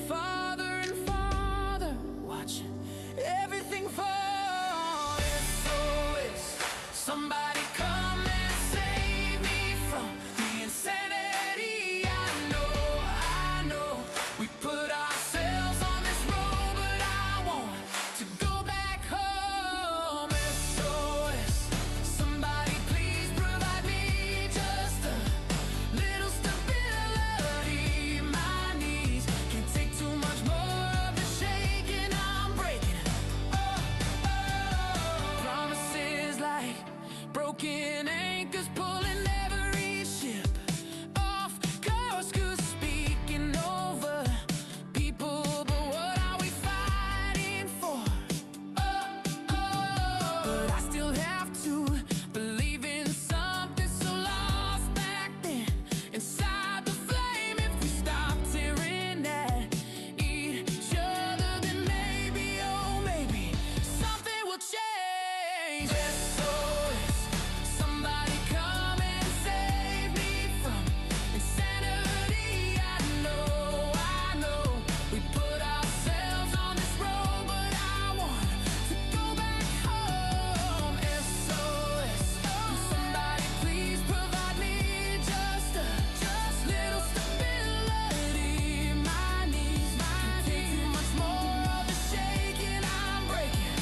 farther and farther, watching everything fall. SOS, somebody come and save me from the insanity. I know, we put ourselves on this road, but I want to go back home. SOS, somebody please provide me just a little stability. My knees can't take too much more of the shaking. I'm breaking. Promises like broken anchors pulling every ship off course. 'Cause speaking over people, but what are we fighting for? But I still have to believe in something so lost back then inside the flame. If we stop tearing at each other, then maybe, oh maybe, something will change. SOS, somebody come and save me from insanity. I know, we put ourselves on this road, but I want to go back home. SOS, somebody please provide me just a little stability. My knees can't take too much more of the shaking. I'm breaking.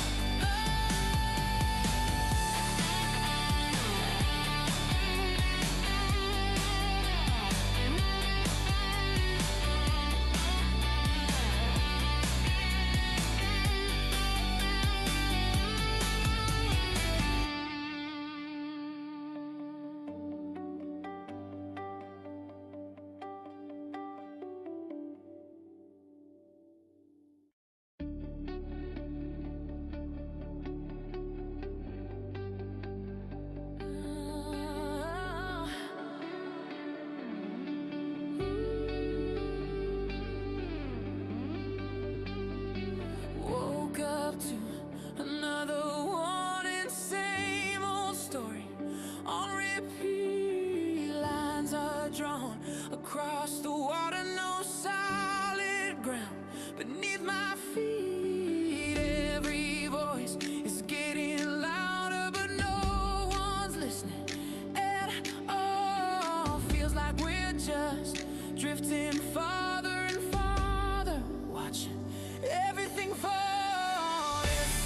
Woke up to another warning, same old story on repeat. Lines are drawn across the water, no solid ground beneath my feet. Every voice is getting louder, but no one's listening at all. Feels like we're just drifting farther and farther, watching everything fall.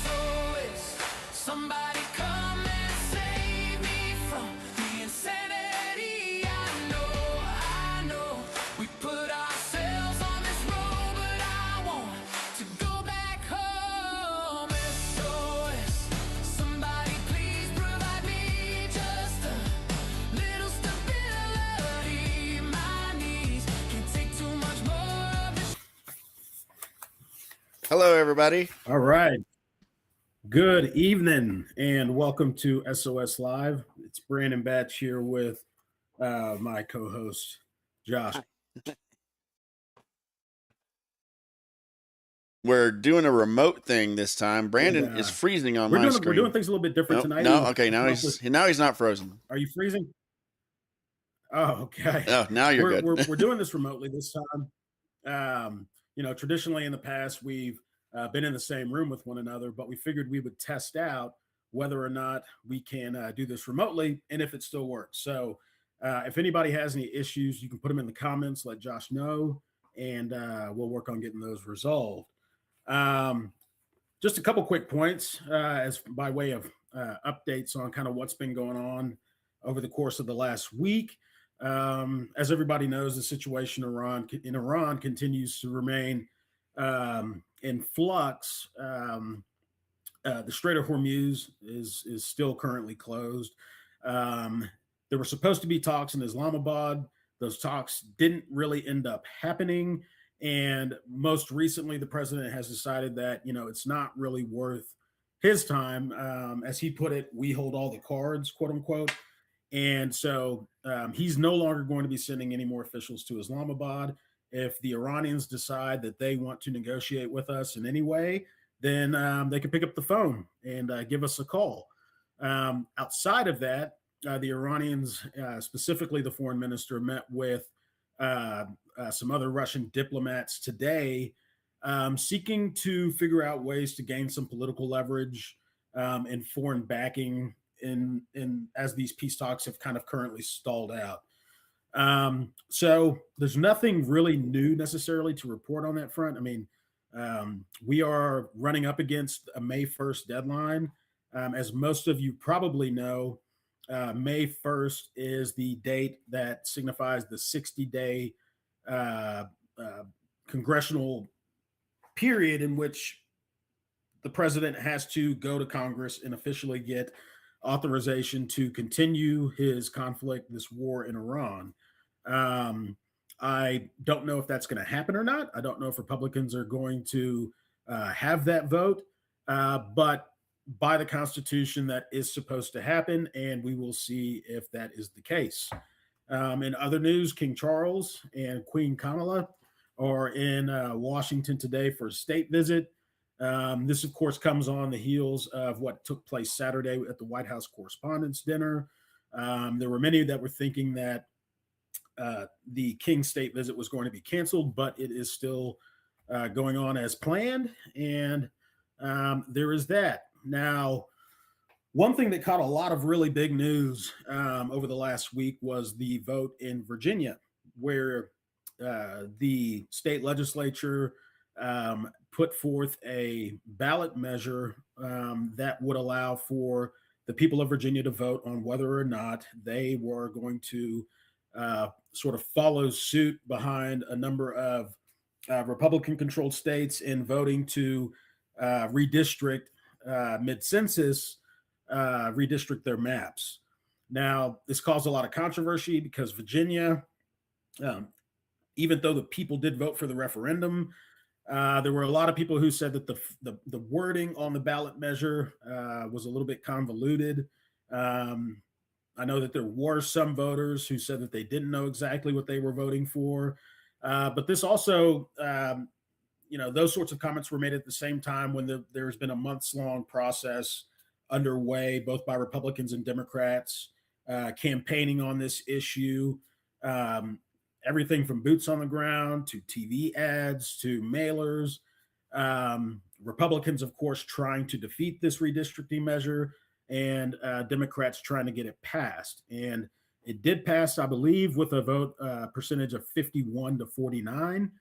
SOS, somebody come and save me from the insanity. I know, we put ourselves on this road, but I want to go back home. SOS, somebody please provide me just a little stability. My knees can't take too much more of the Hello, everybody. All right. Good evening and welcome to SOS Live. It's Brandon Batch here with my co-host Josh. We're doing a remote thing this time. Brandon is freezing on my screen. We're doing things a little bit different tonight. No, okay, now he's not frozen. Are you freezing? Oh, okay. Oh, now you're good. We're doing this remotely this time. Traditionally in the past we've been in the same room with one another, but we figured we would test out whether or not we can do this remotely and if it still works. So if anybody has any issues, you can put them in the comments, let Josh know, and we'll work on getting those resolved. Just a couple quick points as by way of updates on kind of what's been going on over the course of the last week. As everybody knows, the situation in Iran continues to remain in flux. The Strait of Hormuz is still currently closed. There were supposed to be talks in Islamabad. Those talks didn't really end up happening. And most recently, the president has decided that, it's not really worth his time. As he put it, we hold all the cards, quote unquote. And so he's no longer going to be sending any more officials to Islamabad. If the Iranians decide that they want to negotiate with us in any way, then they can pick up the phone and give us a call. Outside of that, the Iranians, specifically the foreign minister, met with some other Russian diplomats today, seeking to figure out ways to gain some political leverage and foreign backing in as these peace talks have kind of currently stalled out. So there's nothing really new necessarily to report on that front. I mean, we are running up against a May 1st deadline. As most of you probably know, May 1st is the date that signifies the 60-day congressional period in which the president has to go to Congress and officially get authorization to continue his conflict, this war in Iran. I don't know if that's going to happen or not. I don't know if Republicans are going to have that vote, but by the Constitution, that is supposed to happen, and we will see if that is the case. In other news, King Charles and Queen Kamala are in Washington today for a state visit. This, of course, comes on the heels of what took place Saturday at the White House Correspondents' Dinner. There were many that were thinking that the King state visit was going to be canceled, but it is still going on as planned, and there is that. Now, one thing that caught a lot of really big news over the last week was the vote in Virginia, where the state legislature put forth a ballot measure that would allow for the people of Virginia to vote on whether or not they were going to sort of follow suit behind a number of Republican-controlled states in voting to redistrict mid-census, redistrict their maps. Now, this caused a lot of controversy because Virginia, even though the people did vote for the referendum, there were a lot of people who said that the wording on the ballot measure was a little bit convoluted. I know that there were some voters who said that they didn't know exactly what they were voting for. But this also, those sorts of comments were made at the same time when there's been a months-long process underway, both by Republicans and Democrats, campaigning on this issue. Everything from boots on the ground to TV ads to mailers. Republicans, of course, trying to defeat this redistricting measure, and Democrats trying to get it passed. And it did pass, I believe, with a vote percentage of 51 to 49.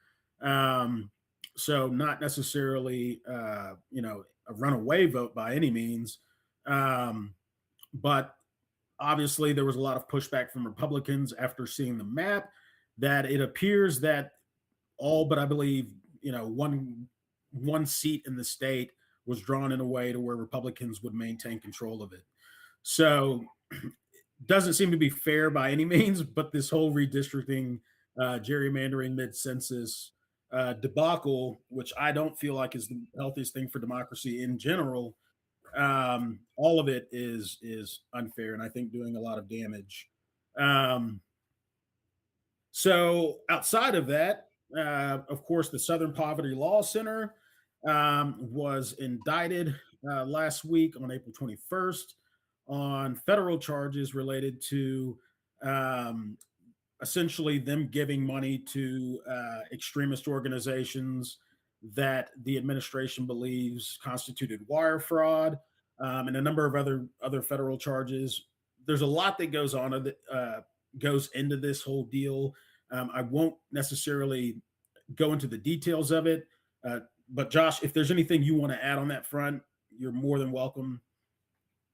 So not necessarily, a runaway vote by any means. But obviously there was a lot of pushback from Republicans after seeing the map that it appears that all but I believe, one seat in the state was drawn in a way to where Republicans would maintain control of it. So doesn't seem to be fair by any means, but this whole redistricting, gerrymandering mid-census debacle, which I don't feel like is the healthiest thing for democracy in general, all of it is unfair and I think doing a lot of damage. So outside of that, of course, the Southern Poverty Law Center was indicted last week on April 21st on federal charges related to essentially them giving money to extremist organizations that the administration believes constituted wire fraud, and a number of other federal charges. There's a lot that goes on goes into this whole deal. I won't necessarily go into the details of it, but Josh, if there's anything you want to add on that front, you're more than welcome.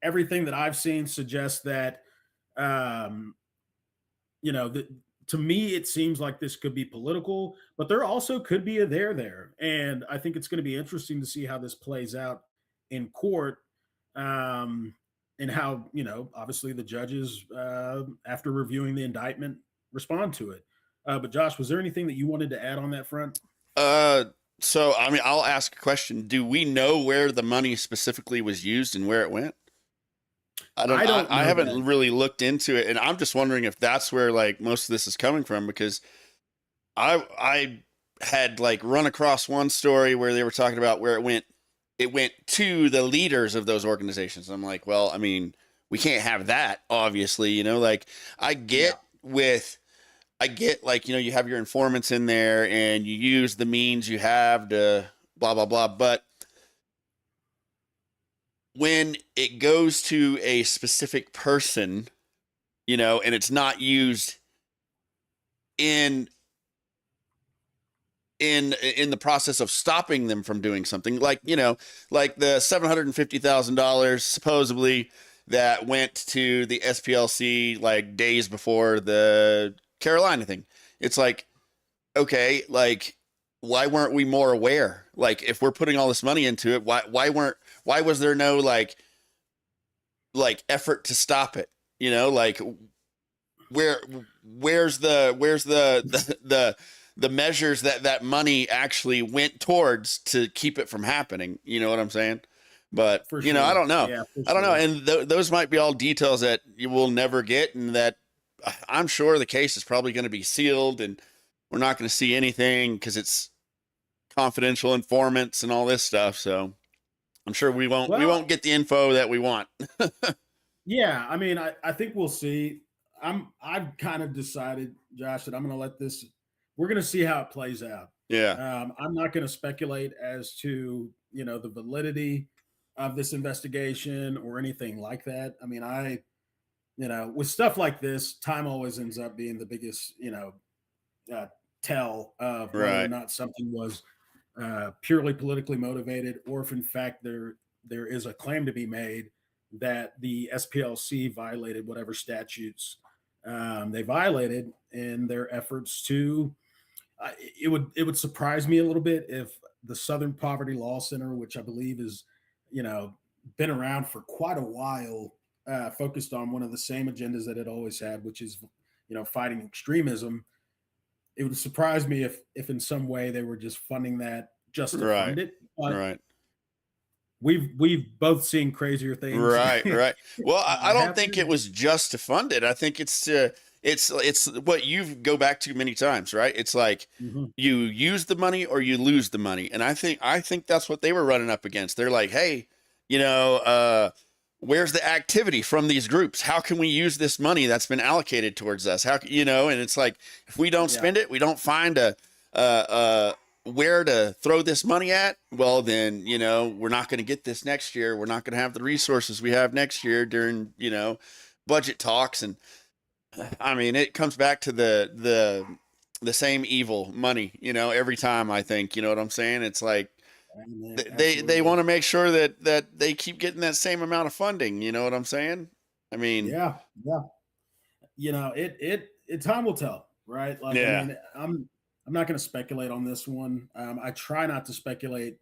Everything that I've seen suggests that, to me, it seems like this could be political, but there also could be a there. And I think it's going to be interesting to see how this plays out in court, and how, obviously the judges, after reviewing the indictment, respond to it. But Josh, was there anything that you wanted to add on that front? So, I mean, I'll ask a question. Do we know where the money specifically was used and where it went? I haven't really looked into it, and I'm just wondering if that's where like most of this is coming from, because I had like run across one story where they were talking about where it went. It went to the leaders of those organizations. I'm like, well, I mean, we can't have that, obviously, like I get with I get like, you have your informants in there and you use the means you have to blah, blah, blah. But when it goes to a specific person, and it's not used in the process of stopping them from doing something, like like the $750,000 supposedly that went to the SPLC like days before the Carolina thing. It's like, okay, like why weren't we more aware? Like if we're putting all this money into it, why was there no like effort to stop it? Like where's the measures that money actually went towards to keep it from happening? You know what I'm saying? But For sure. I don't know. Yeah, I don't know. And those might be all details that you will never get. And that I'm sure the case is probably going to be sealed and we're not going to see anything because it's confidential informants and all this stuff. So I'm sure we won't get the info that we want. Yeah. I mean, I think we'll see. I've kind of decided, Josh, that I'm going to let this, we're going to see how it plays out. Yeah. I'm not going to speculate as to, the validity of this investigation or anything like that. I mean, with stuff like this, time always ends up being the biggest, tell of whether or Right. not something was purely politically motivated, or if in fact there is a claim to be made that the SPLC violated whatever statutes they violated in their efforts to. It would surprise me a little bit if the Southern Poverty Law Center, which I believe is, been around for quite a while, focused on one of the same agendas that it always had, which is, fighting extremism. It would surprise me if in some way they were just funding that just to fund it. But right. We've both seen crazier things. Right. Well, I don't think it was just to fund it. I think it's what you go back to many times, right? It's like you use the money or you lose the money. And I think that's what they were running up against. They're like, hey, where's the activity from these groups? How can we use this money that's been allocated towards us? How, and it's like, if we don't spend it, we don't find where to throw this money at. Well, then, we're not going to get this next year. We're not going to have the resources we have next year during, budget talks. And I mean, it comes back to the same evil money, every time. I think, you know what I'm saying? It's like they want to make sure that they keep getting that same amount of funding. You know what I'm saying? I mean, yeah. It time will tell, right? Like, yeah. I mean, I'm not going to speculate on this one. I try not to speculate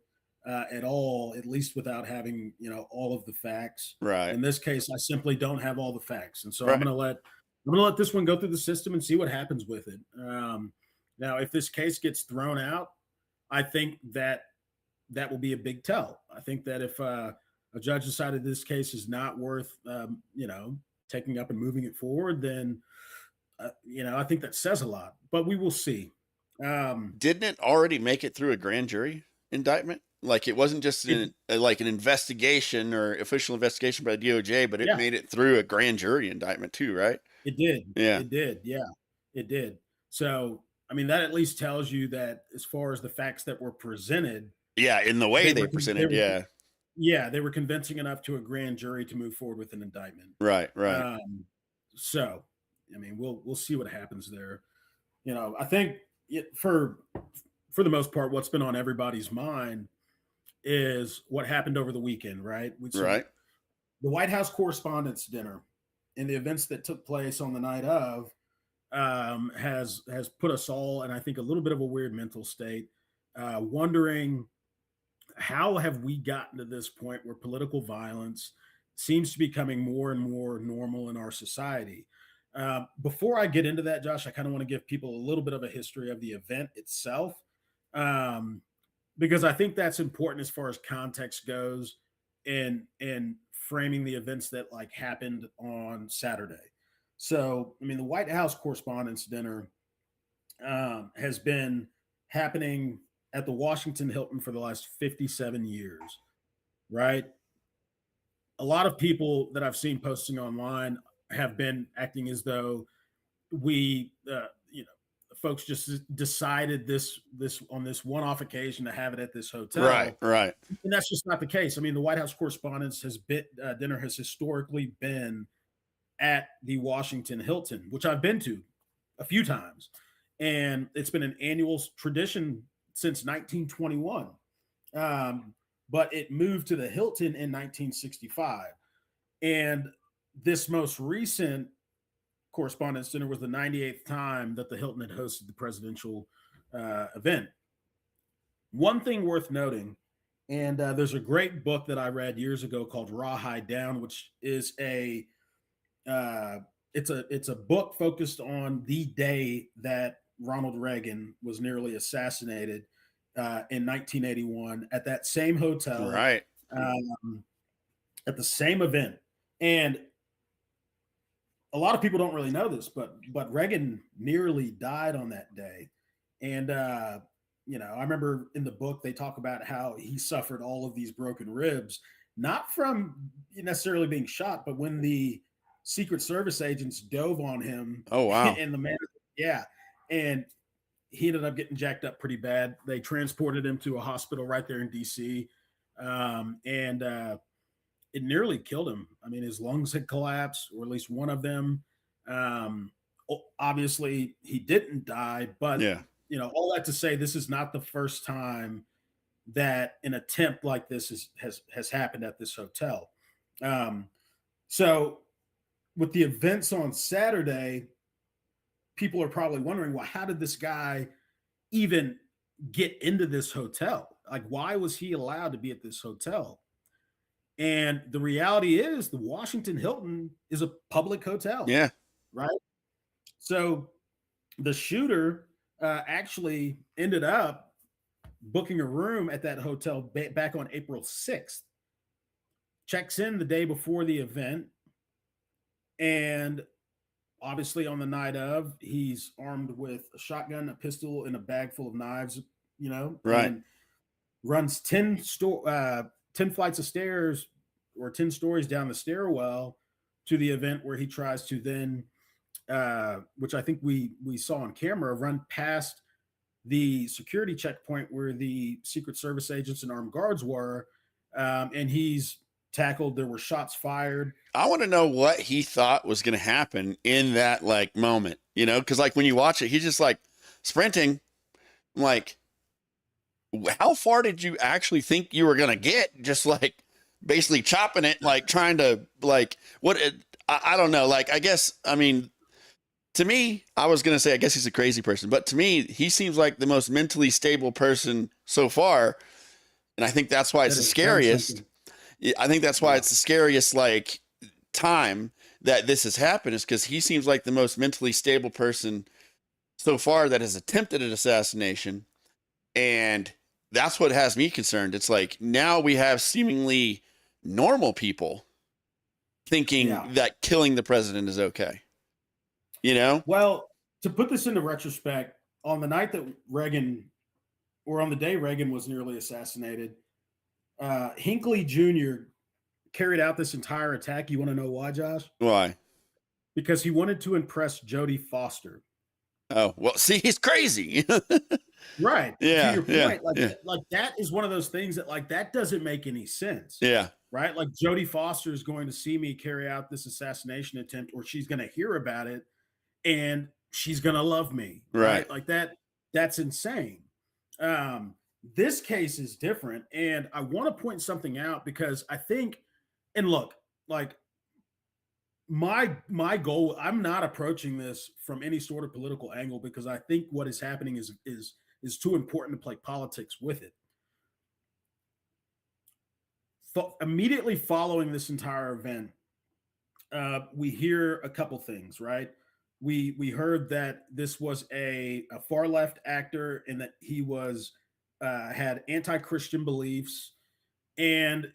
at all, at least without having all of the facts. Right. In this case, I simply don't have all the facts, and so Right. I'm going to let this one go through the system and see what happens with it. Now, if this case gets thrown out, I think that will be a big tell. I think that if a judge decided this case is not worth, taking up and moving it forward, then, I think that says a lot. But we will see. Didn't it already make it through a grand jury indictment? Like it wasn't just like an investigation or official investigation by the DOJ, but it made it through a grand jury indictment too, right? It did. Yeah. It did. Yeah, it did. So, I mean, that at least tells you that as far as the facts that were presented. Yeah, in the way they presented. Yeah, they were convincing enough to a grand jury to move forward with an indictment. Right. So, I mean, we'll see what happens there. I think for the most part, what's been on everybody's mind is what happened over the weekend, right? Right. The White House Correspondents' Dinner and the events that took place on the night of has put us all in, I think, a little bit of a weird mental state, wondering how have we gotten to this point where political violence seems to be becoming more and more normal in our society. Before I get into that, Josh, I kind of want to give people a little bit of a history of the event itself, because I think that's important as far as context goes in framing the events that like happened on Saturday. So, I mean, the White House Correspondents' Dinner has been happening at the Washington Hilton for the last 57 years, right? A lot of people that I've seen posting online have been acting as though we, folks just decided this on this one-off occasion to have it at this hotel. Right. And that's just not the case. I mean, the White House Correspondents' dinner has historically been at the Washington Hilton, which I've been to a few times, and it's been an annual tradition since 1921. But it moved to the Hilton in 1965, and this most recent Correspondents' Dinner was the 98th time that the Hilton had hosted the presidential event. One thing worth noting, and there's a great book that I read years ago called Rawhide Down, which is it's a book focused on the day that Ronald Reagan was nearly assassinated in 1981 at that same hotel, right, at the same event. And a lot of people don't really know this, but Reagan nearly died on that day. And you know, I remember in the book they talk about how he suffered all of these broken ribs, not from necessarily being shot, but when the Secret Service agents dove on him. Oh wow! And and he ended up getting jacked up pretty bad. They transported him to a hospital right there in DC, and it nearly killed him. I mean, his lungs had collapsed, or at least one of them. Obviously, he didn't die, but you know, all that to say, this is not the first time that an attempt like this has happened at this hotel. So, with the events on Saturday, people are probably wondering, well, how did this guy even get into this hotel? Like, why was he allowed to be at this hotel? And the reality is the Washington Hilton is a public hotel. Yeah. Right. So the shooter actually ended up booking a room at that hotel back on April 6th, checks in the day before the event. And obviously on the night of, he's armed with a shotgun, a pistol, and a bag full of knives, you know, right. And runs 10 flights of stairs or 10 stories down the stairwell to the event, where he tries to then, which I think we saw on camera, run past the security checkpoint where the Secret Service agents and armed guards were. And he's tackled. There were shots fired. I want to know what he thought was going to happen in that like moment, you know, because like when you watch it, he's just like sprinting. I'm like, how far did you actually think you were going to get? Just like basically chopping it, like trying to like I don't know. Like, I guess, I mean, to me, I was going to say, I guess he's a crazy person, but to me, he seems like the most mentally stable person so far. And I think that's why it's the scariest. I think that's why it's the scariest, like, time that this has happened, is because he seems like the most mentally stable person so far that has attempted an assassination. And that's what has me concerned. It's like, now we have seemingly normal people thinking that killing the president is okay. You know? Well, to put this into retrospect, on the night that Reagan, or on the day Reagan was nearly assassinated, Hinckley Jr. carried out this entire attack. You want to know why, Josh? Why? Because he wanted to impress Jodie Foster. Oh, well, see, he's crazy. Right. Yeah. To your point, like that is one of those things that, like, that doesn't make any sense. Yeah. Right. Like, Jodie Foster is going to see me carry out this assassination attempt, or she's going to hear about it and she's going to love me. Right. Like that's insane. This case is different. And I want to point something out, because I think, and look, like, my goal, I'm not approaching this from any sort of political angle, because I think what is happening is too important to play politics with it. Immediately following this entire event, we hear a couple things, right? We heard that this was a far left actor, and that he was had anti-Christian beliefs, and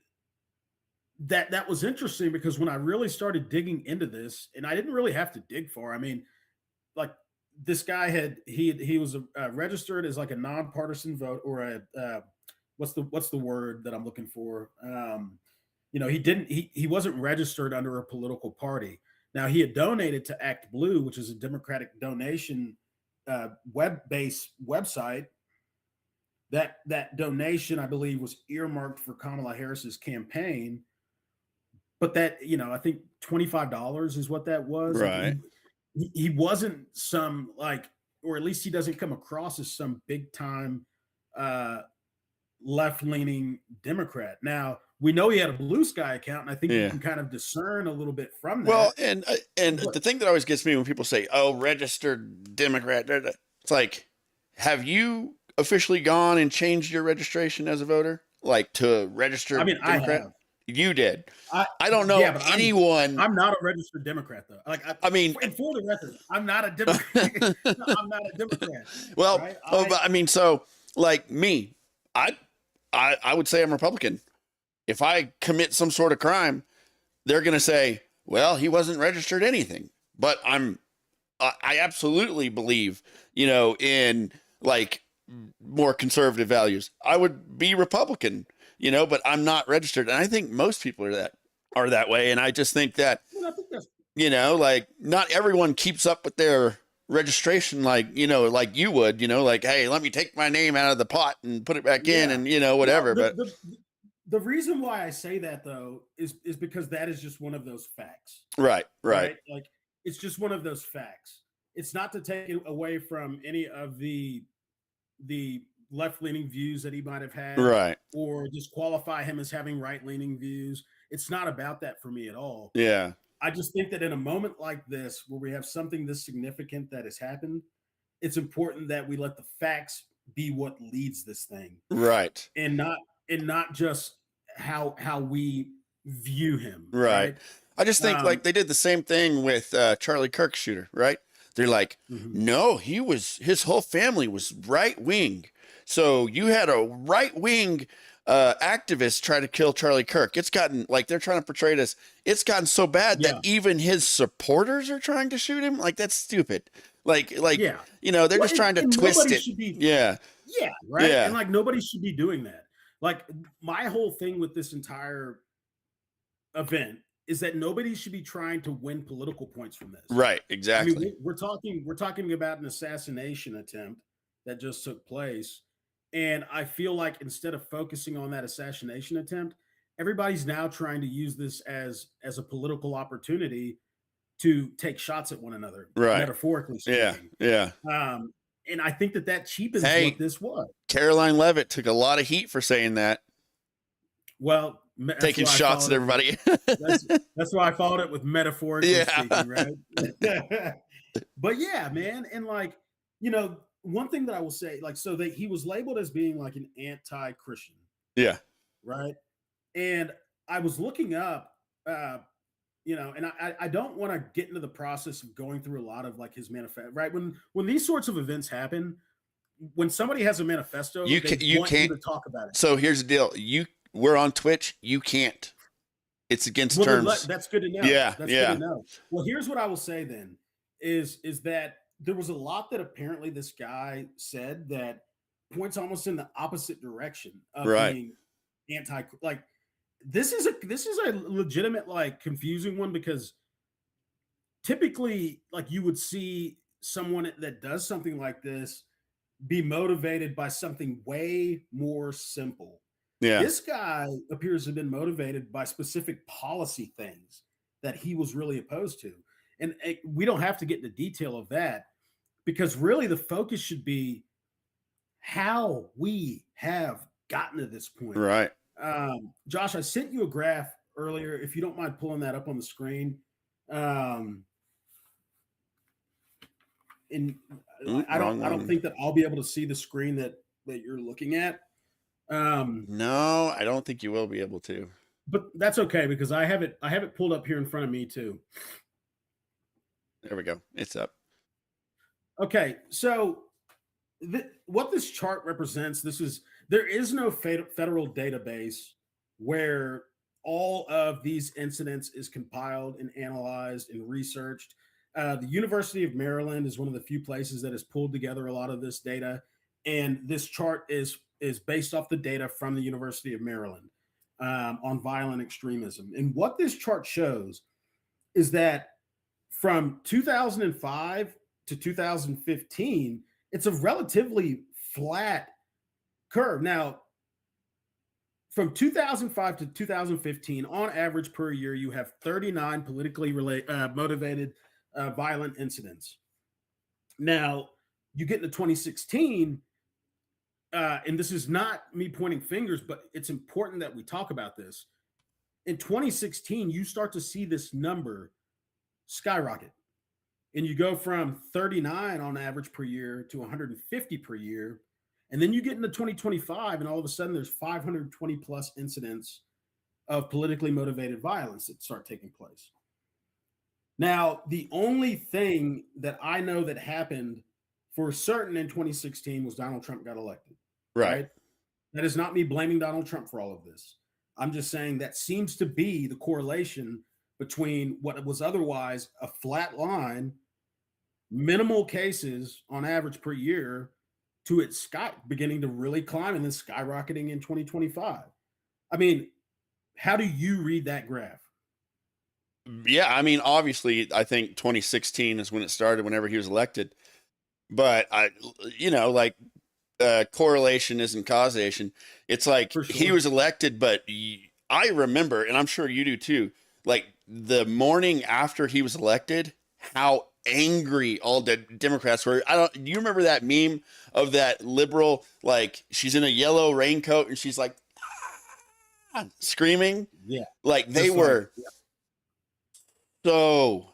that was interesting, because when I really started digging into this, and I didn't really have to dig far. I mean, like, this guy he was registered as like a nonpartisan vote, or a what's the word that I'm looking for? You know, he wasn't registered under a political party. Now, he had donated to Act Blue, which is a Democratic donation web-based website. That donation, I believe, was earmarked for Kamala Harris's campaign. But that, I think $25 is what that was. Right. He wasn't some or at least he doesn't come across as some big time left-leaning Democrat. Now, we know he had a Blue Sky account, and I think you can kind of discern a little bit from that. Well, and the thing that always gets me when people say, "Oh, registered Democrat," it's like, have you officially gone and changed your registration as a voter, like to registered Democrat? You did. I don't know anyone. I'm not a registered Democrat, though. And for the record, I'm not a Democrat. I'm not a Democrat. Well, right? But I mean, so like me, I would say I'm Republican. If I commit some sort of crime, they're going to say, well, he wasn't registered anything. But I absolutely believe, in like more conservative values. I would be Republican, but I'm not registered. And I think most people are that way. And I just think that, like not everyone keeps up with their registration like you would, like, hey, let me take my name out of the pot and put it back in and whatever. But the reason why I say that, though, is because that is just one of those facts. Right. Like, it's just one of those facts. It's not to take it away from any of the left-leaning views that he might have had, right, or disqualify him as having right-leaning views. It's not about that for me at all. Yeah. I just think that in a moment like this, where we have something this significant that has happened, it's important that we let the facts be what leads this thing. Right. And not just how we view him. Right. I just think like they did the same thing with Charlie Kirk shooter, right? They're like, no, his whole family was right wing. So you had a right wing activist try to kill Charlie Kirk. It's gotten like they're trying to portray this. It's gotten so bad that even his supporters are trying to shoot him. Like that's stupid. Like they're just trying to twist it. Yeah, right. Yeah. And like nobody should be doing that. Like my whole thing with this entire event is that nobody should be trying to win political points from this. Right, exactly. I mean, we're talking about an assassination attempt that just took place. And I feel like instead of focusing on that assassination attempt, everybody's now trying to use this as a political opportunity to take shots at one another, right? Metaphorically speaking. Yeah. And I think that cheapens what this was. Caroline Leavitt took a lot of heat for saying that. Well, taking shots at everybody. That's why I followed it with metaphorically speaking, right? But yeah, man, and like one thing that I will say, like, so that he was labeled as being like an anti-Christian. Yeah. Right. And I was looking up, and I don't want to get into the process of going through a lot of like his manifesto, right? When these sorts of events happen, when somebody has a manifesto, you can't to talk about it. So here's the deal. We're on Twitch. You can't. It's against terms. That's good to know. Yeah. That's good to know. Well, here's what I will say then is that there was a lot that apparently this guy said that points almost in the opposite direction of being anti. Like this is a legitimate like confusing one, because typically like you would see someone that does something like this be motivated by something way more simple. Yeah. This guy appears to have been motivated by specific policy things that he was really opposed to. And we don't have to get into detail of that, because really the focus should be how we have gotten to this point. Right. Josh, I sent you a graph earlier. If you don't mind pulling that up on the screen. And I don't think that I'll be able to see the screen that you're looking at. No, I don't think you will be able to. But that's okay, because I have it pulled up here in front of me too. There we go. It's up. Okay, so what this chart represents, there is no federal database where all of these incidents is compiled and analyzed and researched. The University of Maryland is one of the few places that has pulled together a lot of this data, and this chart is based off the data from the University of Maryland on violent extremism. And what this chart shows is that from 2005 to 2015, it's a relatively flat curve. Now, from 2005 to 2015, on average per year, you have 39 politically motivated violent incidents. Now, you get into 2016, and this is not me pointing fingers, but it's important that we talk about this. In 2016, you start to see this number skyrocket. And you go from 39 on average per year to 150 per year. And then you get into 2025, and all of a sudden there's 520 plus incidents of politically motivated violence that start taking place. Now, the only thing that I know that happened for certain in 2016 was Donald Trump got elected. Right. That is not me blaming Donald Trump for all of this. I'm just saying that seems to be the correlation between what was otherwise a flat line, minimal cases on average per year, to its beginning to really climb and then skyrocketing in 2025. I mean, how do you read that graph? Yeah, I mean, obviously, I think 2016 is when it started, whenever he was elected. But correlation isn't causation. It's like For sure. he was elected, but I remember, and I'm sure you do too, like the morning after he was elected, how angry all the Democrats were. You remember that meme of that liberal, like she's in a yellow raincoat and she's like screaming? Yeah. Like they were so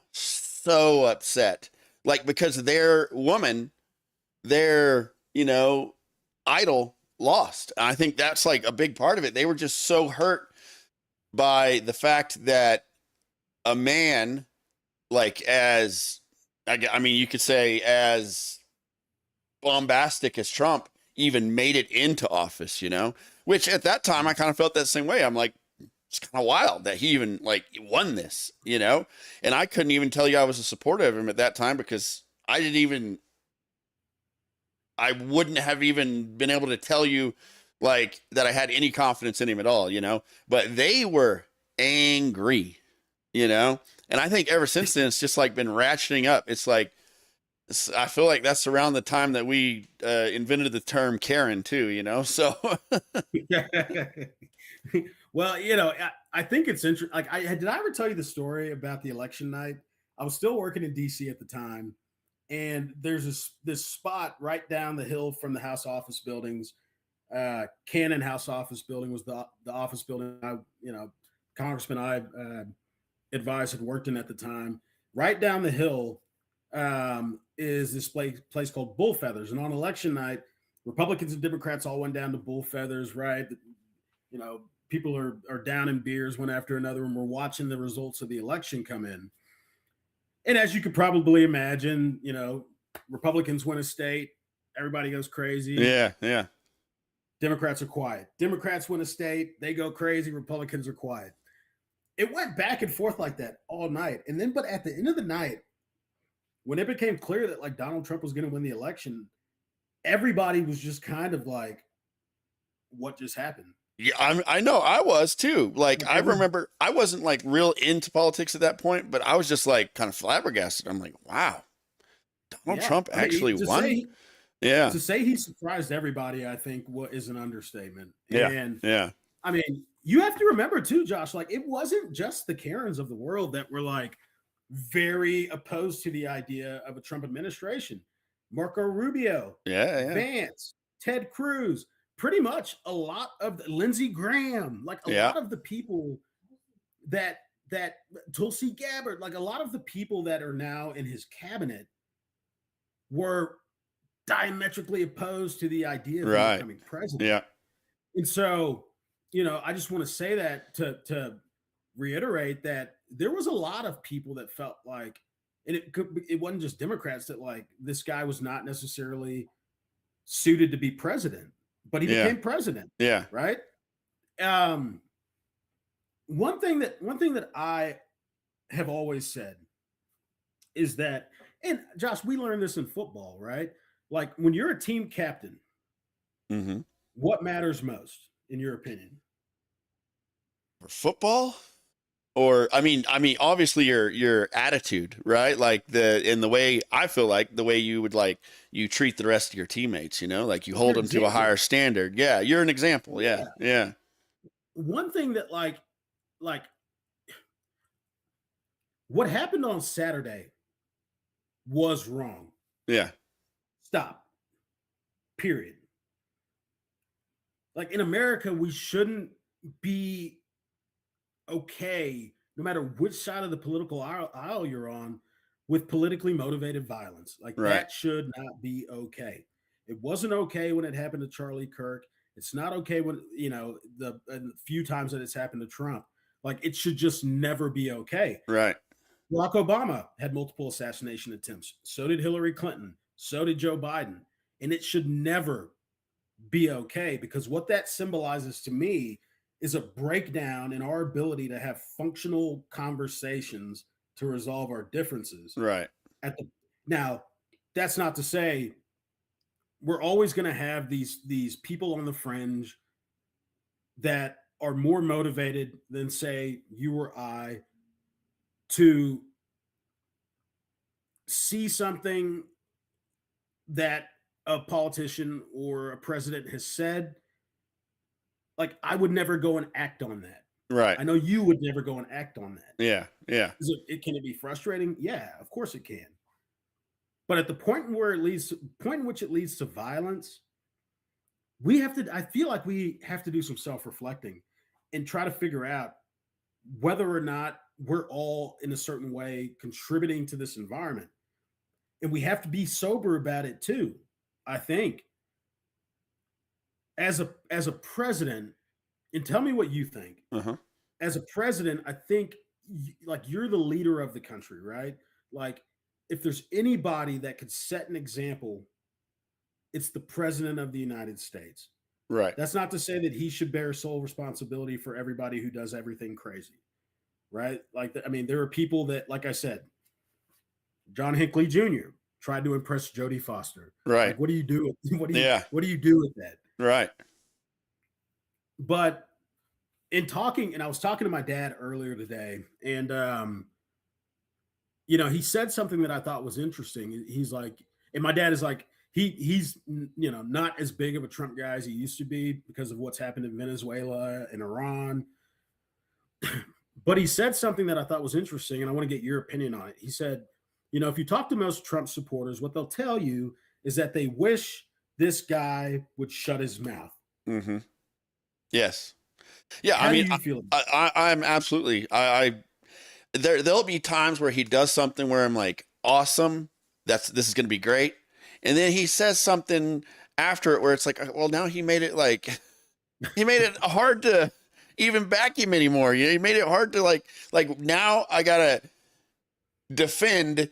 upset. Like because their woman, their, idol lost. And I think that's like a big part of it. They were just so hurt by the fact that a man, like you could say as bombastic as Trump, even made it into office, which at that time I kind of felt that same way. I'm like, it's kind of wild that he even like won this, and I couldn't even tell you I was a supporter of him at that time because I wouldn't have even been able to tell you like that I had any confidence in him at all, but they were angry, and I think ever since then, it's just like been ratcheting up. It's like, I feel like that's around the time that we invented the term Karen too, so. Well, I think it's interesting. Like, did I ever tell you the story about the election night? I was still working in DC at the time. And there's this spot right down the hill from the House office buildings. Cannon House office building was the office building Congressman I advised had worked in at the time. Right down the hill is this place called Bull Feathers. And on election night, Republicans and Democrats all went down to Bull Feathers, right? People are down in beers one after another, and we're watching the results of the election come in. And as you could probably imagine, Republicans win a state, everybody goes crazy. Yeah. Democrats are quiet. Democrats win a state, they go crazy, Republicans are quiet. It went back and forth like that all night. And then, but at the end of the night, when it became clear that like Donald Trump was going to win the election, everybody was just kind of like, what just happened? Yeah, I know I was too. Like, I remember I wasn't like real into politics at that point, but I was just like kind of flabbergasted. I'm like, wow, Donald Trump actually won. To say he surprised everybody, I think is an understatement. Yeah. I mean, you have to remember too, Josh, like it wasn't just the Karens of the world that were like very opposed to the idea of a Trump administration. Marco Rubio, Vance, Ted Cruz, pretty much a lot of Lindsey Graham, like a lot of the people that Tulsi Gabbard, like a lot of the people that are now in his cabinet were diametrically opposed to the idea of becoming president. Yeah. And so, I just want to say that to reiterate that there was a lot of people that felt like, and it wasn't just Democrats, that like this guy was not necessarily suited to be president. But he became president. Yeah. Right. One thing that I have always said is that, and Josh, we learned this in football, right? Like when you're a team captain, what matters most, in your opinion? For football? Or obviously your attitude, right? Like the way I feel like the way you would like you treat the rest of your teammates, you know, like you hold them to a higher standard. Yeah, you're an example. Yeah, yeah. One thing that like what happened on Saturday was wrong. Yeah. Stop. Period. Like in America, we shouldn't be okay, no matter which side of the political aisle you're on, with politically motivated violence. Like Right. that should not be okay. It wasn't okay when it happened to Charlie Kirk. It's not okay when, the few times that it's happened to Trump. Like it should just never be okay. Right. Barack Obama had multiple assassination attempts. So did Hillary Clinton. So did Joe Biden. And it should never be okay, because what that symbolizes to me is a breakdown in our ability to have functional conversations to resolve our differences. Right. Now, that's not to say we're always going to have these people on the fringe that are more motivated than, say, you or I to see something that a politician or a president has said. Like I would never go and act on that. Right. I know you would never go and act on that. Yeah. Yeah. Can it be frustrating? Yeah, of course it can. But at the point in which it leads to violence, I feel like we have to do some self-reflecting and try to figure out whether or not we're all in a certain way contributing to this environment. And we have to be sober about it too, I think. As a president, and tell me what you think. Uh-huh. As a president, I think you're the leader of the country, right? Like if there's anybody that could set an example, it's the president of the United States. Right. That's not to say that he should bear sole responsibility for everybody who does everything crazy, right? There are people that, like I said, John Hinckley Jr. tried to impress Jodie Foster. Right. Like, what do you do? What do you do with that? Right. But in talking, and I was talking to my dad earlier today, and he said something that I thought was interesting. He's like, and my dad is like, he's not as big of a Trump guy as he used to be because of what's happened in Venezuela and Iran. But he said something that I thought was interesting, and I want to get your opinion on it. He said, if you talk to most Trump supporters, what they'll tell you is that they wish this guy would shut his mouth. Mm-hmm. Yes. Yeah. How do you feel about it? I'm absolutely, there'll be times where he does something where I'm like, awesome. This is going to be great. And then he says something after it where it's like, well, now he made it hard to even back him anymore. He made it hard to like now I got to defend.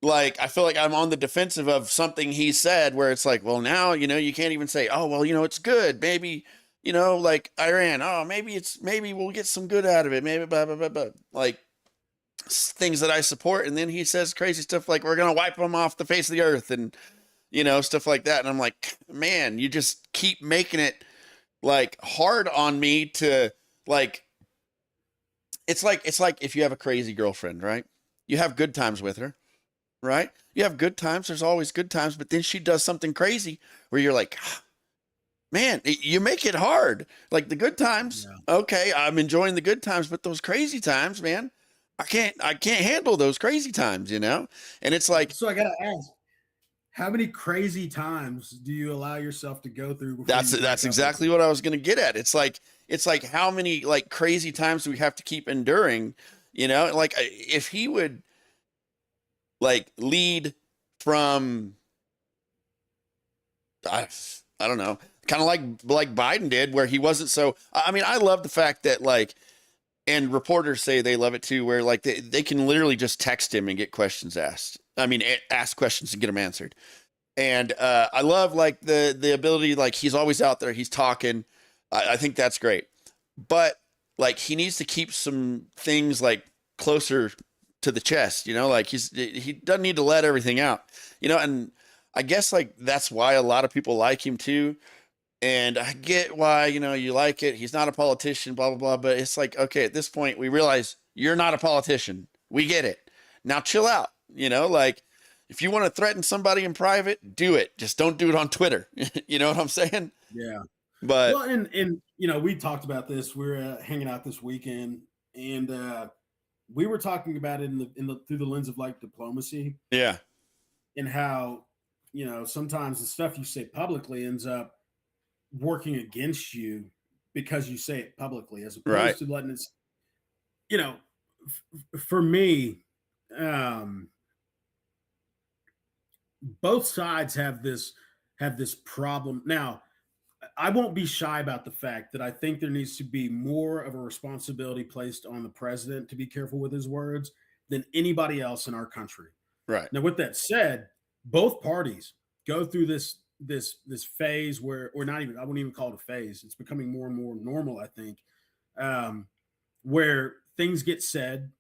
Like, I feel like I'm on the defensive of something he said where it's like, well, now, you can't even say, oh, well, it's good. Maybe, like Iran, oh, maybe we'll get some good out of it. Maybe, blah, blah, blah, blah. Like things that I support. And then he says crazy stuff like, we're going to wipe them off the face of the earth and, stuff like that. And I'm like, man, you just keep making it like hard on me to like, it's like if you have a crazy girlfriend, right? You have good times with her. Right? You have good times. There's always good times, but then she does something crazy where you're like, man, you make it hard. Like the good times. Yeah. Okay. I'm enjoying the good times, but those crazy times, man, I can't handle those crazy times, And it's like, so I got to ask, how many crazy times do you allow yourself to go through? That's exactly what I was going to get at. It's like how many like crazy times do we have to keep enduring, like if he would, like lead from, I don't know, kind of like Biden did, where he wasn't so. I love the fact that like, and reporters say they love it too, where like they can literally just text him and get questions asked. Ask questions and get them answered. And I love like the ability, like he's always out there, he's talking. I think that's great, but like he needs to keep some things like closer to the chest, like he doesn't need to let everything out, and I guess like that's why a lot of people like him too. And I get why, you like it. He's not a politician, blah, blah, blah. But it's like, okay, at this point we realize You're not a politician. We get it. Now chill out. You know, like if you want to threaten somebody in private, do it. Just don't do it on Twitter. You know what I'm saying? Yeah. But well, and you know, we talked about this. We were hanging out this weekend, and we were talking about it in the through the lens of like diplomacy. Yeah. And how, you know, sometimes the stuff you say publicly ends up working against you because you say it publicly, as opposed to letting it, you know, for me, both sides have this problem. Now, I won't be shy about the fact that I think there needs to be more of a responsibility placed on the president to be careful with his words than anybody else in our country. Right. Now, with that said, both parties go through this phase where, or not even, I wouldn't even call it a phase. It's becoming more and more normal, I think, where things get said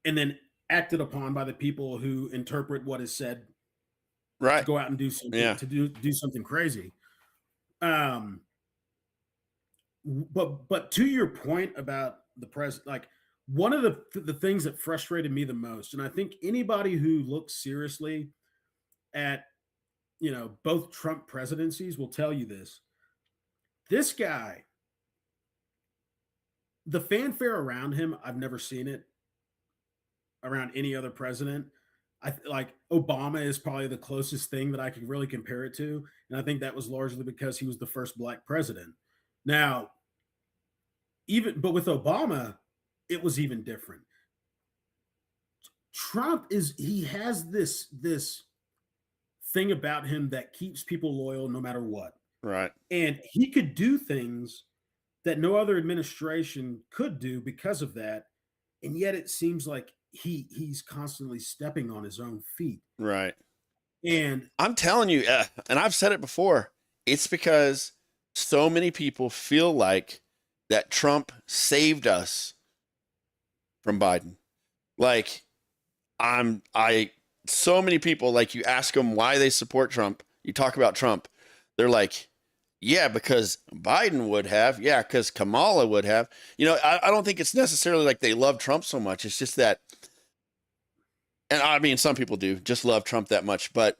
and then acted upon by the people who interpret what is said. Right. To go out and do something, to do something crazy. But to your point about the president, like one of the things that frustrated me the most, and I think anybody who looks seriously at, you know, both Trump presidencies will tell you this. This guy, the fanfare around him, I've never seen it around any other president. I like Obama is probably the closest thing that I can really compare it to. And I think that was largely because he was the first black president. Now, but with Obama, it was even different. Trump he has this thing about him that keeps people loyal no matter what. Right. And he could do things that no other administration could do because of that. And yet it seems like he's constantly stepping on his own feet. Right. And I'm telling you, and I've said it before, it's because so many people feel like that Trump saved us from Biden. Like so many people, like you ask them why they support Trump. You talk about Trump. They're like, yeah, because Biden would have. Yeah, because Kamala would have. You know, I don't think it's necessarily like they love Trump so much. It's just that, and I mean, some people do just love Trump that much, but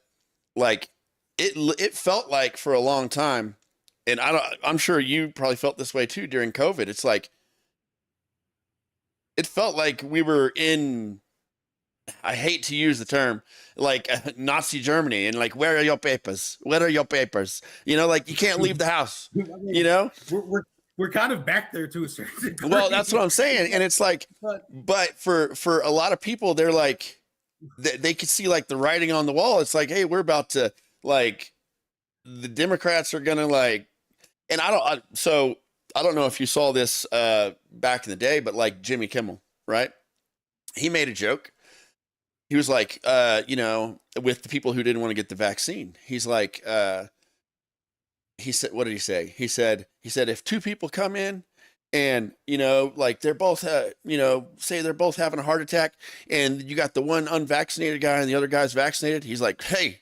like it felt like for a long time, and I'm sure you probably felt this way too during COVID. It's like, it felt like we were in, I hate to use the term, like Nazi Germany, and like, where are your papers? Where are your papers? You know, like you can't leave the house, you know? We're kind of back there to a certain degree. Well, that's what I'm saying. And it's like, but for a lot of people, they're like, they could see like the writing on the wall. It's like, hey, we're about to, like, the Democrats are going to like, and I don't know if you saw this back in the day, but like Jimmy Kimmel, right? He made a joke. He was like, you know, with the people who didn't want to get the vaccine, he's like, he said, what did he say? He said, if two people come in and, you know, like they're both, you know, say they're both having a heart attack and you got the one unvaccinated guy and the other guy's vaccinated. He's like, hey,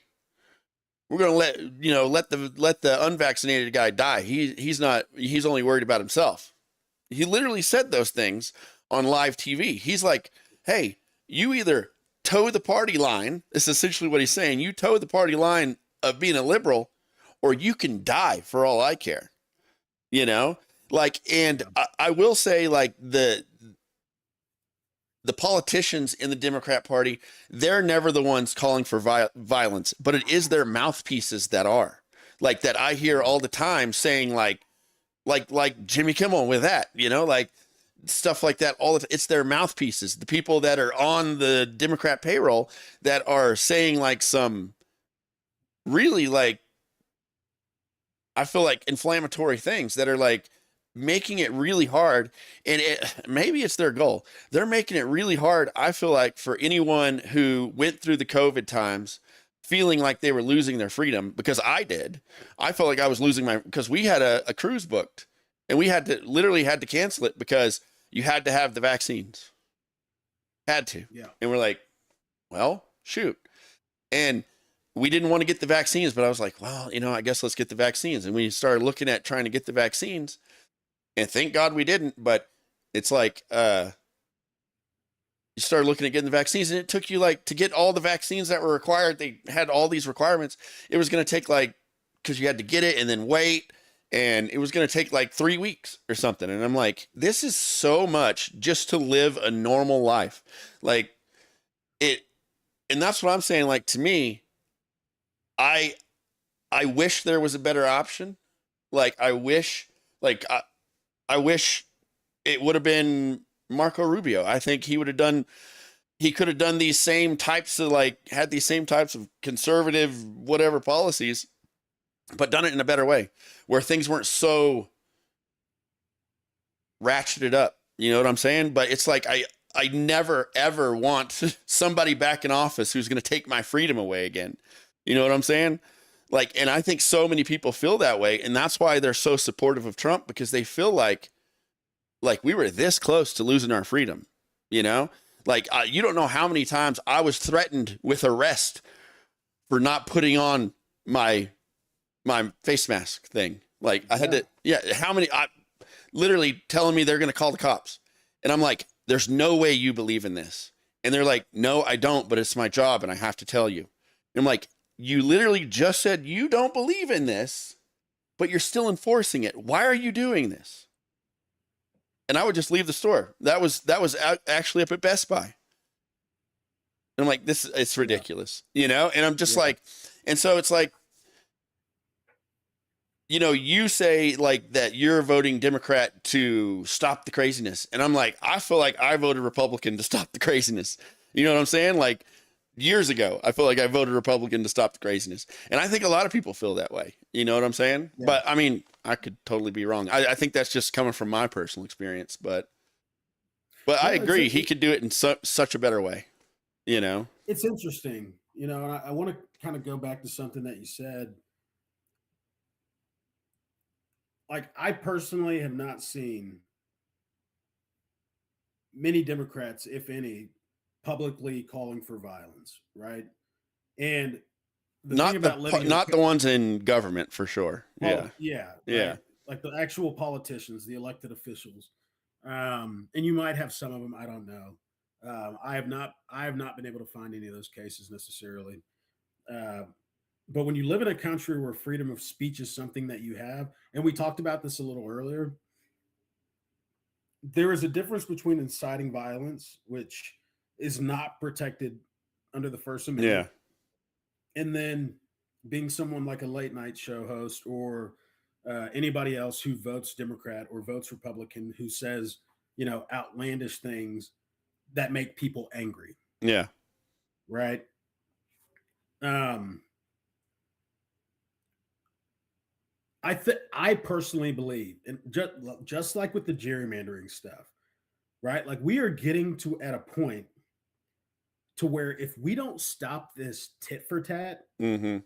we're going to let the unvaccinated guy die. He's only worried about himself. He literally said those things on live TV. He's like, hey, you either toe the party line. This is essentially what he's saying. You toe the party line of being a liberal, or you can die for all I care, you know, like, and I will say, like, the politicians in the Democrat Party, they're never the ones calling for violence, but it is their mouthpieces that are, like, that I hear all the time saying like Jimmy Kimmel with that, you know, like stuff like that. It's their mouthpieces, the people that are on the Democrat payroll that are saying like some really, like, I feel like inflammatory things that are like making it really hard. And maybe it's their goal. They're making it really hard, I feel like, for anyone who went through the COVID times feeling like they were losing their freedom, because I did. I felt like I was losing because we had a cruise booked and we literally had to cancel it because you had to have the vaccines. Had to. Yeah. And we're like, well, shoot. And we didn't want to get the vaccines, but I was like, well, you know, I guess let's get the vaccines. And we started looking at trying to get the vaccines, and thank God we didn't. But It's like you started looking at getting the vaccines, and it took you like to get all the vaccines that were required. They had all these requirements. It was going to take like, because you had to get it and then wait, and it was going to take like 3 weeks or something. And I'm like, this is so much just to live a normal life. Like it, and that's what I'm saying. Like, to me, I wish there was a better option. Like, I wish it would have been Marco Rubio. I think he could have done these same types of, like, had these same types of conservative, whatever policies, but done it in a better way where things weren't so ratcheted up. You know what I'm saying? But it's like, I never, ever want somebody back in office who's going to take my freedom away again. You know what I'm saying? Like, and I think so many people feel that way. And that's why they're so supportive of Trump, because they feel like we were this close to losing our freedom, you know? Like, you don't know how many times I was threatened with arrest for not putting on my face mask thing. Like, I had to, how many, literally telling me they're going to call the cops. And I'm like, there's no way you believe in this. And they're like, no, I don't, but it's my job and I have to tell you. And I'm like, you literally just said you don't believe in this, but you're still enforcing it. Why are you doing this? And I would just leave the store. That was actually up at Best Buy. And I'm like, it's ridiculous, you know? And I'm just like, and so it's like, you know, you say like that you're voting Democrat to stop the craziness. And I'm like, I feel like I voted Republican to stop the craziness. You know what I'm saying? Like, years ago, I feel like I voted Republican to stop the craziness. And I think a lot of people feel that way. You know what I'm saying? Yeah. But I mean, I could totally be wrong. I think that's just coming from my personal experience, but I agree. He could do it in such a better way, you know? It's interesting, you know, and I want to kind of go back to something that you said. Like, I personally have not seen many Democrats, if any, publicly calling for violence, right? And not the ones in government, for sure. Yeah. Right? Like the actual politicians, the elected officials. And you might have some of them, I don't know. I have not been able to find any of those cases necessarily. But when you live in a country where freedom of speech is something that you have, and we talked about this a little earlier, there is a difference between inciting violence, which is not protected under the First Amendment, and then being someone like a late night show host or anybody else who votes Democrat or votes Republican who says, you know, outlandish things that make people angry. Yeah. Right. I personally believe, and just like with the gerrymandering stuff, right? Like, we are getting at a point to where if we don't stop this tit for tat, he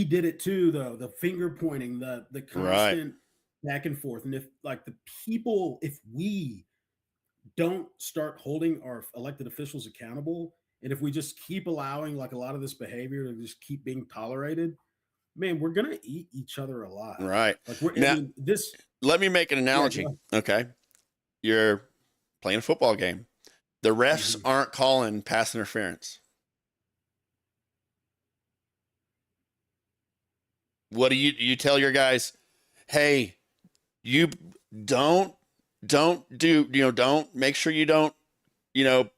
did it too, the finger pointing, the constant back and forth, and if we don't start holding our elected officials accountable, and if we just keep allowing like a lot of this behavior to just keep being tolerated, man, we're gonna eat each other alive. Right. Like, let me make an analogy. Okay. You're playing a football game. The refs aren't calling pass interference. What do you tell your guys? Hey, you don't do, you know, don't make sure you don't, you know,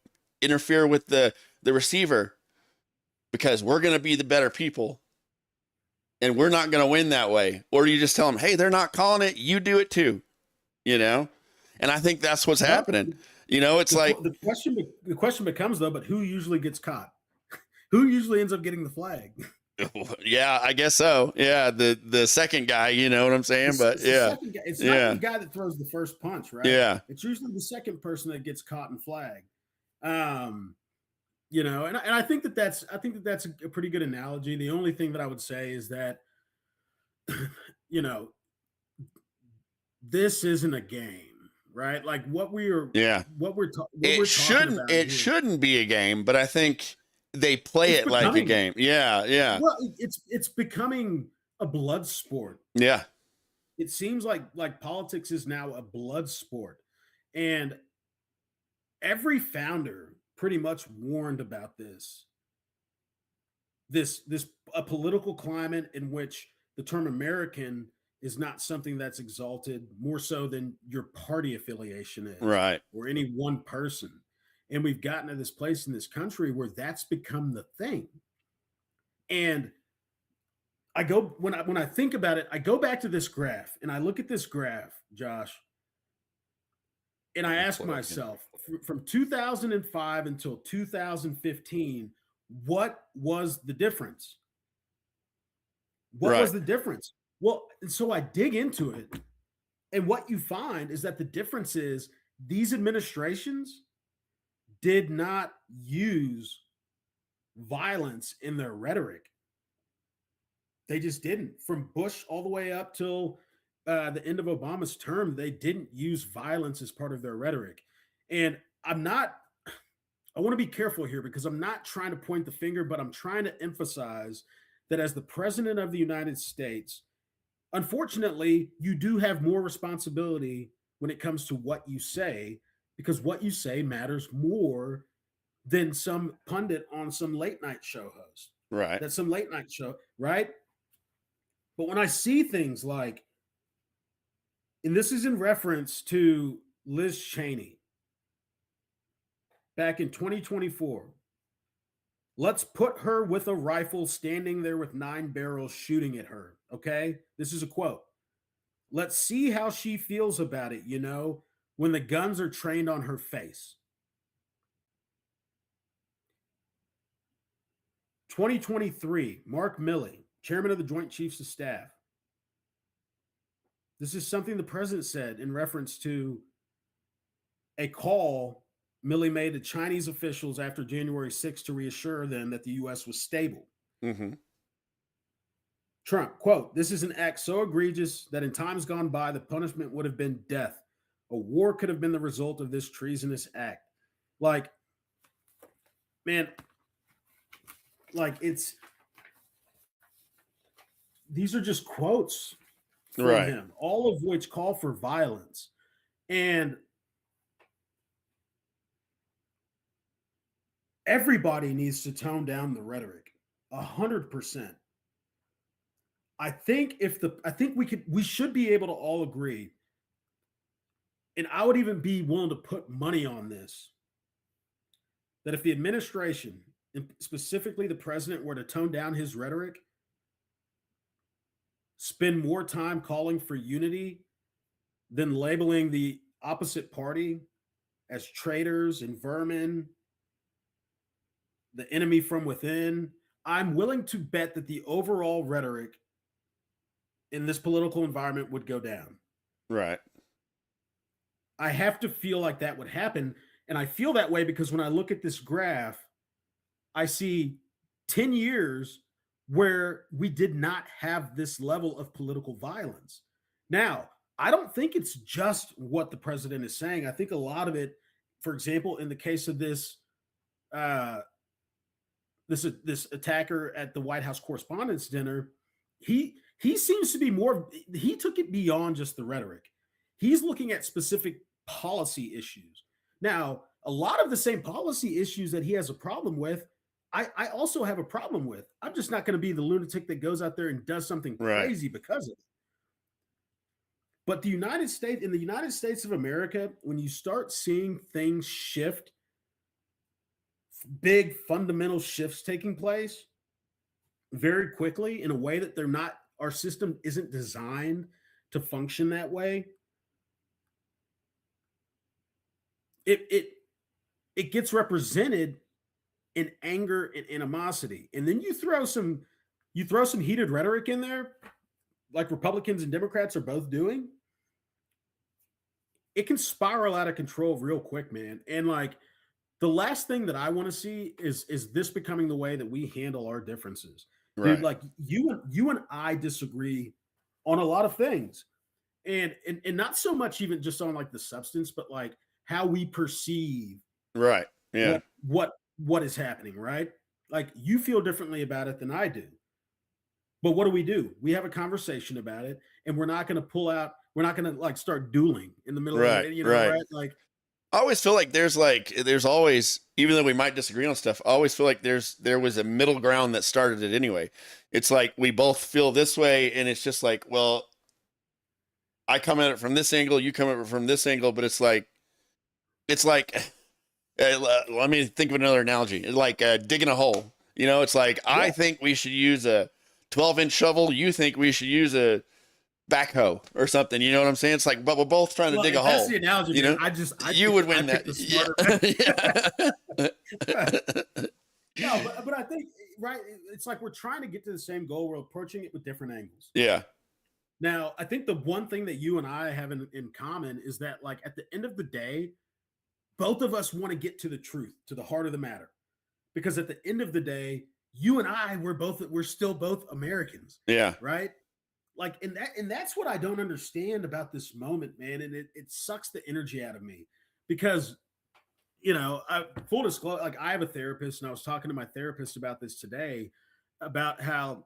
interfere with the receiver, because we're going to be the better people and we're not going to win that way. Or you just tell them, hey, they're not calling it, you do it too, you know? And I think that's what's happening. You know, it's like the question becomes though, but who usually gets caught? Who usually ends up getting the flag? Yeah, I guess so. Yeah, the second guy, you know what I'm saying? It's not the guy that throws the first punch, right? Yeah. It's usually the second person that gets caught and flagged. You know, and I think that's a pretty good analogy. The only thing that I would say is that, you know, this isn't a game. Right, like it shouldn't be a game, but I think they play it like a game. Yeah. Well, it's becoming a blood sport. Yeah. it seems like politics is now a blood sport, and every founder pretty much warned about this a political climate in which the term American is not something that's exalted more so than your party affiliation is, right, or any one person. And we've gotten to this place in this country where that's become the thing. And I go when I think about it, I go back to this graph and I look at this graph, Josh, and I ask myself from 2005 until 2015, what was the difference? What was the difference? Well, and so I dig into it, and what you find is that the difference is these administrations did not use violence in their rhetoric. They just didn't. From Bush all the way up till the end of Obama's term, they didn't use violence as part of their rhetoric. And I want to be careful here because I'm not trying to point the finger, but I'm trying to emphasize that as the president of the United States, unfortunately, you do have more responsibility when it comes to what you say, because what you say matters more than some pundit on some late night show host. Right. That's some late night show, right? But when I see things like, and this is in reference to Liz Cheney back in 2024, let's put her with a rifle standing there with 9 barrels shooting at her. Okay. This is a quote. Let's see how she feels about it, when the guns are trained on her face. 2023, Mark Milley, chairman of the Joint Chiefs of Staff. This is something the president said in reference to a call Milley made to Chinese officials after January 6th to reassure them that the U.S. was stable. Mm-hmm. Trump, quote, "This is an act so egregious that in times gone by, the punishment would have been death. A war could have been the result of this treasonous act." Like, man, like these are just quotes from him, all of which call for violence. And everybody needs to tone down the rhetoric 100%. I think we should be able to all agree, and I would even be willing to put money on this, that if the administration, and specifically the president, were to tone down his rhetoric, spend more time calling for unity than labeling the opposite party as traitors and vermin, the enemy from within, I'm willing to bet that the overall rhetoric in this political environment would go down. Right. I have to feel like that would happen. And I feel that way because when I look at this graph, I see 10 years where we did not have this level of political violence. Now, I don't think it's just what the president is saying. I think a lot of it, for example, in the case of this attacker at the White House Correspondents' Dinner, he seems to be he took it beyond just the rhetoric. He's looking at specific policy issues. Now, a lot of the same policy issues that he has a problem with, I also have a problem with. I'm just not going to be the lunatic that goes out there and does something crazy because of it. But in the United States of America, when you start seeing things shift, big fundamental shifts taking place very quickly in a way that our system isn't designed to function that way, it gets represented in anger and animosity. And then you throw some heated rhetoric in there, like Republicans and Democrats are both doing. It can spiral out of control real quick, man. And like the last thing that I want to see is this becoming the way that we handle our differences. Right. Dude, like you and I disagree on a lot of things. And not so much even just on like the substance, but like how we perceive right. Yeah. What is happening, right? Like you feel differently about it than I do. But what do? We have a conversation about it, and we're not going to pull out. We're not going to like start dueling in the middle of Right, it. You know, right. right? Like, I always feel like there's always, even though we might disagree on stuff, I always feel like there was a middle ground that started it anyway. It's like we both feel this way, and it's just like, well, I come at it from this angle, you come at it from this angle, but it's like let me think of another analogy. It's like digging a hole. You know, it's like I think we should use a 12-inch shovel. You think we should use a backhoe or something. You know what I'm saying? It's like, but we're both trying to dig a hole. That's the analogy. You know, you would win that. No, but I think right. It's like we're trying to get to the same goal. We're approaching it with different angles. Yeah. Now, I think the one thing that you and I have in common is that, like, at the end of the day, both of us want to get to the truth, to the heart of the matter. Because at the end of the day, you and I, we're still both Americans. Yeah. Right. Like, and that's what I don't understand about this moment, man. And it sucks the energy out of me because, you know, full disclosure, like I have a therapist, and I was talking to my therapist about this today, about how,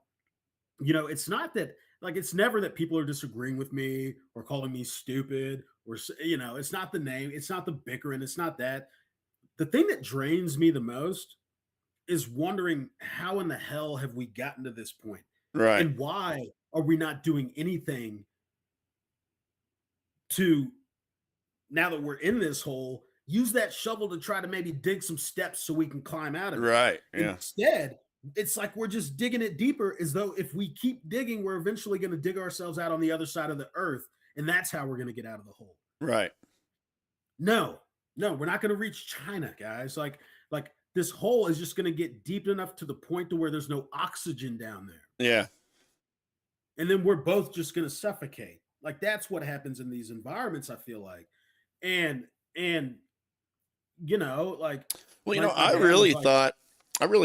you know, it's not that, like, it's never that people are disagreeing with me or calling me stupid or, you know, it's not the name, it's not the bickering, it's not that. The thing that drains me the most is wondering how in the hell have we gotten to this point? Right. And why are we not doing anything to, now that we're in this hole, use that shovel to try to maybe dig some steps so we can climb out of it. Right. Yeah. Instead, it's like we're just digging it deeper, as though if we keep digging, we're eventually going to dig ourselves out on the other side of the earth. And that's how we're going to get out of the hole. Right. No, we're not going to reach China, guys. Like this hole is just going to get deep enough to the point to where there's no oxygen down there. Yeah. And then we're both just going to suffocate. Like that's what happens in these environments, I feel like. And you know, like, well, you know, I really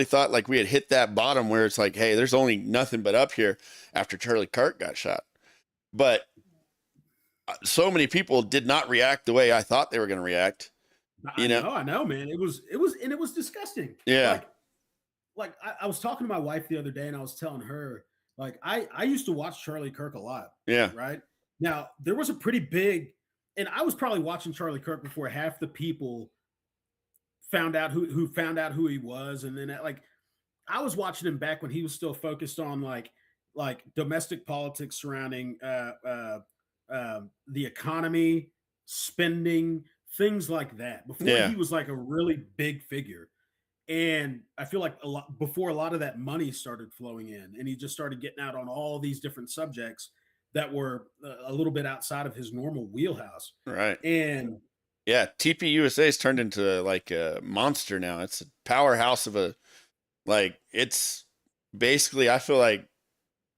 thought like we had hit that bottom where it's like, hey, there's only nothing but up here after Charlie Kirk got shot. But so many people did not react the way I thought they were going to react. I know, man. It was disgusting. Yeah. Like I was talking to my wife the other day, and I was telling her, like, I used to watch Charlie Kirk a lot. Yeah. Right. Now there was a pretty big, and I was probably watching Charlie Kirk before half the people found out who found out who he was. And then like I was watching him back when he was still focused on like domestic politics surrounding the economy, spending, things like that, before he was like a really big figure. And I feel like before a lot of that money started flowing in, and he just started getting out on all these different subjects that were a little bit outside of his normal wheelhouse. Right. And yeah, TP USA's turned into like a monster now. It's a powerhouse of it's basically, I feel like,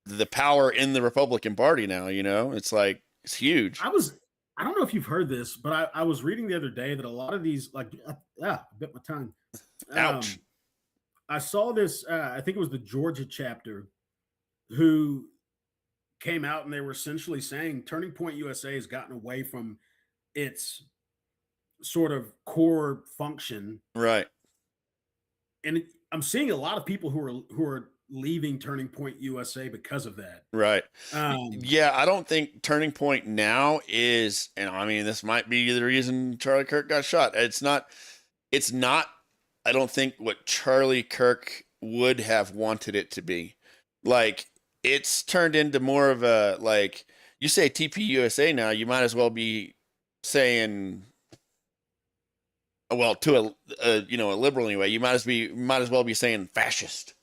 the power in the Republican Party now, you know? It's like, it's huge. I don't know if you've heard this, but I was reading the other day that a lot of these, like, I bit my tongue. Ouch. I saw this, I think it was the Georgia chapter, who came out and they were essentially saying Turning Point USA has gotten away from its sort of core function. Right. And I'm seeing a lot of people who are leaving Turning Point USA because of that. Right. Yeah, I don't think Turning Point now is, and I mean, this might be the reason Charlie Kirk got shot. It's not, I don't think what Charlie Kirk would have wanted it to be. Like, it's turned into more of a, like, you say TP USA now, you might as well be saying, well, to a liberal anyway, you might as well be saying fascist.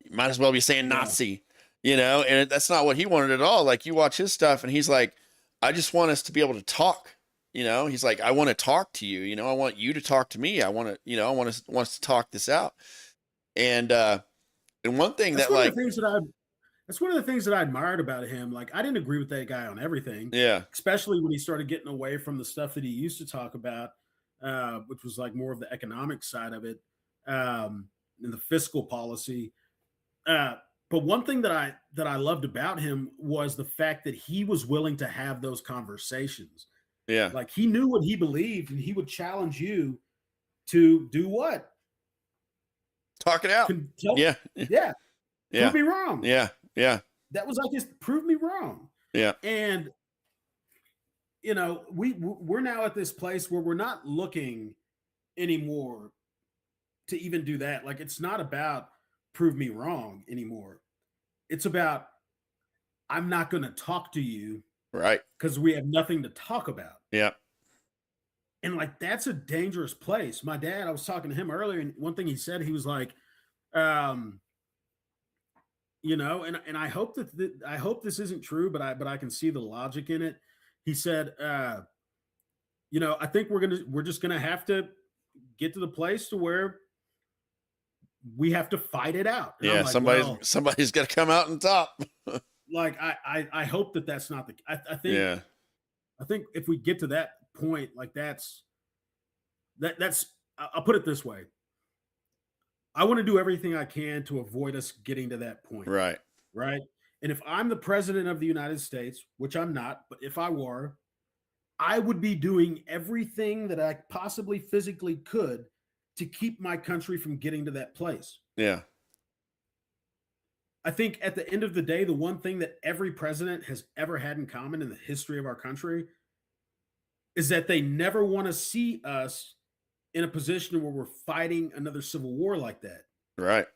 You might as well be saying Nazi, you know, and that's not what he wanted at all. Like, you watch his stuff and he's like, I just want us to be able to talk, you know. He's like, I want to talk to you, you know, I want you to talk to me. I want to, you know, I want us to talk this out. And one thing that's one of the things that I admired about him. Like, I didn't agree with that guy on everything. Yeah. Especially when he started getting away from the stuff that he used to talk about, which was like more of the economic side of it, and the fiscal policy. But one thing that I loved about him was the fact that he was willing to have those conversations. Yeah. Like, he knew what he believed, and he would challenge you to do what? Talk it out. Yeah. Yeah. Prove me wrong. Yeah. Yeah. that was like, just prove me wrong. Yeah. And we're now at this place where we're not looking anymore to even do that. Like, it's not about prove me wrong anymore. It's about, I'm not going to talk to you, right, because we have nothing to talk about. Yeah. And like, that's a dangerous place. My dad, I was talking to him earlier, and one thing he said, he was like, and I hope I hope this isn't true, but I can see the logic in it. He said, I think we're just gonna have to get to the place to where we have to fight it out. And yeah, like, somebody's got to come out and top. Like, I hope that's not the. I think. Yeah. I think if we get to that point, like, that's. I'll put it this way. I want to do everything I can to avoid us getting to that point. Right. Right. And if I'm the president of the United States, which I'm not, but if I were, I would be doing everything that I possibly physically could to keep my country from getting to that place. Yeah. I think at the end of the day, the one thing that every president has ever had in common in the history of our country is that they never want to see us in a position where we're fighting another civil war like that. Right.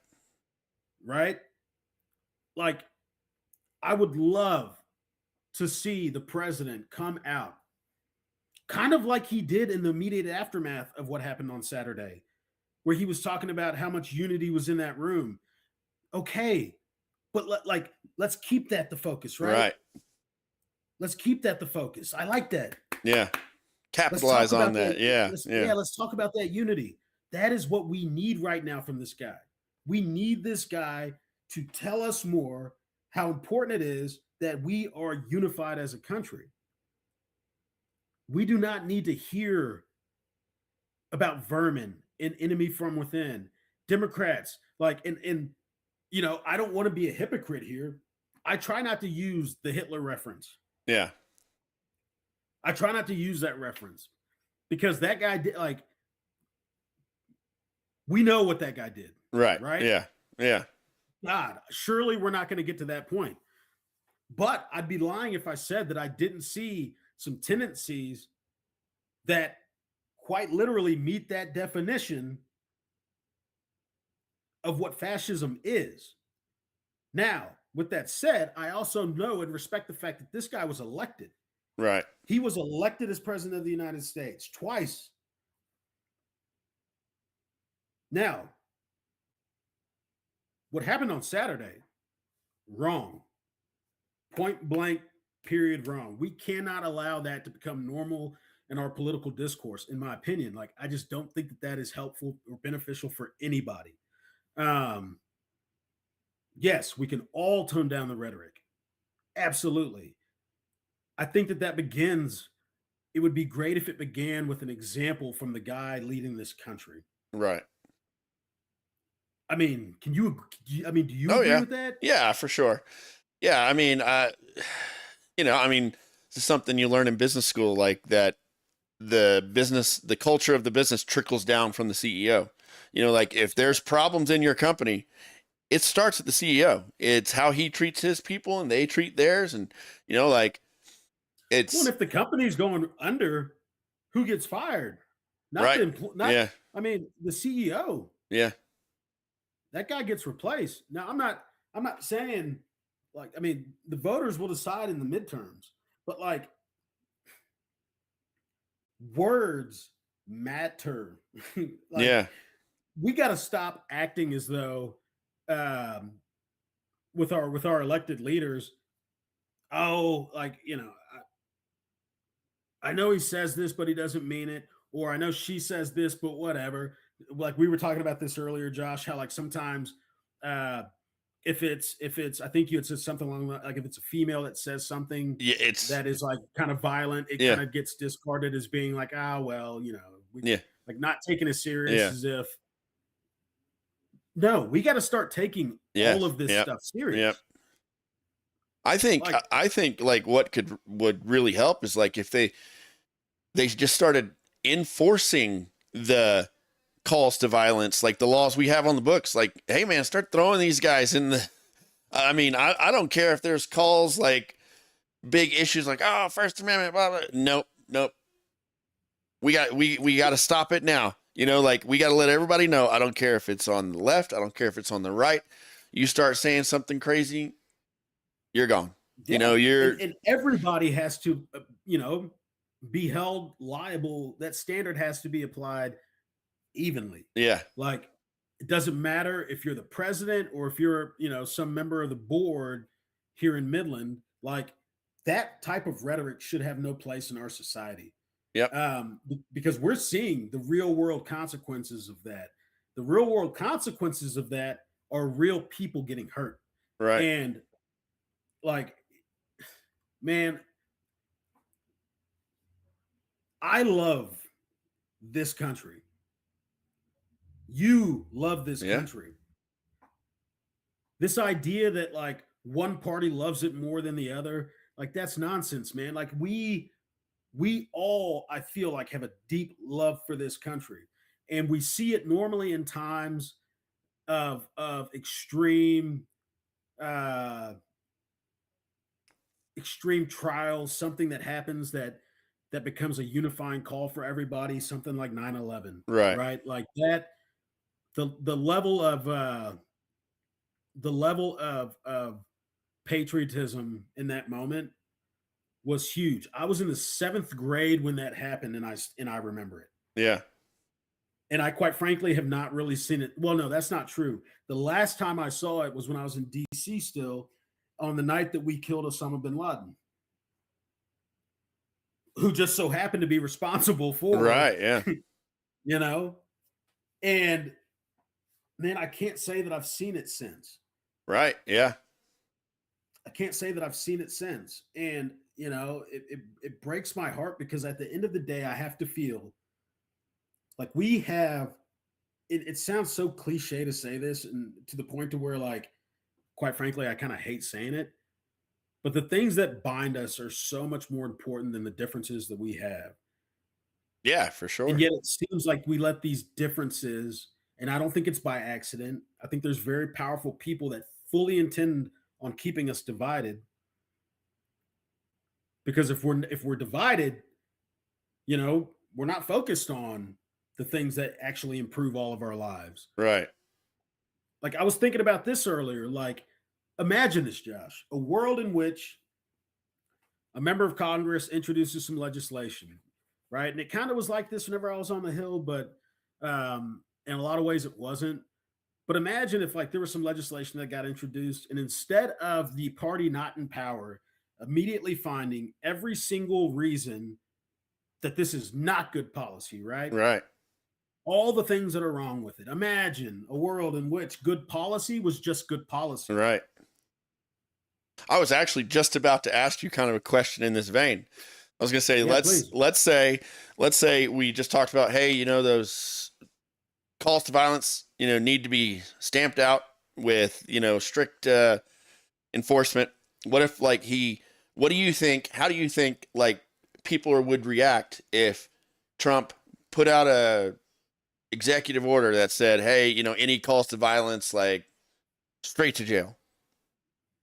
Right. Like, I would love to see the president come out kind of like he did in the immediate aftermath of what happened on Saturday, where he was talking about how much unity was in that room. Okay. But let's keep that the focus, right? Right. Let's keep that the focus. I like that. Yeah. Capitalize on that. Yeah. Let's talk about that unity. That is what we need right now from this guy. We need this guy to tell us more how important it is that we are unified as a country. We do not need to hear about vermin and enemy from within. Democrats, like, and I don't want to be a hypocrite here. I try not to use the Hitler reference. Yeah. I try not to use that reference because that guy did, like, we know what that guy did. Right. Right. Yeah. Yeah. God, surely we're not going to get to that point. But I'd be lying if I said that I didn't see some tendencies that quite literally meet that definition of what fascism is. Now, with that said, I also know and respect the fact that this guy was elected. Right. He was elected as president of the United States twice. Now, what happened on Saturday, wrong. Point blank, period, wrong. We cannot allow that to become normal in our political discourse, in my opinion. Like, I just don't think that is helpful or beneficial for anybody. Yes, we can all tone down the rhetoric. Absolutely. I think that begins, it would be great if it began with an example from the guy leading this country. Right. I mean, do you agree with that? Yeah, for sure. Yeah. I mean, this is something you learn in business school, like that the culture of the business trickles down from the CEO. Like, if there's problems in your company, it starts at the CEO. It's how he treats his people and they treat theirs. And, it's. Well, if the company's going under, who gets fired? Not right. The I mean, the CEO. Yeah. That guy gets replaced. Now, I'm not saying, like, I mean, the voters will decide in the midterms, but, like, words matter. Like, yeah. We got to stop acting as though with our elected leaders, I know he says this, but he doesn't mean it. Or I know she says this, but whatever. Like, we were talking about this earlier, Josh, how, like, sometimes if it's I think you had said something along like, if it's a female that says something that is, like, kind of violent, it kind of gets discarded as being like, like, not taking it serious as if. No, we got to start taking all of this stuff serious. Yep. I think like what would really help is, like, if they just started enforcing the calls to violence, like the laws we have on the books. Like, hey man, start throwing these guys in the I mean, I don't care if there's calls like big issues like, oh, First Amendment, blah, blah. Nope, nope. We got to stop it now. You know, like we got to let everybody know. I don't care if it's on the left. I don't care if it's on the right. You start saying something crazy, you're gone. Yeah. You know, and everybody has to, be held liable. That standard has to be applied evenly. Yeah. Like, it doesn't matter if you're the president or if you're, some member of the board here in Midland. Like, that type of rhetoric should have no place in our society. Yep. Because we're seeing the real world consequences of that. The real world consequences of that are real people getting hurt. Right. And like, man, I love this country. You love this country. This idea that like one party loves it more than the other, like that's nonsense, man. Like we all, I feel like, have a deep love for this country. And we see it normally in times of extreme extreme trials, something that happens that becomes a unifying call for everybody, something like 9/11. Right? Like that, the level of patriotism in that moment was huge. I was in the 7th grade when that happened, and I remember it. Yeah. And I quite frankly have not really seen it. Well, no, that's not true. The last time I saw it was when I was in DC still, on the night that we killed Osama bin Laden, who just so happened to be responsible for Right, yeah. And man, I can't say that I've seen it since. Right, yeah. I can't say that I've seen it since. And it breaks my heart, because at the end of the day, I have to feel like we have, it sounds so cliche to say this, and to the point to where, like, quite frankly, I kind of hate saying it, but the things that bind us are so much more important than the differences that we have. Yeah, for sure. And yet it seems like we let these differences, and I don't think it's by accident. I think there's very powerful people that fully intend on keeping us divided. Because if we're divided, we're not focused on the things that actually improve all of our lives. Right. Like, I was thinking about this earlier. Like, imagine this, Josh, a world in which a member of Congress introduces some legislation, right? And it kind of was like this whenever I was on the Hill, but in a lot of ways it wasn't. But imagine if, like, there was some legislation that got introduced, and instead of the party not in power immediately finding every single reason that this is not good policy, right? Right. All the things that are wrong with it. Imagine a world in which good policy was just good policy. Right. I was actually just about to ask you kind of a question in this vein. I was going to say, let's say we just talked about, hey, those calls to violence, need to be stamped out with, strict enforcement. What if, like, how do you think, like, people would react if Trump put out a executive order that said, hey, any calls to violence, like, straight to jail?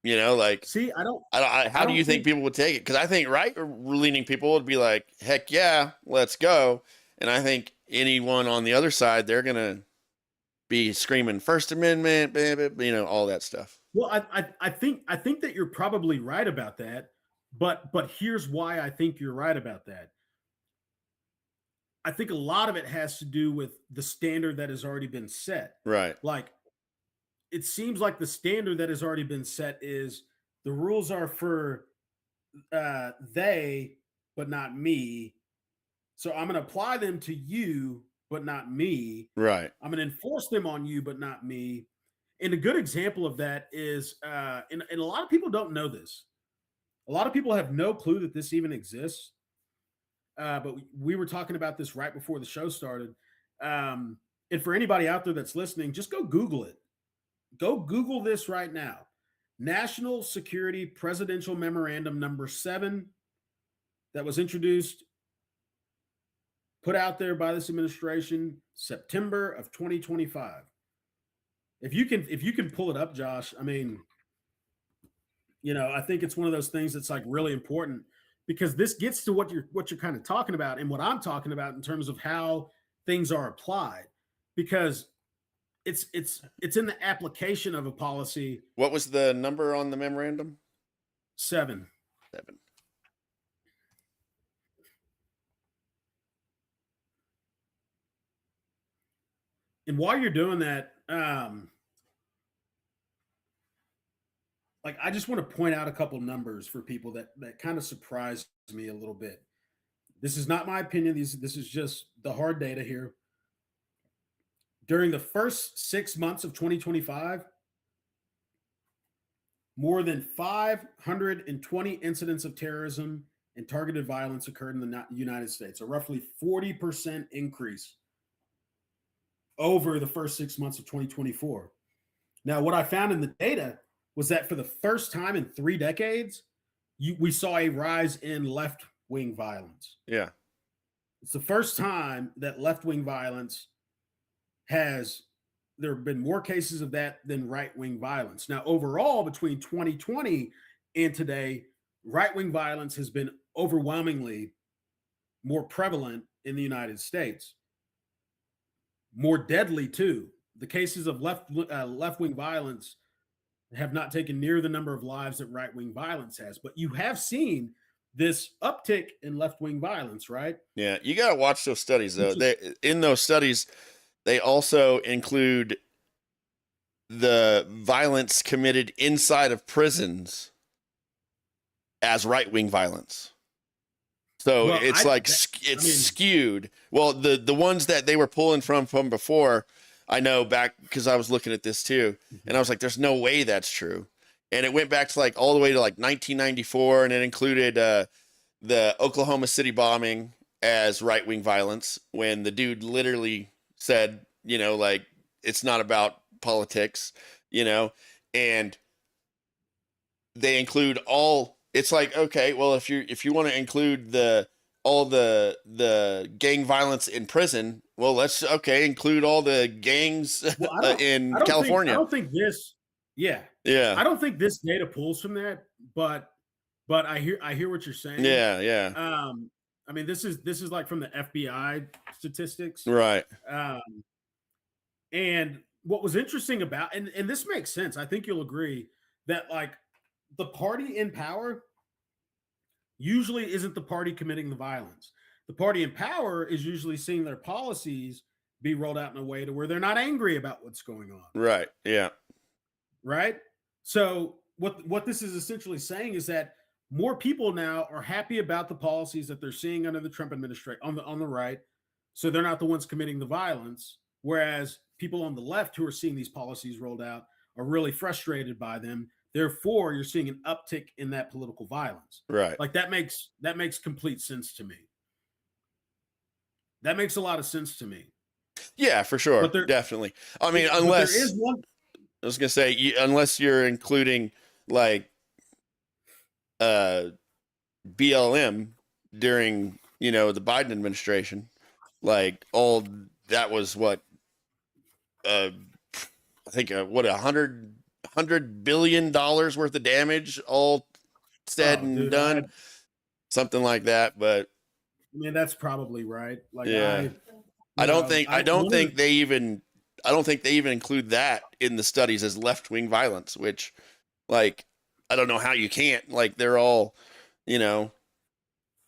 Like, see, how do you think people would take it? Because I think right-leaning people would be like, heck yeah, let's go. And I think anyone on the other side, they're gonna be screaming First Amendment, all that stuff. Well, I think that you're probably right about that, but here's why I think you're right about that. I think a lot of it has to do with the standard that has already been set. Right. Like, it seems like the standard that has already been set is the rules are for they, but not me. So I'm going to apply them to you, but not me. Right. I'm going to enforce them on you, but not me. And a good example of that is, and a lot of people don't know this. A lot of people have no clue that this even exists. But we were talking about this right before the show started. And for anybody out there that's listening, just go Google it. Go Google this right now. National Security Presidential Memorandum number 7 that was introduced, put out there by this administration, September of 2025. If you can pull it up, Josh, I mean, I think it's one of those things that's like really important because this gets to what you're kind of talking about and what I'm talking about in terms of how things are applied because it's in the application of a policy. What was the number on the memorandum? 7. 7. And while you're doing that, like I just want to point out a couple numbers for people that kind of surprised me a little bit. This is not my opinion. This is just the hard data here. During the first 6 months of 2025, more than 520 incidents of terrorism and targeted violence occurred in the United States, a roughly 40% increase over the first 6 months of 2024. Now, what I found in the data was that for the first time in 3 decades, we saw a rise in left-wing violence. Yeah. It's the first time that left-wing violence there have been more cases of that than right-wing violence. Now, overall, between 2020 and today, right-wing violence has been overwhelmingly more prevalent in the United States. More deadly, too. The cases of left-wing violence have not taken near the number of lives that right-wing violence has. But you have seen this uptick in left-wing violence, right? Yeah, you got to watch those studies, though. In those studies, they also include the violence committed inside inside as right-wing violence. So it's skewed. Well, the ones that they were pulling from before, I know back because I was looking at this too, and I was like, "There's no way that's true." And it went back to like all the way to like 1994, and it included the Oklahoma City bombing as right-wing violence when the dude literally said, like it's not about politics, and they include all. It's like, okay, well, if you want to include all the gang violence in prison, well, let's include all the gangs in California. I don't think this. Yeah. I don't think this data pulls from that, but I hear what you're saying. Yeah. I mean, this is like from the FBI statistics, right? And what was interesting about, and this makes sense. I think you'll agree that like the party in power usually isn't the party committing the violence. The party in power is usually seeing their policies be rolled out in a way to where they're not angry about what's going on. Right. Yeah. Right. So what this is essentially saying is that more people now are happy about the policies that they're seeing under the Trump administration on the right. So they're not the ones committing the violence. Whereas people on the left who are seeing these policies rolled out are really frustrated by them. Therefore, you're seeing an uptick in that political violence. Right. Like that makes complete sense to me. That makes a lot of sense to me. Yeah, for sure. Definitely. I mean, unless there is one. I was gonna say, unless you're including like BLM during the Biden administration, like all that was what I think what $100 billion worth of damage all said and done, something like that. But I mean, that's probably right. Like, yeah, I don't think they even include that in the studies as left-wing violence, which like, I don't know how you can't. Like, they're all,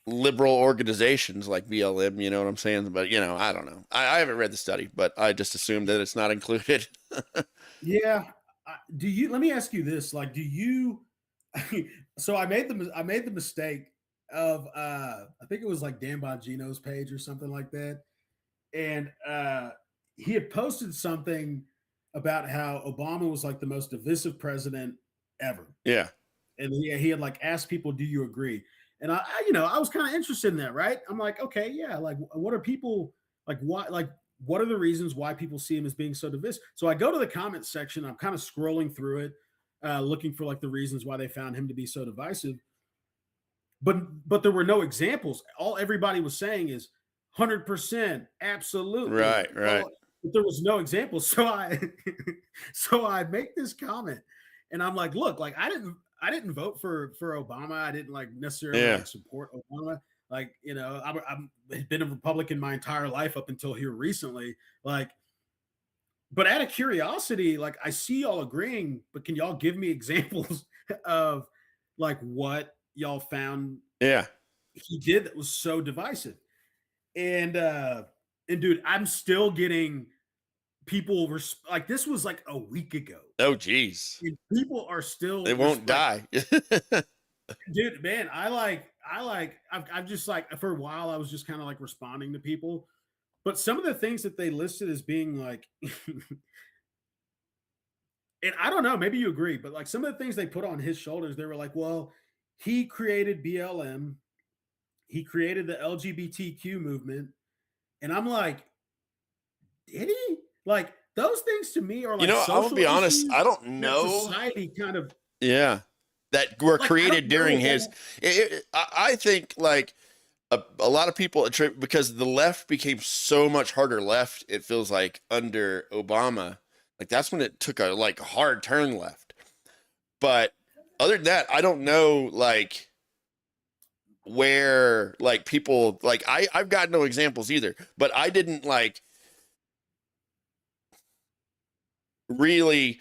liberal organizations like BLM, you know what I'm saying? But, I don't know. I haven't read the study, but I just assumed that it's not included. Yeah. Let me ask you this. Like, so I made the mistake of, I think it was like Dan Bongino's page or something like that. And he had posted something about how Obama was like the most divisive president ever. Yeah. And he had like asked people, do you agree? And I was kind of interested in that, right? I'm like, okay, yeah. Like, what are people like? Why? Like, what are the reasons why people see him as being so divisive? So I go to the comment section. I'm kind of scrolling through it, looking for like the reasons why they found him to be so divisive. But there were no examples. All everybody was saying is 100%, absolutely. Right. But there was no example. So I make this comment, and I'm like, look, like I I didn't vote for Obama. I didn't like necessarily like support Obama. Like, you know, I've been a Republican my entire life up until here recently. Like, but out of curiosity, like I see y'all agreeing, but can y'all give me examples of like what y'all found he did that was so divisive? And dude, I'm still getting people like this was like a week ago. Oh geez. And people are still they won't die. Dude, man, I've just like for a while I was just kind of like responding to people. But some of the things that they listed as being like and I don't know, maybe you agree, but like some of the things they put on his shoulders, they were like, well, he created BLM, he created the LGBTQ movement. And I'm like, did he? Like those things to me are like, I'm gonna be honest, I don't know. Society kind of that were like, created during his. I think like a lot of people attribute because the left became so much harder left. It feels like under Obama, like that's when it took a like hard turn left. But other than that, I don't know like where like people like I've got no examples either. But I didn't like really.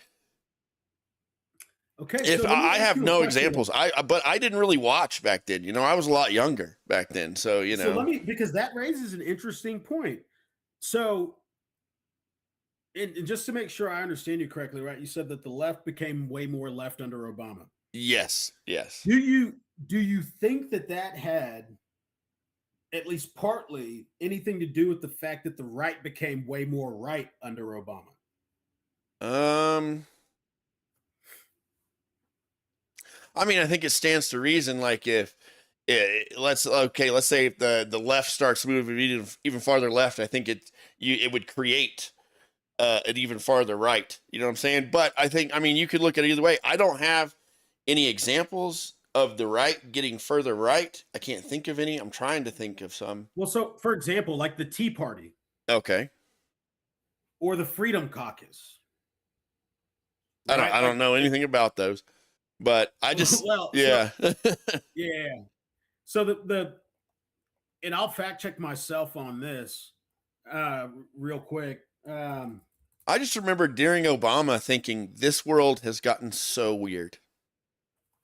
Okay. If I have no examples, but I didn't really watch back then. You know, I was a lot younger back then. So, you know, because that raises an interesting point. So, and just to make sure I understand you correctly, right? You said that the left became way more left under Obama. Yes. Yes. Do you think that had at least partly anything to do with the fact that the right became way more right under Obama? I mean, I think it stands to reason. Like if let's say if the left starts moving even farther left, I think it would create an even farther right. You know what I'm saying? But I mean, you could look at it either way. I don't have any examples of the right getting further right. I can't think of any. I'm trying to think of some. Well, so for example, like the Tea Party. Okay. Or the Freedom Caucus. Right? I don't know anything about those. But I just yeah. So and I'll fact check myself on this real quick. I just remember during Obama thinking this world has gotten so weird.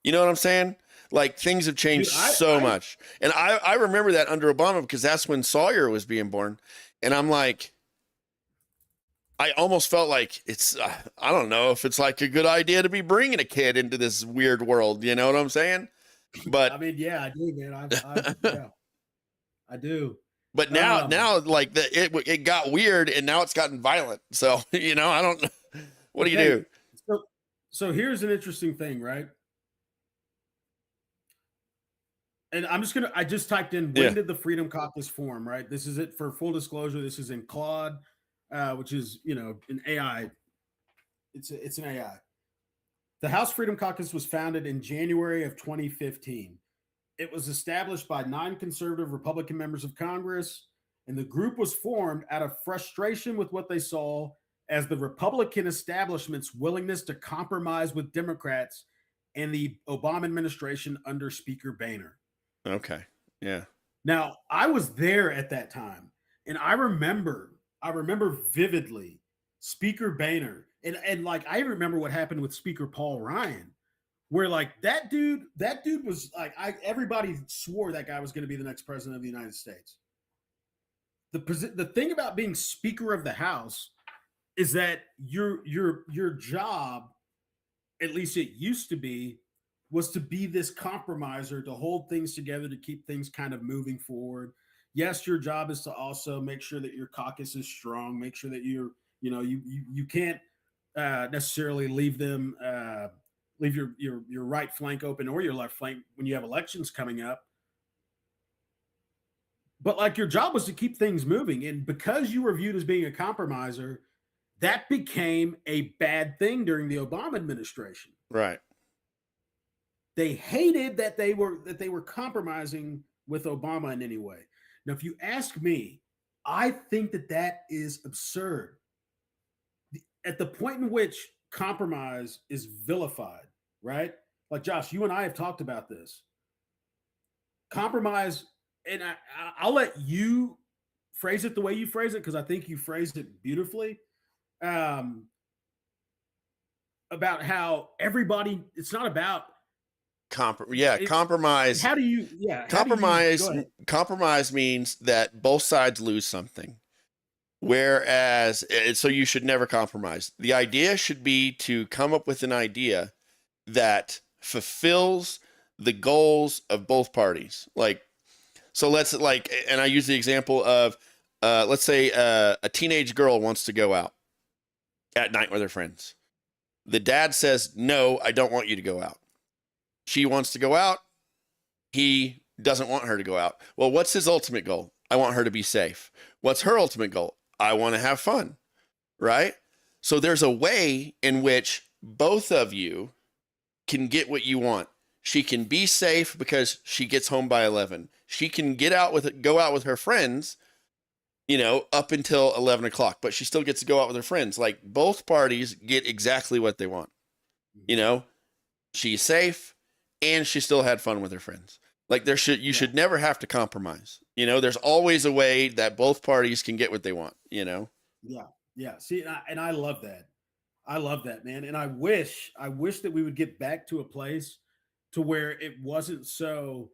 You know what I'm saying? Like things have changed so much. And I remember that under Obama because that's when Sawyer was being born. And I'm like, I almost felt like it's, I don't know if it's like a good idea to be bringing a kid into this weird world. You know what I'm saying? But I mean, yeah, I do, man. I do. But now like it got weird and now it's gotten violent. So, you know, I don't, what do you do? So here's an interesting thing, right? And I just typed in, when did the Freedom Caucus form, right? This is it for full disclosure. This is in Claude. Which is, you know, an AI. It's an AI. The House Freedom Caucus was founded in January of 2015. It was established by 9 conservative Republican members of Congress, and the group was formed out of frustration with what they saw as the Republican establishment's willingness to compromise with Democrats and the Obama administration under Speaker Boehner. Okay. Yeah. Now, I was there at that time, and I remember vividly Speaker Boehner and like I remember what happened with Speaker Paul Ryan, where like that dude was like everybody swore that guy was going to be the next president of the United States. The thing about being Speaker of the House is that your job, at least it used to be, was to be this compromiser, to hold things together, to keep things kind of moving forward. Yes, your job is to also make sure that your caucus is strong, make sure that you can't necessarily leave them leave your right flank open or your left flank when you have elections coming up. But like your job was to keep things moving, and because you were viewed as being a compromiser, that became a bad thing during the Obama administration. Right. They hated that they were compromising with Obama in any way. Now, if you ask me, I think that is absurd. At the point in which compromise is vilified, right? like Josh, you and I have talked about this. Compromise, and I'll let you phrase it the way you phrase it because I think you phrased it beautifully. About how everybody, it's not about compromise. How do you compromise means that both sides lose something. Whereas, so you should never compromise. The idea should be to come up with an idea that fulfills the goals of both parties. Like, so and I use the example of, let's say a teenage girl wants to go out at night with her friends. The dad says, no, I don't want you to go out. She wants to go out. He doesn't want her to go out. Well, what's his ultimate goal? I want her to be safe. What's her ultimate goal? I want to have fun, right? So there's a way in which both of you can get what you want. She can be safe because she gets home by 11. She can go out with her friends, up until 11 o'clock, but she still gets to go out with her friends. Like, both parties get exactly what they want. She's safe and she still had fun with her friends. Like, you should never have to compromise. There's always a way that both parties can get what they want, Yeah. Yeah. See, and I love that. I love that, man. And I wish that we would get back to a place to where it wasn't so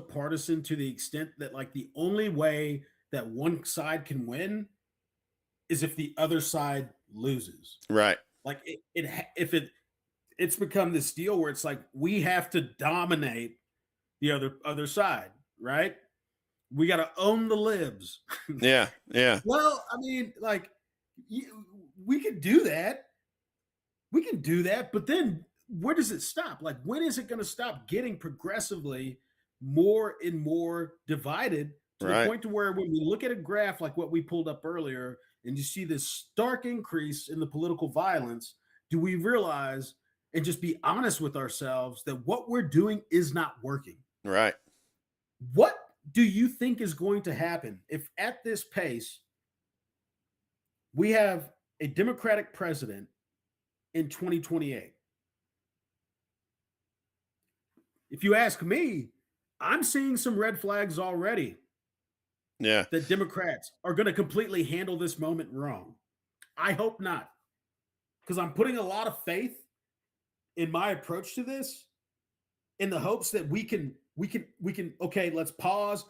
partisan to the extent that, like, the only way that one side can win is if the other side loses. Right. Like, it's become this deal where it's like we have to dominate the other side, right? We got to own the libs. Yeah. Well, I mean, like, we could do that. We can do that, but then where does it stop? Like, when is it going to stop getting progressively more and more divided to the point to where when we look at a graph like what we pulled up earlier and you see this stark increase in the political violence, do we realize and just be honest with ourselves that what we're doing is not working? Right. What do you think is going to happen if at this pace we have a Democratic president in 2028? If you ask me, I'm seeing some red flags already. Yeah. That Democrats are going to completely handle this moment wrong. I hope not. Because I'm putting a lot of faith in my approach to this in the hopes that we can, okay, let's pause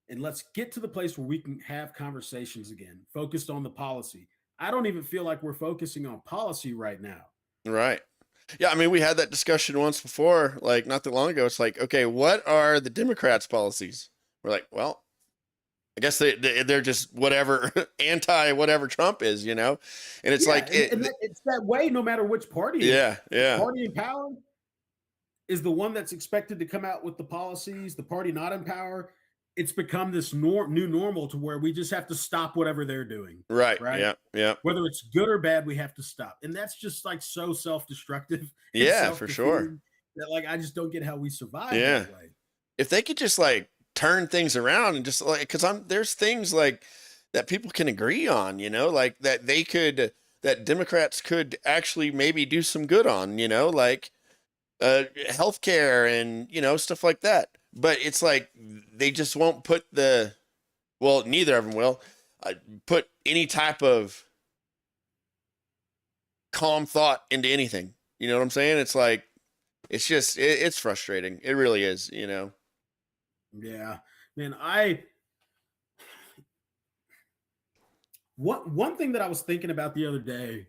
and let's get to the place where we can have conversations again, focused on the policy. I don't even feel like we're focusing on policy right now. Right. Yeah, I mean, we had that discussion once before, like not that long ago. It's like, okay, what are the Democrats' policies? We're like, well, I guess they're just whatever anti whatever Trump is, And it's it's that way no matter which party. Yeah. The party in power is the one that's expected to come out with the policies. The party not in power, it's become this new normal to where we just have to stop whatever they're doing. Right. Yeah. Whether it's good or bad, we have to stop. And that's just like so self-destructive. Yeah, for sure. That, like, I just don't get how we survive that way. If they could just like turn things around and just like, because there's things like that people can agree on, like that Democrats could actually maybe do some good on, like healthcare and, stuff like that. But it's like they just won't put neither of them will put any type of calm thought into anything. You know what I'm saying? It's like, it's just, it's frustrating. It really is, Yeah, man. One thing that I was thinking about the other day,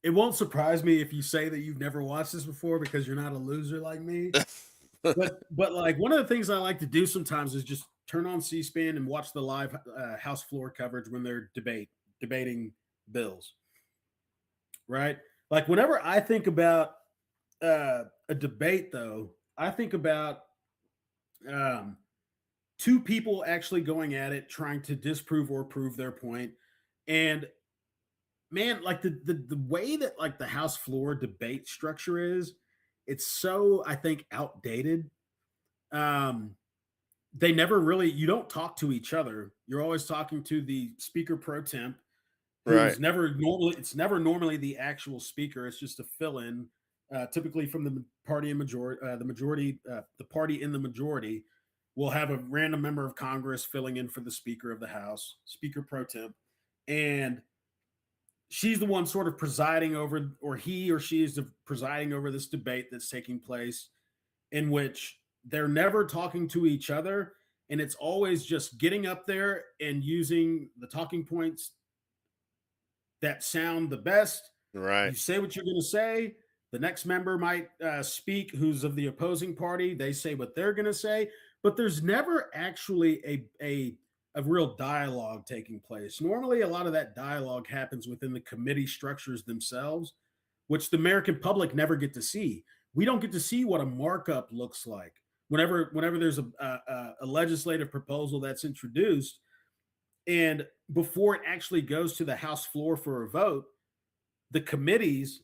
it won't surprise me if you say that you've never watched this before because you're not a loser like me. but like one of the things I like to do sometimes is just turn on C-SPAN and watch the live House floor coverage when they're debating bills. Right? Like whenever I think about a debate, though, I think about two people actually going at it, trying to disprove or prove their point. And man, like the way that like the House floor debate structure is, it's so, I think, outdated. They never really, you don't talk to each other. You're always talking to the speaker pro temp Right. who's it's never normally the actual speaker. It's just a fill-in, typically from the party in majority, the party in the majority will have a random member of Congress filling in for the Speaker of the House, Speaker pro temp, and she's the one sort of presiding over, or he or she is presiding over this debate that's taking place, in which they're never talking to each other, and it's always just getting up there and using the talking points that sound the best. Right. You say what you're going to say. The next member might speak, who's of the opposing party. They say what they're going to say, but there's never actually a real dialogue taking place. Normally, a lot of that dialogue happens within the committee structures themselves, which the American public never get to see. We don't get to see what a markup looks like whenever there's a legislative proposal that's introduced, and before it actually goes to the House floor for a vote, the committees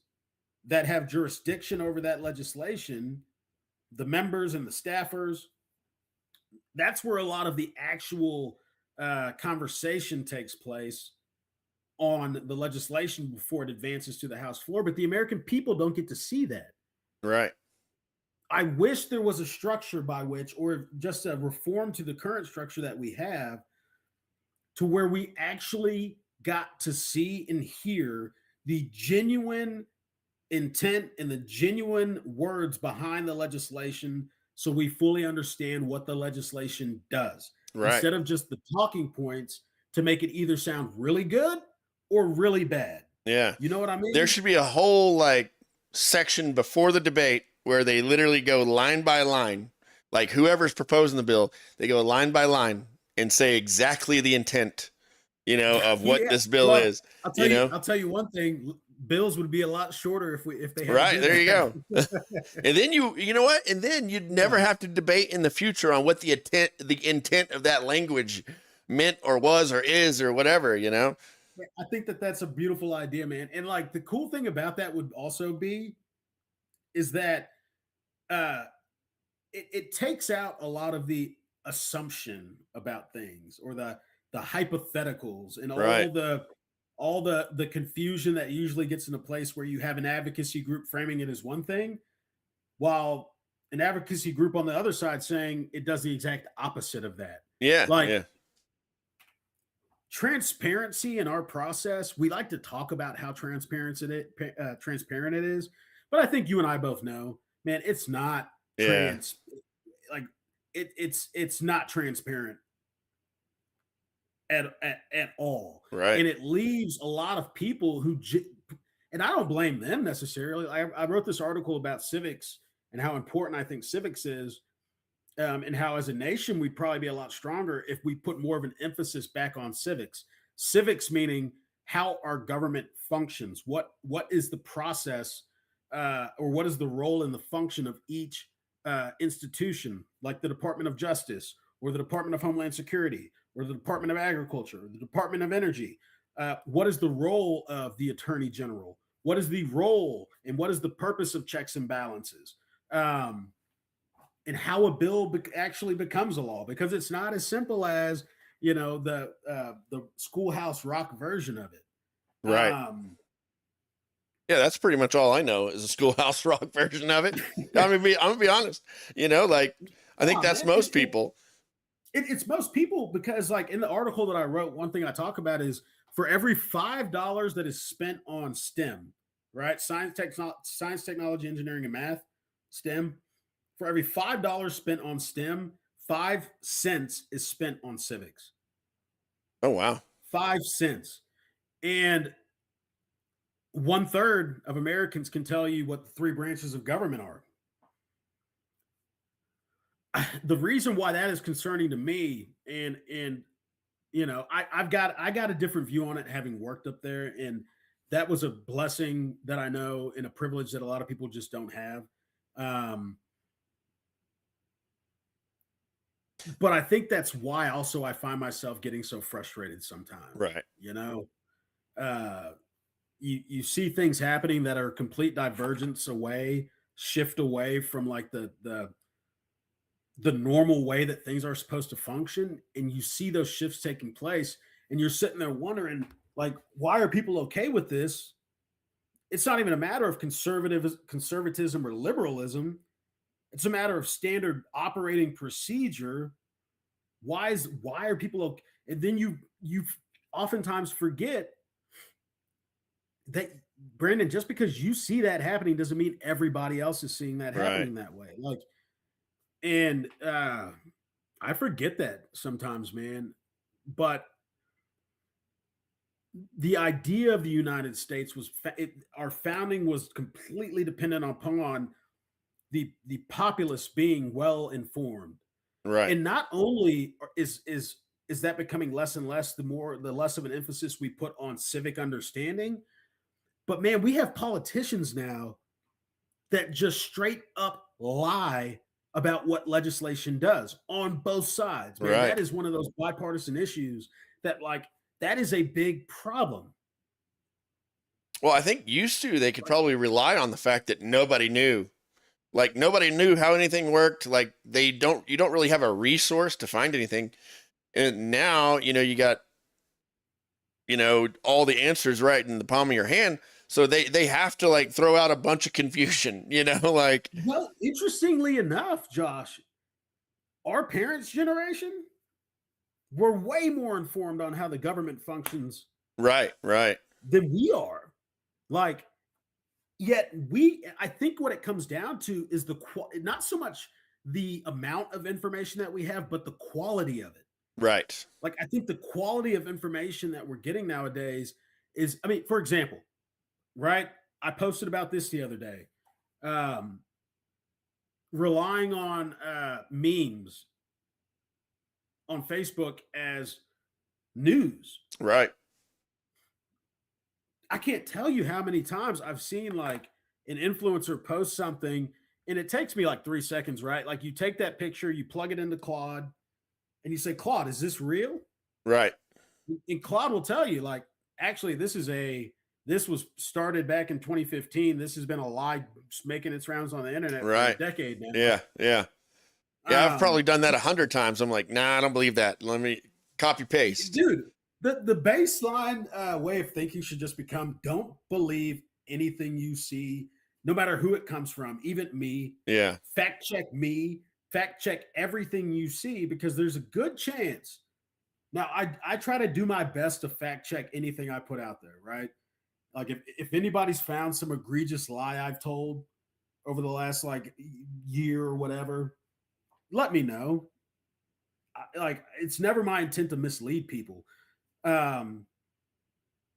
that have jurisdiction over that legislation, the members and the staffers, that's where a lot of the actual conversation takes place on the legislation before it advances to the House floor. But the American people don't get to see that. Right. I wish there was a structure by which, or just a reform to the current structure that we have, to where we actually got to see and hear the genuine intent and the genuine words behind the legislation, so we fully understand what the legislation does, Right. instead of just the talking points to make it either sound really good or really bad. Yeah. You know what I mean? There should be a whole like section before the debate where they literally go line by line, like whoever's proposing the bill, they go line by line and say exactly the intent, of what this bill is. I'll tell you one thing: bills would be a lot shorter if they had right there. You go. And then you know what? And then you'd never have to debate in the future on what the intent of that language meant or was or is or whatever. I think that's a beautiful idea, man. And like the cool thing about that would also be is that it takes out a lot of the assumption about things, or the hypotheticals, and all the confusion that usually gets in a place where you have an advocacy group framing it as one thing, while an advocacy group on the other side saying it does the exact opposite of that. Yeah. Transparency in our process, we like to talk about how transparent it is, but I think you and I both know, man, it's not it's not transparent at all. Right. And it leaves a lot of people and I don't blame them necessarily. I wrote this article about civics and how important I think civics is, and how as a nation we'd probably be a lot stronger if we put more of an emphasis back on civics. Civics meaning how our government functions, what is the process, or what is the role and the function of each institution, like the Department of Justice, or the Department of Homeland Security, or the Department of Agriculture, or the Department of Energy. What is the role of the Attorney General? What is the role and what is the purpose of checks and balances? And how a bill actually becomes a law, because it's not as simple as the Schoolhouse Rock version of it. Right. Yeah, that's pretty much all I know is a Schoolhouse Rock version of it. I'm gonna be honest. I think that's most people. It's most people, because like in the article that I wrote, one thing I talk about is for every $5 that is spent on STEM, right? Science, technology, engineering, and math, STEM. For every $5 spent on STEM, 5 cents is spent on civics. Oh, wow. 5 cents. And 1/3 of Americans can tell you what the 3 branches of government are. The reason why that is concerning to me, and I got a different view on it, having worked up there, and that was a blessing that I know, and a privilege that a lot of people just don't have. But I think that's why also I find myself getting so frustrated sometimes. Right. You see things happening that are complete divergence away, shift away from like the normal way that things are supposed to function, and you see those shifts taking place, and you're sitting there wondering, Like, why are people okay with this? It's not even a matter of conservatism or liberalism. It's a matter of standard operating procedure. Why are people okay? And then you oftentimes forget that, Brandon, just because you see that happening doesn't mean everybody else is seeing that happening that way. Like, and I forget that sometimes, man. But the idea of the United States was our founding was completely dependent upon the populace being well informed. Right. And not only is that becoming less and less the less of an emphasis we put on civic understanding, but man, we have politicians now that just straight up lie about what legislation does on both sides. Man, Right. that is one of those bipartisan issues that, like, that is a big problem. Well, I think used to they could probably rely on the fact that nobody knew. Like, nobody knew how anything worked. Like, you don't really have a resource to find anything. And now, you got, all the answers right in the palm of your hand. So they have to, like, throw out a bunch of confusion, like. Well, interestingly enough, Josh, our parents' generation were way more informed on how the government functions. Right. Than we are. Like, yet I think what it comes down to is not so much the amount of information that we have, but the quality of it. Right. Like, I think the quality of information that we're getting nowadays is, I mean, for example, right? I posted about this the other day. Relying on memes on Facebook as news. Right. I can't tell you how many times I've seen, like, an influencer post something and it takes me like 3 seconds, right? Like, you take that picture, you plug it into Claude and you say, Claude, is this real? Right. And Claude will tell you, like, actually, this was started back in 2015. This has been a lie making its rounds on the internet for a decade now. Yeah. I've probably done that 100 times. I'm like, nah, I don't believe that. Let me copy paste. Dude, the baseline way of thinking should just become, don't believe anything you see, no matter who it comes from, even me. Yeah. Fact check me. Fact check everything you see, because there's a good chance. Now, I try to do my best to fact check anything I put out there, right? Like, if anybody's found some egregious lie I've told over the last, like, year or whatever, let me know. Like, it's never my intent to mislead people. But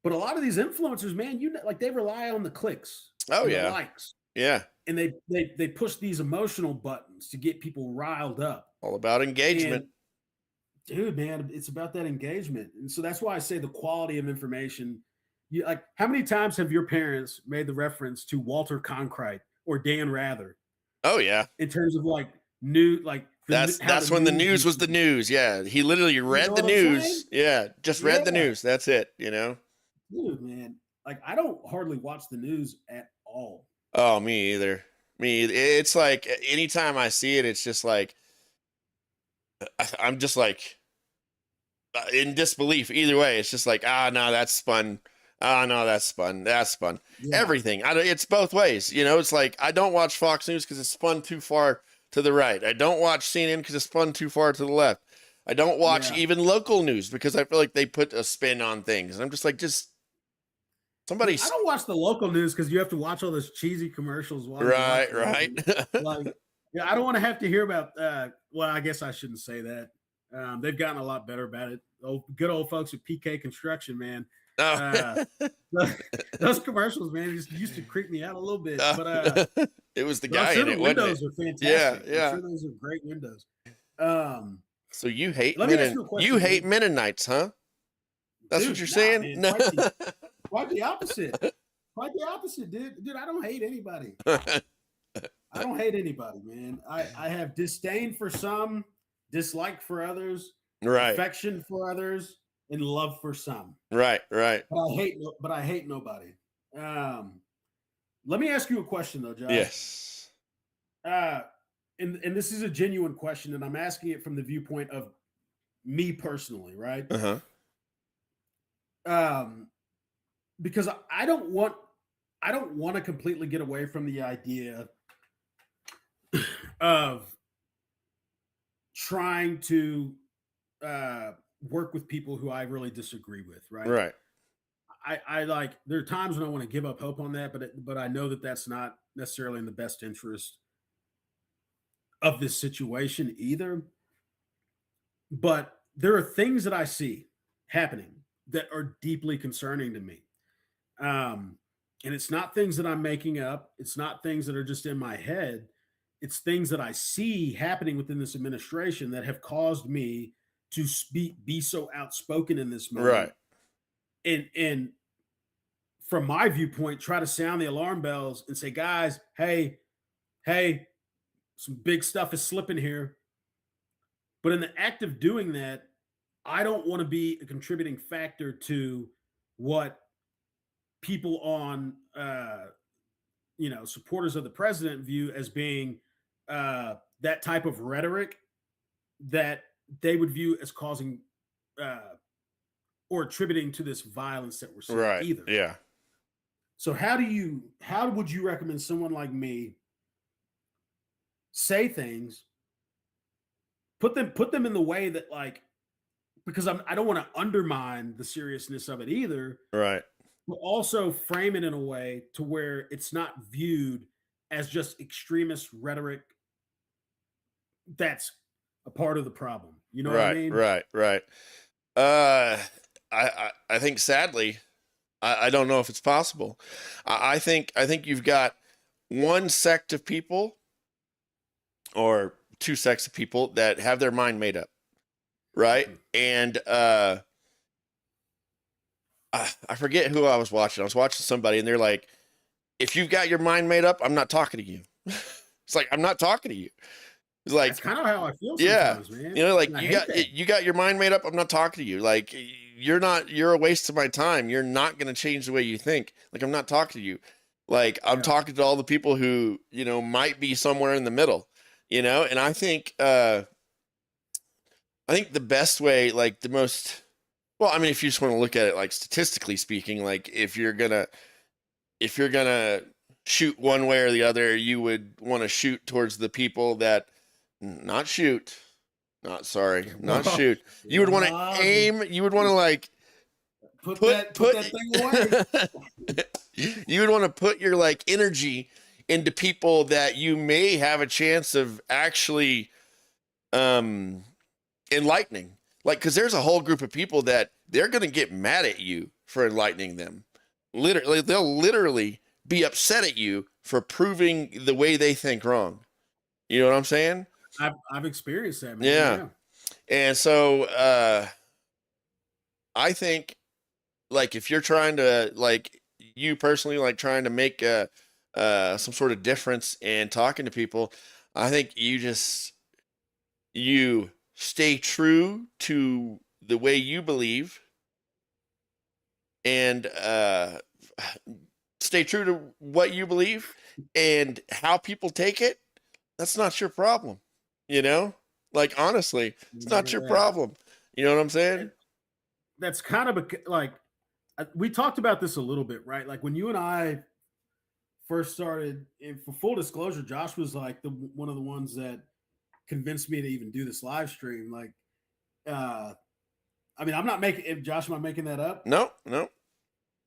a lot of these influencers, man, like, they rely on the clicks. Oh, and yeah. the likes. Yeah. And they push these emotional buttons to get people riled up. All about engagement. And, dude, man, it's about that engagement. And so that's why I say the quality of information. Like, how many times have your parents made the reference to Walter Cronkite or Dan Rather? Oh, yeah. In terms of, like, that's when the news was the news. Yeah. He literally read the news. Yeah. Just read the news. That's it, Dude, man. Like, I don't hardly watch the news at all. Oh, me either. It's like, anytime I see it, it's just like, I'm just like in disbelief either way. It's just like, no, that's spun. No, that's spun. That's spun. Yeah. Everything. It's both ways. It's like, I don't watch Fox News because it's spun too far to the right. I don't watch CNN because it's spun too far to the left. I don't watch even local news because I feel like they put a spin on things. And I'm just like, somebody. I don't watch the local news because you have to watch all those cheesy commercials. Right. Like, yeah, I don't want to have to hear about. Well, I guess I shouldn't say that. They've gotten a lot better about it. Good old folks at PK Construction, man. Oh. Those commercials, man, just used to creep me out a little bit. But it was the guy in it. Windows are fantastic. Yeah. I'm sure those are great windows. So you hate Mennonites, huh? That's what you're saying? Man, quite the opposite. Quite the opposite, dude. Dude, I don't hate anybody. I don't hate anybody, man. I have disdain for some, dislike for others, affection for others, and love for some. Right. But I hate nobody. Let me ask you a question, though, Josh. Yes. And this is a genuine question, and I'm asking it from the viewpoint of me personally, right? Uh-huh. because I don't want to completely get away from the idea of trying to work with people who I really disagree with, right? Right. I like there are times when I want to give up hope on that, but I know that that's not necessarily in the best interest of this situation either. But there are things that I see happening that are deeply concerning to me. And it's not things that I'm making up. It's not things that are just in my head. It's things that I see happening within this administration that have caused me to be so outspoken in this moment. Right. And from my viewpoint, try to sound the alarm bells and say, guys, hey, some big stuff is slipping here. But in the act of doing that, I don't want to be a contributing factor to what people on supporters of the president view as being that type of rhetoric that they would view as causing or attributing to this violence that we're seeing Right. either. Yeah. So how would you recommend someone like me say things, put them in the way that, like, because I don't want to undermine the seriousness of it either, Right. but also frame it in a way to where it's not viewed as just extremist rhetoric that's a part of the problem. You know what I mean? Right. I think sadly, I don't know if it's possible. I think you've got one sect of people or two sects of people that have their mind made up, right? And I forget who I was watching. I was watching somebody, and they're like, "If you've got your mind made up, I'm not talking to you." It's like, I'm not talking to you. It's like, That's kind of how I feel yeah, sometimes, man. you know, like And I you hate got that. you got your mind made up. I'm not talking to you. Like you're a waste of my time. You're not going to change the way you think. Like I'm not talking to you. Like I'm Yeah. talking to all the people who, might be somewhere in the middle, and I think the best way, like the most, well, I mean, if you just want to look at it, like statistically speaking, like if you're going to shoot one way or the other, you would want to shoot towards the people that not shoot. Not sorry, not Well, shoot. You would want to well, aim. You would want to like put put that thing away. you would want to put your like energy into people that you may have a chance of actually enlightening. Like, because there's a whole group of people that they're going to get mad at you for enlightening them. Literally, they'll literally be upset at you for proving the way they think wrong. You know what I'm saying? I've experienced that, man. Yeah. And so I think, like, if you're trying to, like, you personally, like, trying to make some sort of difference in talking to people, I think you stay true to the way you believe and stay true to what you believe, and how people take it, that's not your problem. Like, honestly, it's not your Yeah. problem. You know what I'm saying? That's kind of like we talked about this a little bit, right? Like when you and I first started, and for full disclosure, Josh was like one of the ones that convinced me to even do this live stream. Like, I mean, I'm not making, Josh, am I making that up? No.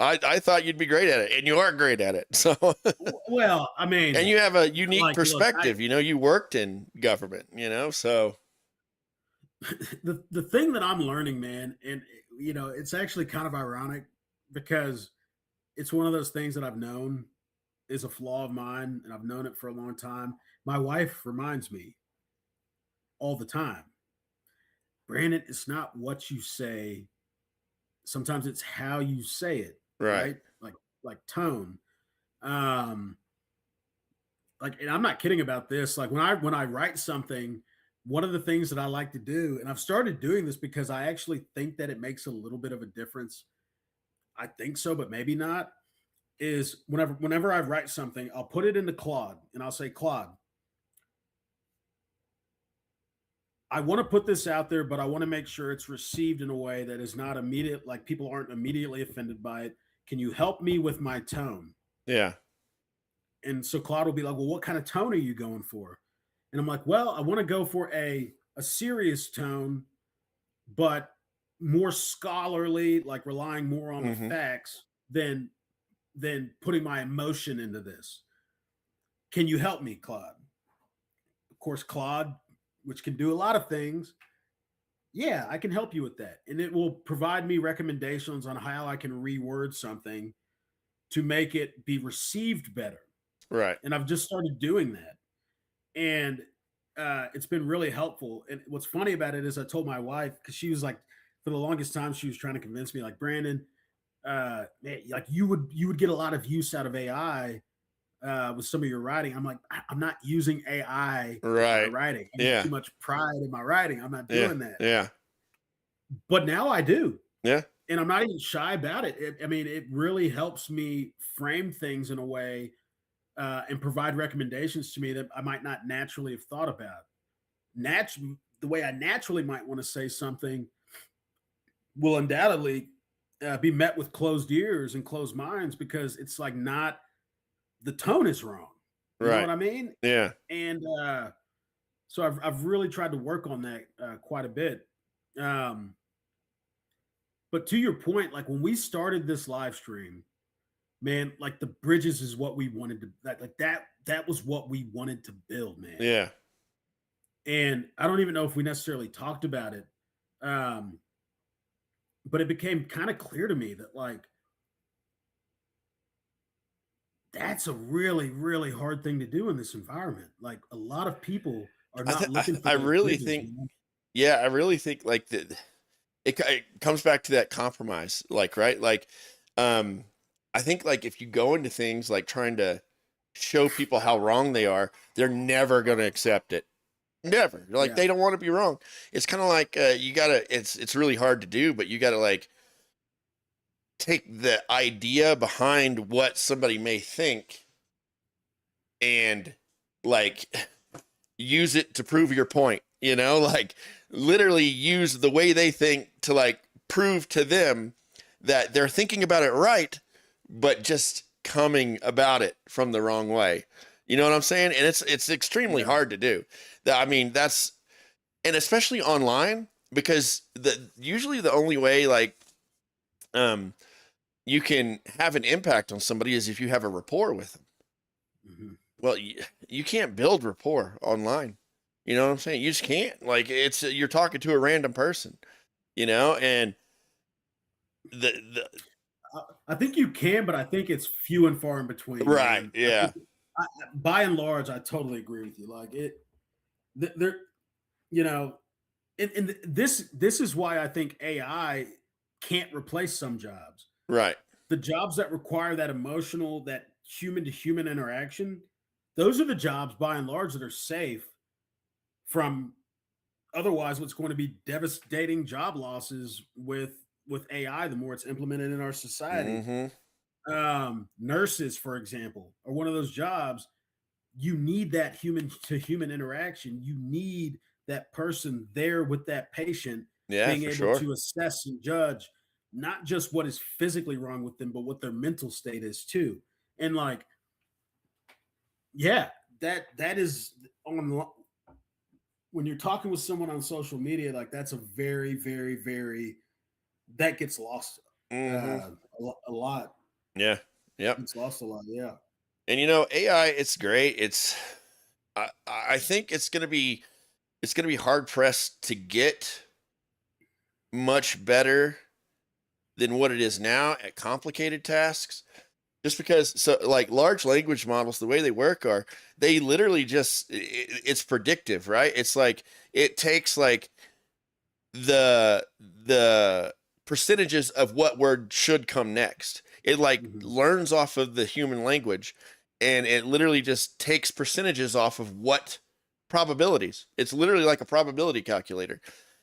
I thought you'd be great at it, and you are great at it. So, Well, I mean, and you have a unique like, look, perspective. You worked in government. So the thing that I'm learning, man, and it's actually kind of ironic because it's one of those things that I've known is a flaw of mine, and I've known it for a long time. My wife reminds me all the time, Brandon, it's not what you say. Sometimes it's how you say it, right. Like tone. Like, and I'm not kidding about this. Like when I write something, one of the things that I like to do, and I've started doing this because I actually think that it makes a little bit of a difference. I think so, but maybe not. Is whenever I write something, I'll put it into Claude and I'll say, Claude, I want to put this out there, but I want to make sure it's received in a way that is not immediate, like people aren't immediately offended by it. can you help me with my tone? Yeah. And so Claude will be like, well, what kind of tone are you going for? And I'm like, well, I want to go for a serious tone, but more scholarly, like relying more on the Mm-hmm. facts than putting my emotion into this. Can you help me, Claude? Of course, Claude, which can do a lot of things, yeah, I can help you with that. And it will provide me recommendations on how I can reword something to make it be received better. Right. And I've just started doing that. And it's been really helpful. And what's funny about it is I told my wife, because she was like, for the longest time, she was trying to convince me, like, Brandon, man, like you would get a lot of use out of AI with some of your writing. I'm like, I'm not using AI in my Right. writing. I Yeah. have too much pride in my writing. I'm not Yeah. doing that. Yeah. But now I do. Yeah. And I'm not even shy about it. I mean, it really helps me frame things in a way and provide recommendations to me that I might not naturally have thought about. The way I naturally might want to say something will undoubtedly be met with closed ears and closed minds because it's like not the tone is wrong. You know Right. what I mean? Yeah. And so I've really tried to work on that quite a bit. But to your point, like when we started this live stream, man, like the bridges is what we wanted to that was what we wanted to build, man. Yeah. And I don't even know if we necessarily talked about it. But it became kind of clear to me that like that's a really, really hard thing to do in this environment. Like a lot of people are not looking for I those really bridges, think, man. yeah, I really think like it comes back to that compromise, like, right? Like, I think like if you go into things like trying to show people how wrong they are, they're never going to accept it. Never. Like Yeah. they don't want to be wrong. It's kind of like you gotta. It's really hard to do, but you gotta like take the idea behind what somebody may think and like use it to prove your point. You know, like literally use the way they think to like prove to them that they're thinking about it right, but just coming about it from the wrong way. You know what I'm saying? And it's extremely Yeah. hard to do. I mean, that's, and especially online, because usually the only way like you can have an impact on somebody is if you have a rapport with them. Mhm. Well, you can't build rapport online. You know what I'm saying? You just can't. Like you're talking to a random person, you know, and the I think you can, but I think it's few and far in between. right, Man. yeah, By and large, I totally agree with you. Like there, you know, and this is why I think AI can't replace some jobs. right, The jobs that require that emotional, that human to human interaction, those are the jobs by and large that are safe from otherwise what's going to be devastating job losses with AI the more it's implemented in our society. mm-hmm. Nurses, for example, are one of those jobs you need that human to human interaction. You need that person there with that patient, Yeah, being for able sure. to assess and judge not just what is physically wrong with them, but what their mental state is too. And like, yeah, that is on when you're talking with someone on social media, like that's a very, very, very that gets lost Mm-hmm. a lot. Yeah, yep. It's lost a lot. Yeah. And you know, AI, it's great. I think it's gonna be hard pressed to get much better than what it is now at complicated tasks. Just because, so like large language models, the way they work are they literally just it's predictive, right? It's like it takes like the percentages of what word should come next. It like learns off of the human language, and it literally just takes percentages off of what probabilities. It's literally like a probability calculator.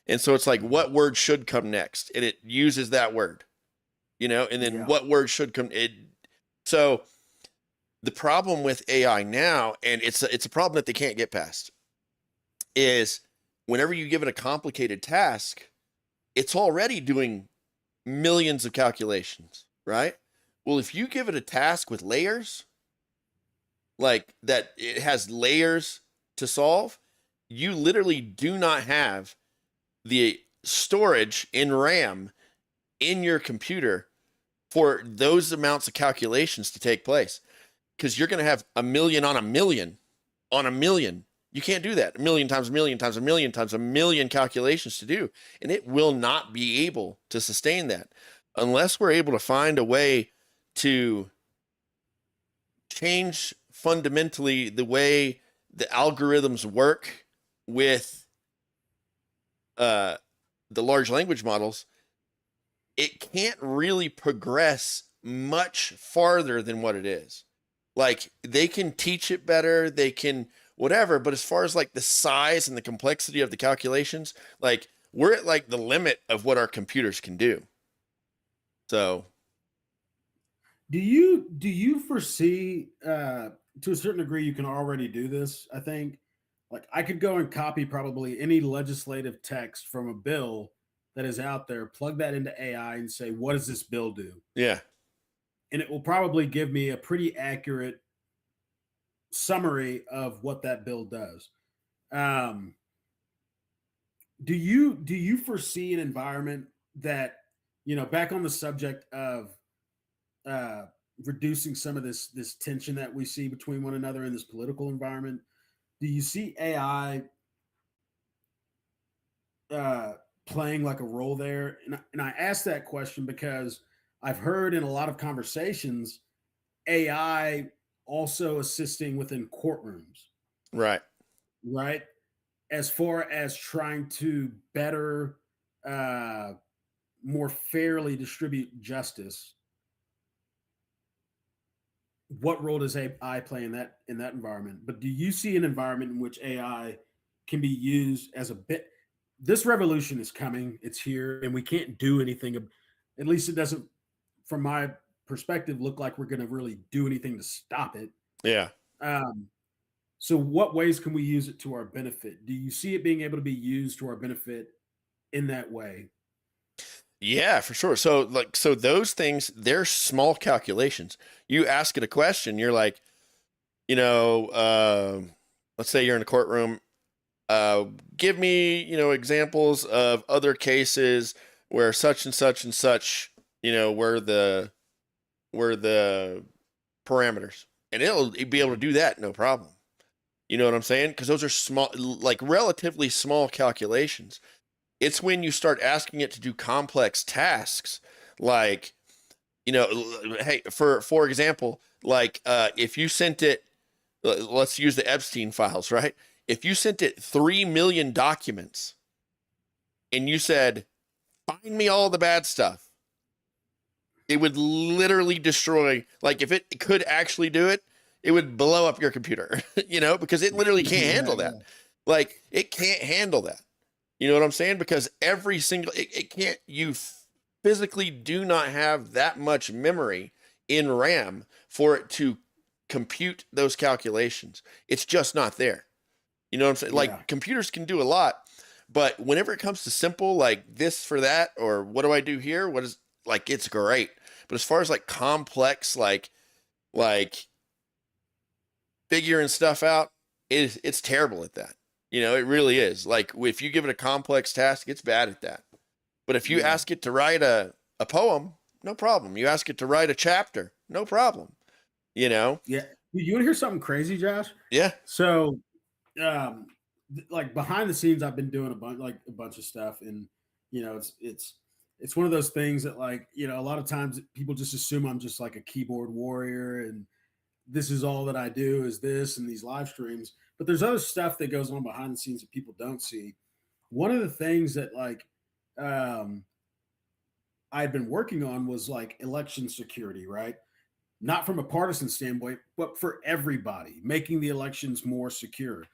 And so it's like what word should come next, and it uses that word, you know, and then what word should come so the problem with AI now, and it's a problem that they can't get past, is whenever you give it a complicated task, it's already doing millions of calculations, right? Well, if you give it a task with layers, like that, it has layers to solve, you literally do not have the storage in RAM in your computer for those amounts of calculations to take place, because you're going to have a million on a million on a million. You can't do that. A million times a million times a million times a million calculations to do. And it will not be able to sustain that unless we're able to find a way to change fundamentally the way the algorithms work with the large language models. It can't really progress much farther than what it is. Like, they can teach it better, they can whatever, but as far as like the size and the complexity of the calculations, like, we're at like the limit of what our computers can do. So do you foresee to a certain degree you can already do this? I think, like, I could go and copy probably any legislative text from a bill that is out there, plug that into AI and say, what does this bill do? yeah. And it will probably give me a pretty accurate summary of what that bill does. Do you foresee an environment that, back on the subject of reducing some of this tension that we see between one another in this political environment? Do you see AI playing like a role there? And I ask that question because I've heard in a lot of conversations AI also assisting within courtrooms, Right. right? As far as trying to better, more fairly distribute justice. What role does AI play in that environment? But do you see an environment in which AI can be used as a bit? This revolution is coming; it's here, and we can't do anything. At least it doesn't, from my perspective, look like we're going to really do anything to stop it. Yeah. So, what ways can we use it to our benefit? Do you see it being able to be used to our benefit in that way? Yeah, for sure. So those things, they're small calculations. You ask it a question, you're like, let's say you're in a courtroom. Give me, examples of other cases where such and such and such, were the parameters, and it'll be able to do that, no problem. You know what I'm saying? Because those are small, like relatively small calculations. It's when you start asking it to do complex tasks, like, hey, for example, like if you sent it, let's use the Epstein files, right? If you sent it 3 million documents and you said, find me all the bad stuff, it would literally destroy, like, if it could actually do it, it would blow up your computer, because it literally can't handle that. Like, it can't handle that. You know what I'm saying? Because every single, it can't, you physically do not have that much memory in RAM for it to compute those calculations. It's just not there. You know what I'm saying? Like, computers can do a lot, but whenever it comes to simple, like this for that, or what do I do here? What is, like, it's great. But as far as like complex, like figuring stuff out, it's terrible at that. It really is. Like, if you give it a complex task, it's bad at that. But if you ask it to write a poem, no problem. You ask it to write a chapter, no problem. Yeah. You want to hear something crazy, Josh? Yeah. So, like, behind the scenes, I've been doing a bunch of stuff, and it's one of those things that, like, a lot of times people just assume I'm just like a keyboard warrior, and this is all that I do is this and these live streams. But there's other stuff that goes on behind the scenes that people don't see. One of the things that, like, I've been working on was like election security, right? Not from a partisan standpoint, but for everybody, making the elections more secure.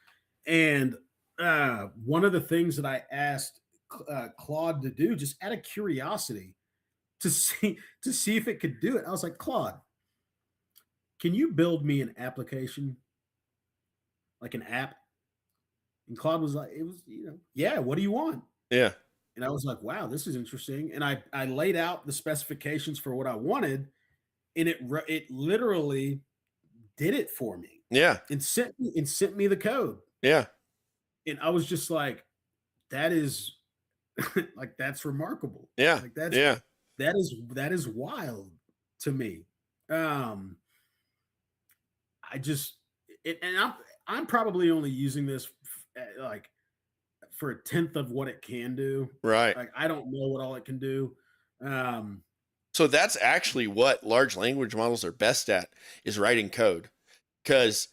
And one of the things that I asked Claude to do, just out of curiosity, to see if it could do it, I was like, Claude, can you build me an application? Like an app? And Claude was like, yeah, what do you want? Yeah. And I was like, wow, this is interesting. And I laid out the specifications for what I wanted. and it literally did it for me Yeah. and sent me the code. Yeah. And I was just like, that is like that's remarkable. Yeah. Like that's Yeah. that is wild to me. I just and I'm probably only using this like for a tenth of what it can do. Right. Like I don't know what all it can do. Um, So that's actually what large language models are best at, is writing code. Because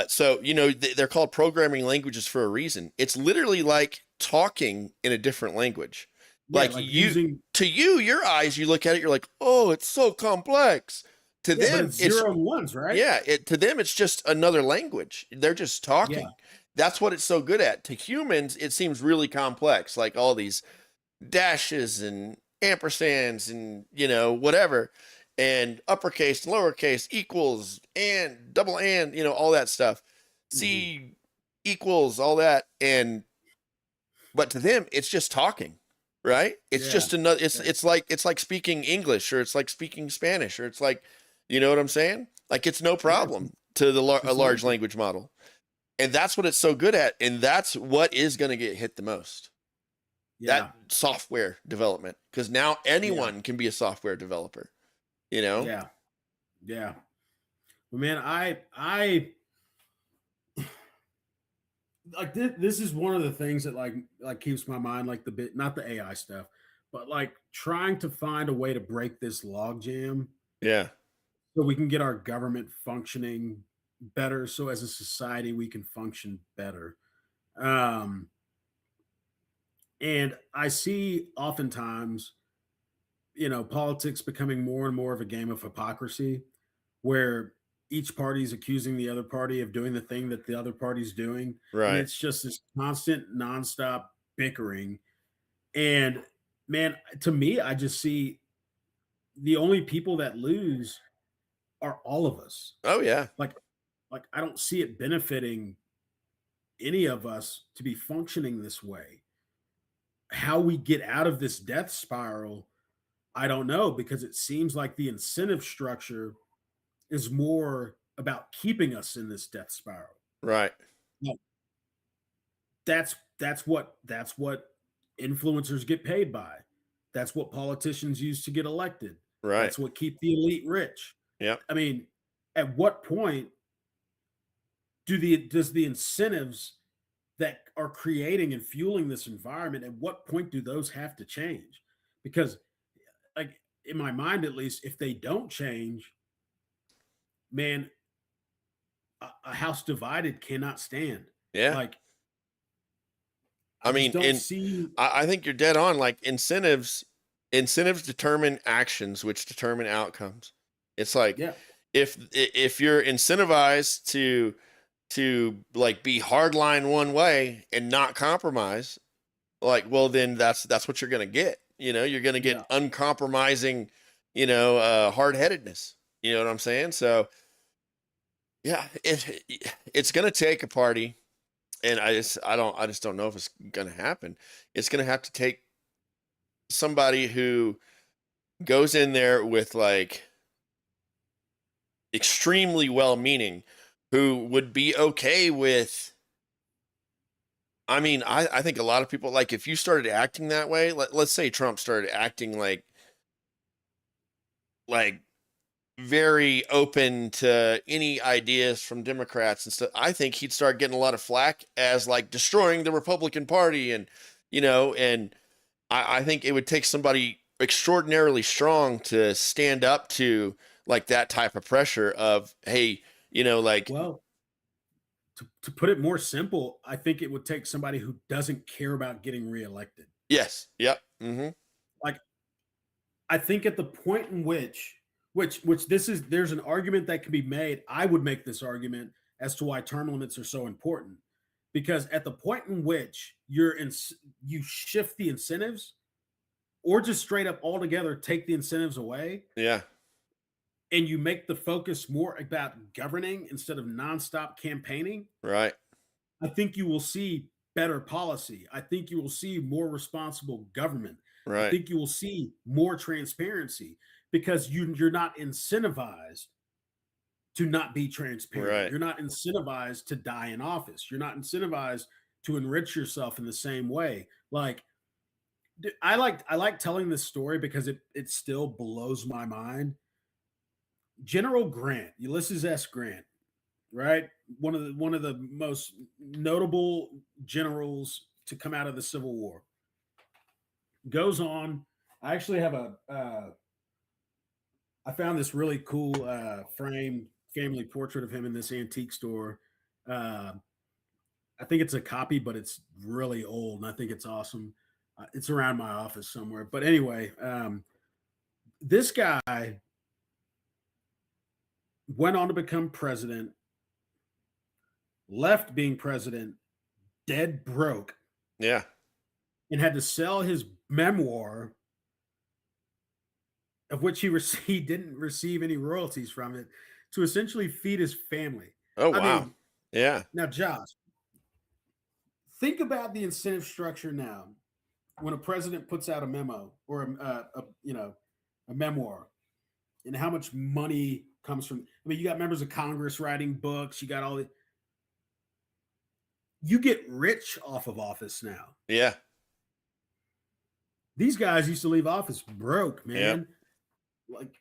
so they're called programming languages for a reason. It's literally like talking in a different language. yeah, Like like you using to you, your eyes, you look at it, you're like, oh, it's so complex. To yeah, but them, it's zero and ones, right? yeah, to them, it's just another language. They're just talking. Yeah. That's what it's so good at. To humans, it seems really complex, like all these dashes and ampersands and whatever, and uppercase, lowercase, equals, and double and, all that stuff. C equals all that, but to them, it's just talking, right? It's Yeah. just another. Yeah. It's like speaking English, or it's like speaking Spanish, or it's like, you know what I'm saying? Like it's no problem to a large Absolutely. language model, and that's what it's so good at, and that's what is going to get hit the most. Yeah. That software development, because now anyone can be a software developer. Yeah. Yeah. Well, man, I like this is one of the things that like keeps my mind like the bit, not the AI stuff, but like trying to find a way to break this log jam Yeah. so we can get our government functioning better, so as a society we can function better. um and I see oftentimes politics becoming more and more of a game of hypocrisy, where each party is accusing the other party of doing the thing that the other party's doing, and Right. it's just this constant nonstop bickering. And man, to me, I just see the only people that lose are all of us. Oh yeah. like I don't see it benefiting any of us to be functioning this way. How we get out of this death spiral, I don't know, because it seems like the incentive structure is more about keeping us in this death spiral. Right. Like, that's what influencers get paid by. That's what politicians use to get elected. Right. That's what keep the elite rich. Yep. I mean, at what point does the incentives that are creating and fueling this environment, at what point do those have to change? Because like in my mind at least, if they don't change, man, a house divided cannot stand. Yeah. Like I mean, don't see. I think you're dead on. Like incentives determine actions, which determine outcomes. It's like, Yeah, if you're incentivized to like be hardline one way and not compromise, like, well, then that's what you're gonna get. You're gonna get uncompromising, hard-headedness. You know what I'm saying? So yeah, it's gonna take a party, and I just don't know if it's gonna happen. It's gonna have to take somebody who goes in there with like extremely well-meaning, who would be okay with. I mean, I think a lot of people, like, if you started acting that way, let's say Trump started acting like very open to any ideas from Democrats and stuff, I think he'd start getting a lot of flack as like destroying the Republican Party, and and I think it would take somebody extraordinarily strong to stand up to like that type of pressure of, hey, like, well, to put it more simple, I think it would take somebody who doesn't care about getting reelected. yes, yep, mm-hmm, Like I think at the point in which there's an argument that can be made. I would make this argument as to why term limits are so important, because at the point in which you shift the incentives, or just straight up altogether take the incentives away, yeah, and you make the focus more about governing instead of nonstop campaigning, right, I think you will see better policy. I think you will see more responsible government. I right, think you will see more transparency, because you're not incentivized to not be transparent. Right. You're not incentivized to die in office. You're not incentivized to enrich yourself in the same way. Like I like telling this story because it still blows my mind. General Grant, Ulysses S. Grant, right? One of the most notable generals to come out of the Civil War. Goes on. I actually have I found this really cool framed family portrait of him in this antique store. Uh, I think it's a copy, but it's really old, and I think it's awesome. It's around my office somewhere. But anyway, this guy went on to become president, left being president, dead broke, Yeah. and had to sell his memoir, of which he didn't receive any royalties from it, to essentially feed his family. Oh, I wow. mean, Yeah. now, Josh, think about the incentive structure now. When a president puts out a memo or a memoir, and how much money comes from. I mean, you got members of Congress writing books. You got all the. You get rich off of office now. Yeah. These guys used to leave office broke, man. Yep. Like,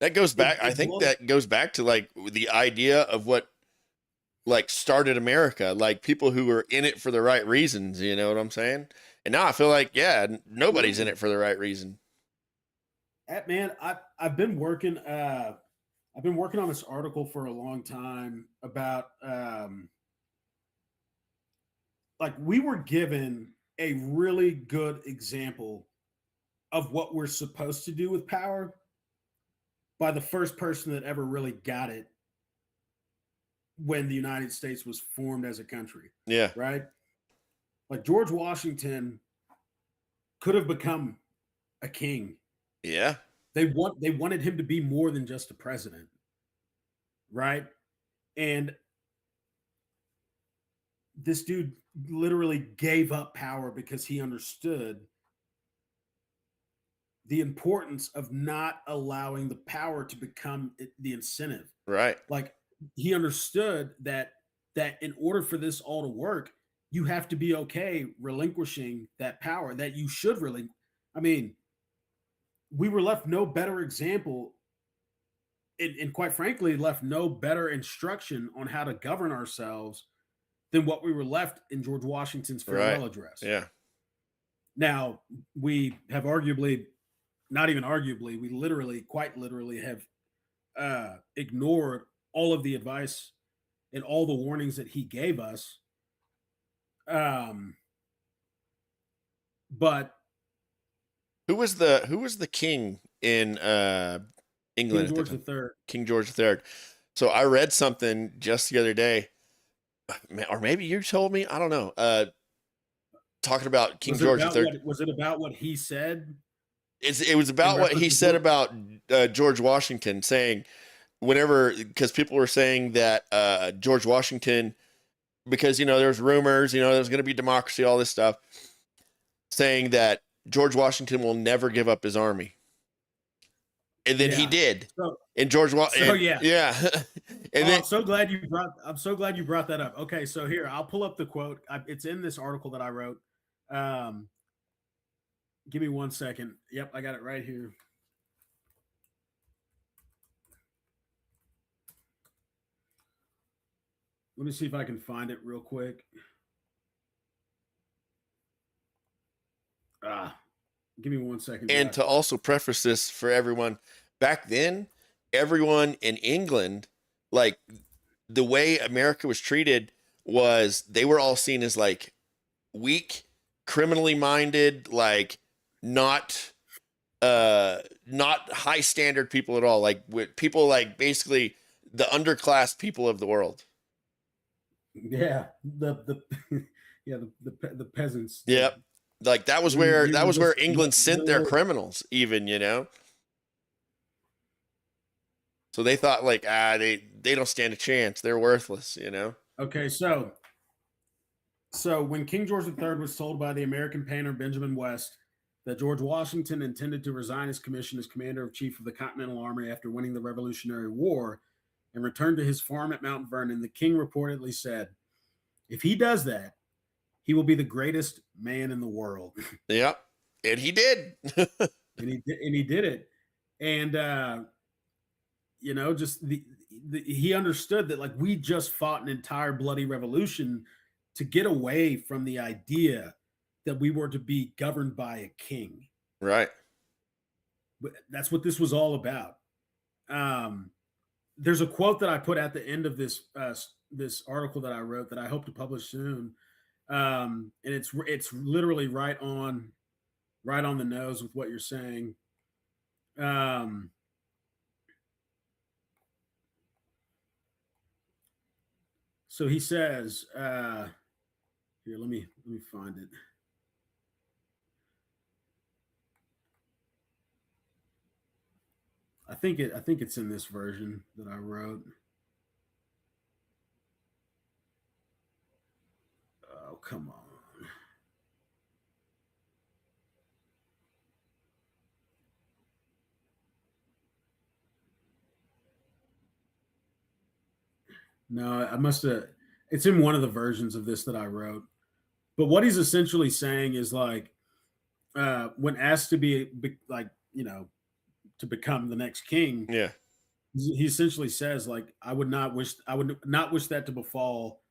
That goes back. it I think blows- that goes back to like the idea of what like started America, like people who were in it for the right reasons. You know what I'm saying? And now I feel like, yeah, nobody's in it for the right reason. Man, I've been working. I've been working on this article for a long time about like we were given a really good example of what we're supposed to do with power by the first person that ever really got it when the United States was formed as a country, Yeah. right? Like George Washington could have become a king. Yeah. They wanted him to be more than just a president, right? And this dude literally gave up power because he understood the importance of not allowing the power to become the incentive. Right. Like he understood that in order for this all to work, you have to be okay relinquishing that power that you should really. I mean, we were left no better example and quite frankly left no better instruction on how to govern ourselves than what we were left in George Washington's farewell Right. address. Yeah. Now, we have arguably, not even arguably, we literally, quite literally have ignored all of the advice and all the warnings that he gave us. But Who was the king in England? King George III. King George III. So I read something just the other day, or maybe you told me. I don't know. Talking about King George III. Was it about what he said? It was about what he said about George Washington, saying because people were saying that George Washington, because there's rumors, there's going to be democracy, all this stuff, saying that George Washington will never give up his army. And then he did. And yeah. And I'm so glad you brought that up. Okay, so here I'll pull up the quote. It's in this article that I wrote. Give me 1 second. Yep, I got it right here. Let me see if I can find it real quick. Give me 1 second. And to also preface this for everyone, back then, everyone in England, like the way America was treated was they were all seen as like weak, criminally minded, like not high standard people at all. Like with people like basically the underclass people of the world. Yeah, the peasants. Yep. Like that was where England sent their criminals, even, So they thought like, they don't stand a chance. They're worthless, Okay, so when King George III was told by the American painter Benjamin West that George Washington intended to resign his commission as commander-in-chief of the Continental Army after winning the Revolutionary War and return to his farm at Mount Vernon, the king reportedly said, if he does that, he will be the greatest man in the world. Yep. And he did. and he did it. And, just he understood that, like, we just fought an entire bloody revolution to get away from the idea that we were to be governed by a king. Right. But that's what this was all about. There's a quote that I put at the end of this article that I wrote that I hope to publish soon, and it's literally right on the nose with what you're saying. So he says, here, let me find it. I think it's in this version that I wrote. Oh, come on. No, I must have. It's in one of the versions of this that I wrote. But what he's essentially saying is, like, when asked to be like, to become the next king, Yeah. he essentially says, like, I would not wish that to befall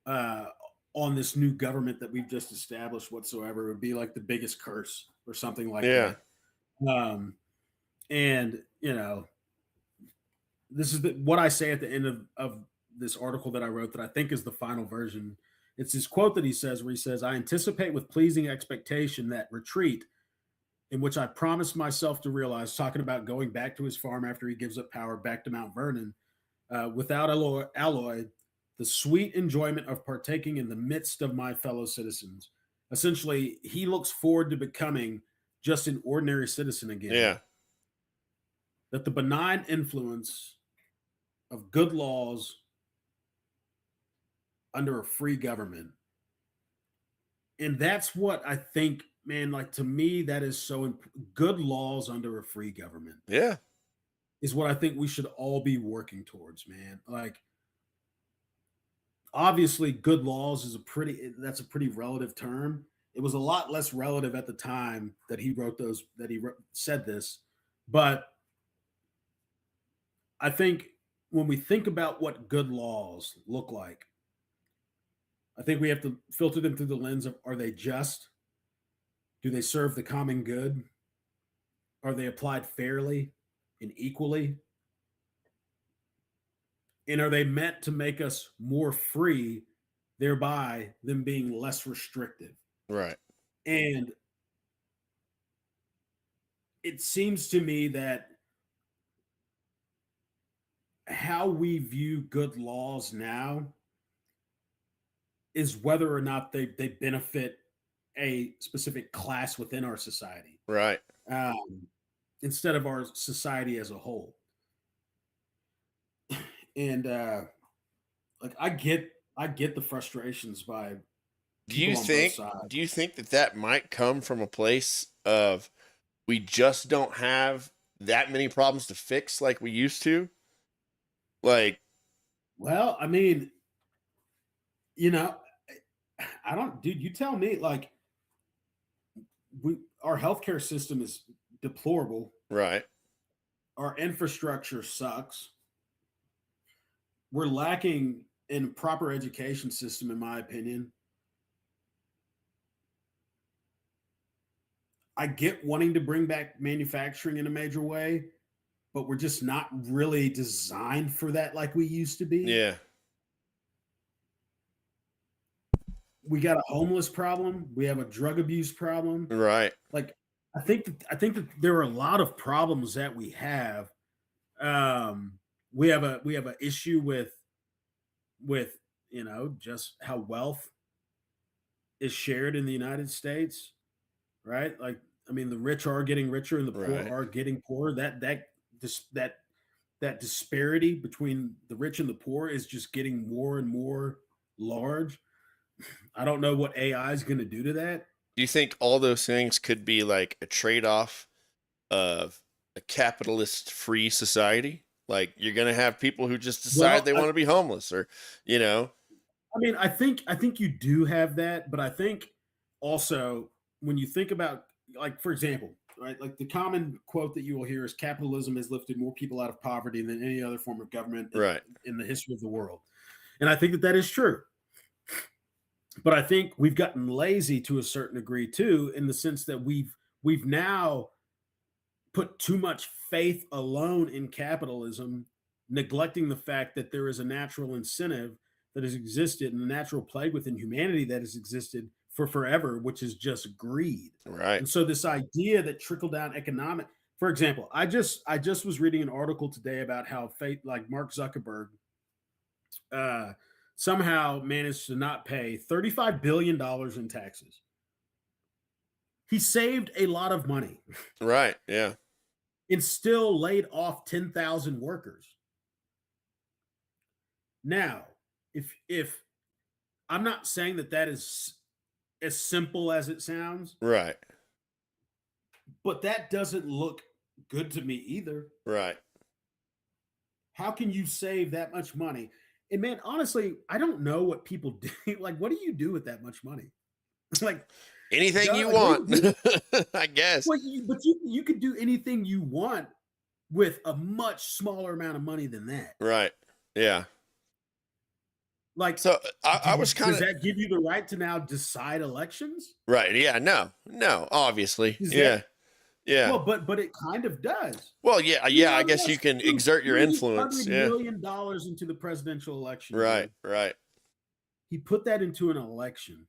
on this new government that we've just established whatsoever. It would be like the biggest curse or something like that. And this is what I say at the end of this article that I wrote that I think is the final version. It's this quote that he says, where he says, I anticipate with pleasing expectation that retreat in which I promised myself to realize, talking about going back to his farm after he gives up power, back to Mount Vernon, without alloy, the sweet enjoyment of partaking in the midst of my fellow citizens. Essentially, he looks forward to becoming just an ordinary citizen again. Yeah. That the benign influence of good laws under a free government. And that's what I think, man, like, to me, that is so good laws under a free government. Yeah. Is what I think we should all be working towards, man. Like, obviously, good laws that's a pretty relative term. It was a lot less relative at the time that he said this. But I think when we think about what good laws look like, I think we have to filter them through the lens of, are they just? Do they serve the common good? Are they applied fairly and equally? And are they meant to make us more free, thereby them being less restrictive? Right. And it seems to me that how we view good laws now is whether or not they benefit a specific class within our society. Right. Instead of our society as a whole. And like, I get the frustrations by do you think that might come from a place of, we just don't have that many problems to fix like we used to? Like, well, I mean, I don't, dude, you tell me. Like, our healthcare system is deplorable. Right. Our infrastructure sucks. We're lacking in proper education system, in my opinion. I get wanting to bring back manufacturing in a major way, but we're just not really designed for that like we used to be. Yeah. We got a homeless problem. We have a drug abuse problem. Right. Like, I think that there are a lot of problems that we have. We have an issue with just how wealth is shared in the United States, right? Like, I mean, the rich are getting richer and the poor are getting poorer. That disparity between the rich and the poor is just getting more and more large. I don't know what AI is going to do to that. Do you think all those things could be like a trade-off of a capitalist free society? Like you're going to have people who just decide Well, they want to be homeless or, you know, I mean, I think you do have that, but I think also when you think about, like, for example, right, like the common quote that you will hear is capitalism has lifted more people out of poverty than any other form of government right. in the history of the world. And I think that that is true. But I think we've gotten lazy to a certain degree too, in the sense that we've now put too much faith alone in capitalism, neglecting the fact that there is a natural incentive that has existed and a natural plague within humanity that has existed for forever, which is just greed. Right. And so this idea that trickle down economic, for example, I just was reading an article today about how faith, like Mark Zuckerberg, uh, somehow managed to not pay $35 billion in taxes. He saved a lot of money Right. Yeah. and still laid off 10,000 workers. Now, if I'm not saying that that is as simple as it sounds, Right. but that doesn't look good to me either. Right. How can you save that much money? And man, honestly, I don't know what people do. Like, what do you do with that much money? Like, Anything you like, what do you want, I guess. Well, but you could do anything you want with a much smaller amount of money than that. Right. Yeah. Like, So I was kind does of that give you the right to now decide elections? right. Yeah. No, obviously. Is Yeah. that Yeah. well, but it kind of does. Well, yeah. Yeah. I guess you Yes, can exert your influence. $300 Yeah. million into the presidential election. Right. dude. Right. He put that into an election.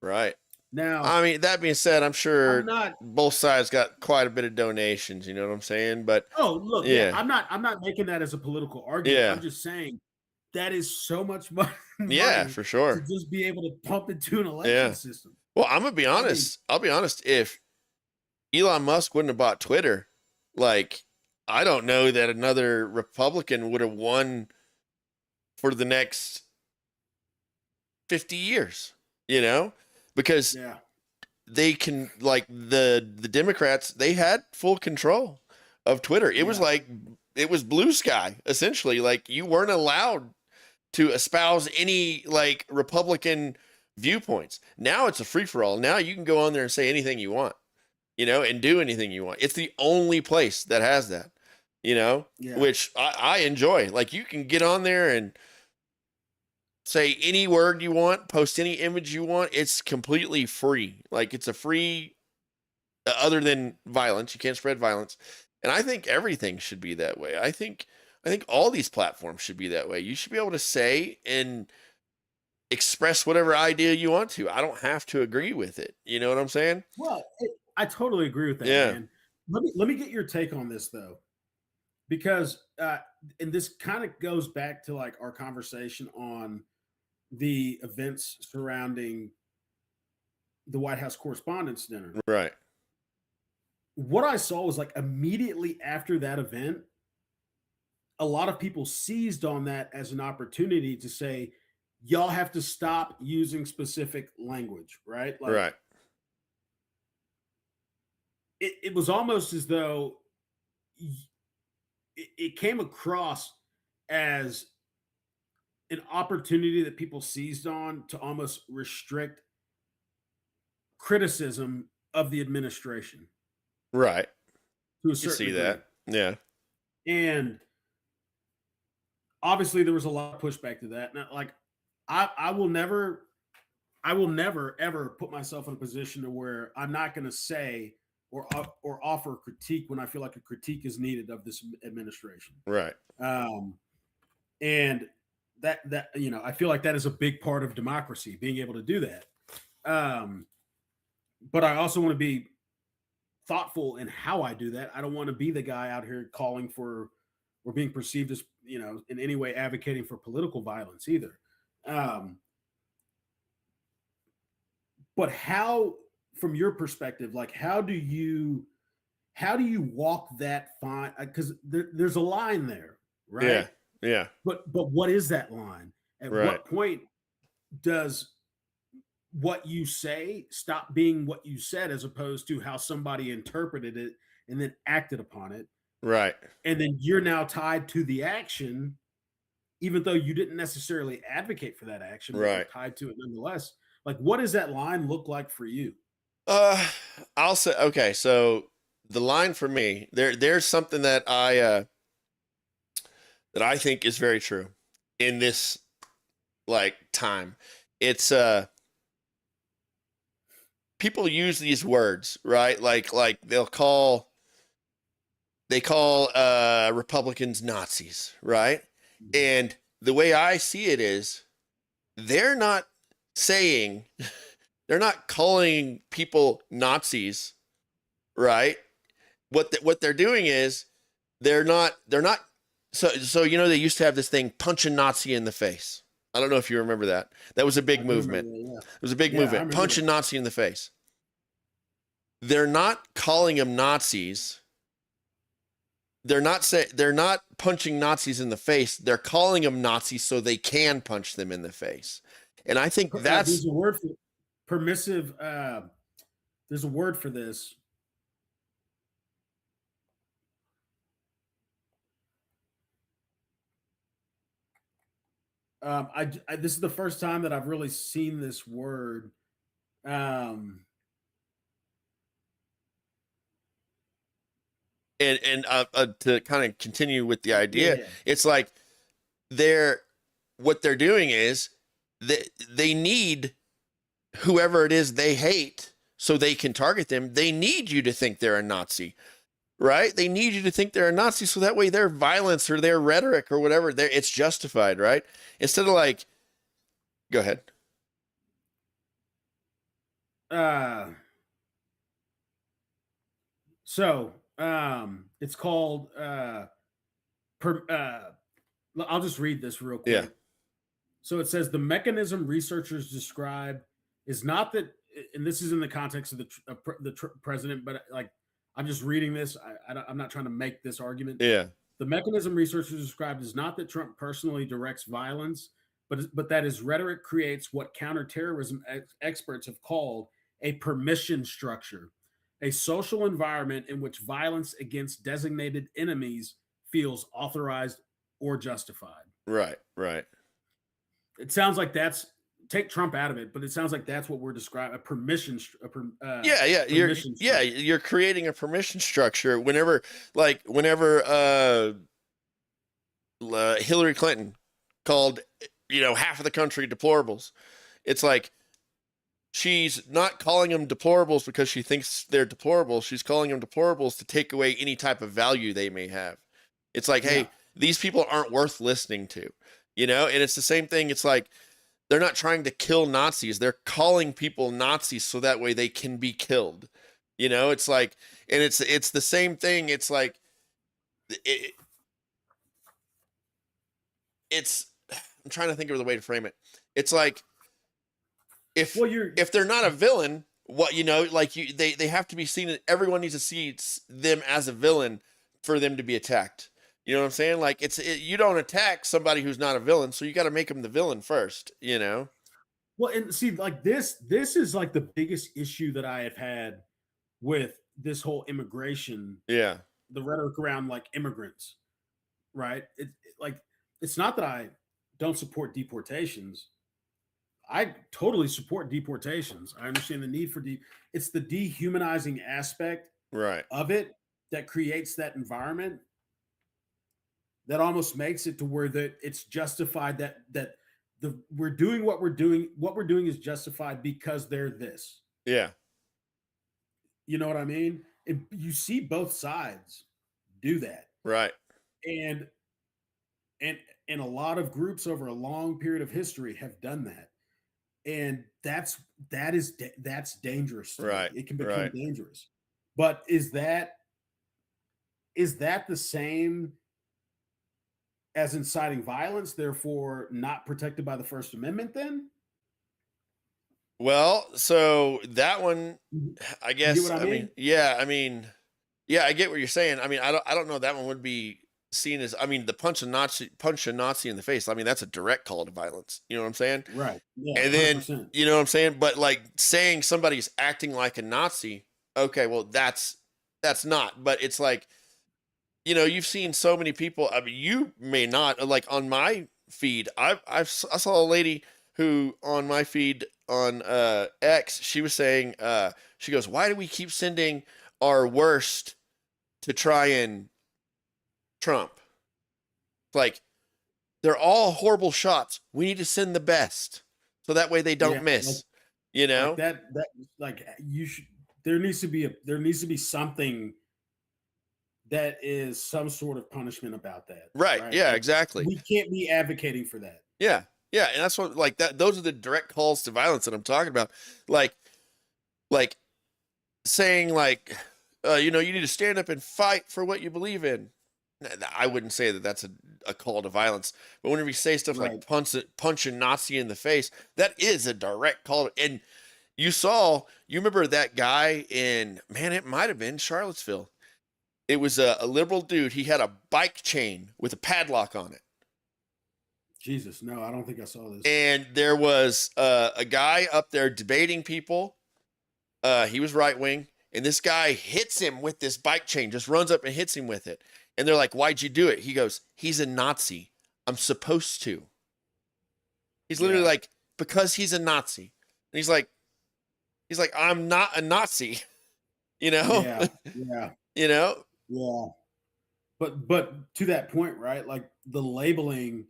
Right. Now, I mean, that being said, I'm sure I'm not. both sides got quite a bit of donations. You know what I'm saying? But Oh, look, yeah. I'm not making that as a political argument. Yeah. I'm just saying that is so much money. Yeah, for to sure. just be able to pump into an election Yeah. system. Well, I'm gonna be honest. I'll be honest. If Elon Musk wouldn't have bought Twitter, like, I don't know that another Republican would have won for the next 50 years, you know, because Yeah. they can, like, the Democrats, they had full control of Twitter. It was Yeah. like, it was blue sky, essentially. Like, you weren't allowed to espouse any, like, Republican viewpoints. Now it's a free for all. Now you can go on there and say anything you want, you know, and do anything you want. It's the only place that has that, you know, Yeah. which I enjoy. Like, you can get on there and say any word you want, post any image you want. It's completely free. Like, it's a free, other than violence. You can't spread violence. And I think everything should be that way. I think all these platforms should be that way. You should be able to say and express whatever idea you want to. I don't have to agree with it. You know what I'm saying? Well, I totally agree with that, Yeah. man. Let me get your take on this though, because and this kind of goes back to like our conversation on the events surrounding the White House Correspondents' Dinner. Right. What I saw was like immediately after that event, a lot of people seized on that as an opportunity to say, y'all have to stop using specific language, right? Like, Right. it was almost as though it came across as an opportunity that people seized on to almost restrict criticism of the administration Right. to a You certain see degree. that. Yeah. And obviously there was a lot of pushback to that. Now, like, I will never ever put myself in a position to where I'm not going to say or offer critique when I feel like a critique is needed of this administration. Right. And that you know, I feel like that is a big part of democracy, being able to do that. But I also want to be thoughtful in how I do that. I don't want to be the guy out here calling for or being perceived as, you know, in any way advocating for political violence either. But how, from your perspective, like how do you walk that fine? Because there's a line there, right? Yeah. Yeah. But what is that line? At Right. what point does what you say stop being what you said, as opposed to how somebody interpreted it and then acted upon it. Right. And then you're now tied to the action, even though you didn't necessarily advocate for that action, but you're Right. tied to it nonetheless. Like, what does that line look like for you? I'll say, okay, so the line for me, there's something that I think is very true in this like time. It's people use these words, right? Like they call Republicans Nazis, right? And the way I see it is they're not saying they're not calling people Nazis, right? What they're doing is they're not so you know, they used to have this thing, punch a Nazi in the face. I don't know if you remember that. That was a big movement. Yeah. It was a big Yeah, I movement. remember Punch a that. Nazi in the face. They're not calling them Nazis. They're not punching Nazis in the face. They're calling them Nazis so they can punch them in the face. And I think that's There's a word for permissive. There's a word for this. This is the first time that I've really seen this word. and to kind of continue with the idea, Yeah. it's like what they're doing is they need whoever it is they hate so they can target them. They need you to think they're a Nazi, right? They need you to think they're a Nazi so that way their violence or their rhetoric or whatever, it's justified, right? Instead of like, go ahead. It's called I'll just read this real quick. Yeah. So it says the mechanism researchers describe is not that, and this is in the context of the president, but like I'm just reading this. I'm not trying to make this argument. Yeah. The mechanism researchers described is not that Trump personally directs violence, but that his rhetoric creates what counterterrorism experts have called a permission structure, a social environment in which violence against designated enemies feels authorized or justified. Right. Right. It sounds like take Trump out of it, but it sounds like that's what we're describing, a permission. You're creating a permission structure whenever Hillary Clinton called, half of the country deplorables. It's like she's not calling them deplorables because she thinks they're deplorable. She's calling them deplorables to take away any type of value they may have. It's like, hey, these people aren't worth listening to, and it's the same thing. It's like, they're not trying to kill Nazis. They're calling people Nazis so that way they can be killed. It's like, and it's the same thing. It's like, I'm trying to think of the way to frame it. It's like, if they're not a villain, they have to be seen. Everyone needs to see them as a villain for them to be attacked. You know what I'm saying? Like you don't attack somebody who's not a villain, so you got to make them the villain first. Well, and see, like this is like the biggest issue that I have had with this whole immigration. Yeah, the rhetoric around like immigrants, right? It's not that I don't support deportations. I totally support deportations. I understand the need for it's the dehumanizing aspect of it that creates that environment that almost makes it to where that it's justified that we're doing what we're doing is justified because they're this. Yeah. You know what I mean? You see both sides do that. Right. And a lot of groups over a long period of history have done that. And that's dangerous. Right. It can become dangerous. But is that the same as inciting violence, therefore not protected by the First Amendment then? Well, so that one, I guess, You get what I mean? I get what you're saying. I mean, I don't know that one would be seen as, I mean, the punch a Nazi in the face. I mean, that's a direct call to violence. You know what I'm saying? Right. Yeah. And then, 100%. you know what I'm saying? But like saying somebody's acting like a Nazi, okay, well, that's not. But it's like, you know, you've seen so many people. I mean, you may not, like on my feed. I saw a lady who on my feed on X, she was saying, she goes, "Why do we keep sending our worst to try and Trump? Like, they're all horrible shots. We need to send the best, so that way they don't miss." Like, you know, like that like you should. There needs to be something that is some sort of punishment about that. right? Yeah, Like, exactly. we can't be advocating for that. Yeah, yeah, and that's what, like, that. Those are the direct calls to violence that I'm talking about. Like saying like, you know, you need to stand up and fight for what you believe in. I wouldn't say that that's a call to violence, but whenever you say stuff Right. like punch a Nazi in the face, that is a direct call. And you remember that guy in, man, it might have been Charlottesville. It was a liberal dude. He had a bike chain with a padlock on it. Jesus, no, I don't think I saw this. And there was a guy up there debating people. He was right wing, and this guy hits him with this bike chain, just runs up and hits him with it. And they're like, "Why'd you do it?" He goes, "He's a Nazi. I'm supposed to." He's literally Yeah. like, "Because he's a Nazi." And he's like, "I'm not a Nazi." You know? Yeah, yeah, You know? yeah. But to that point, right? Like the labeling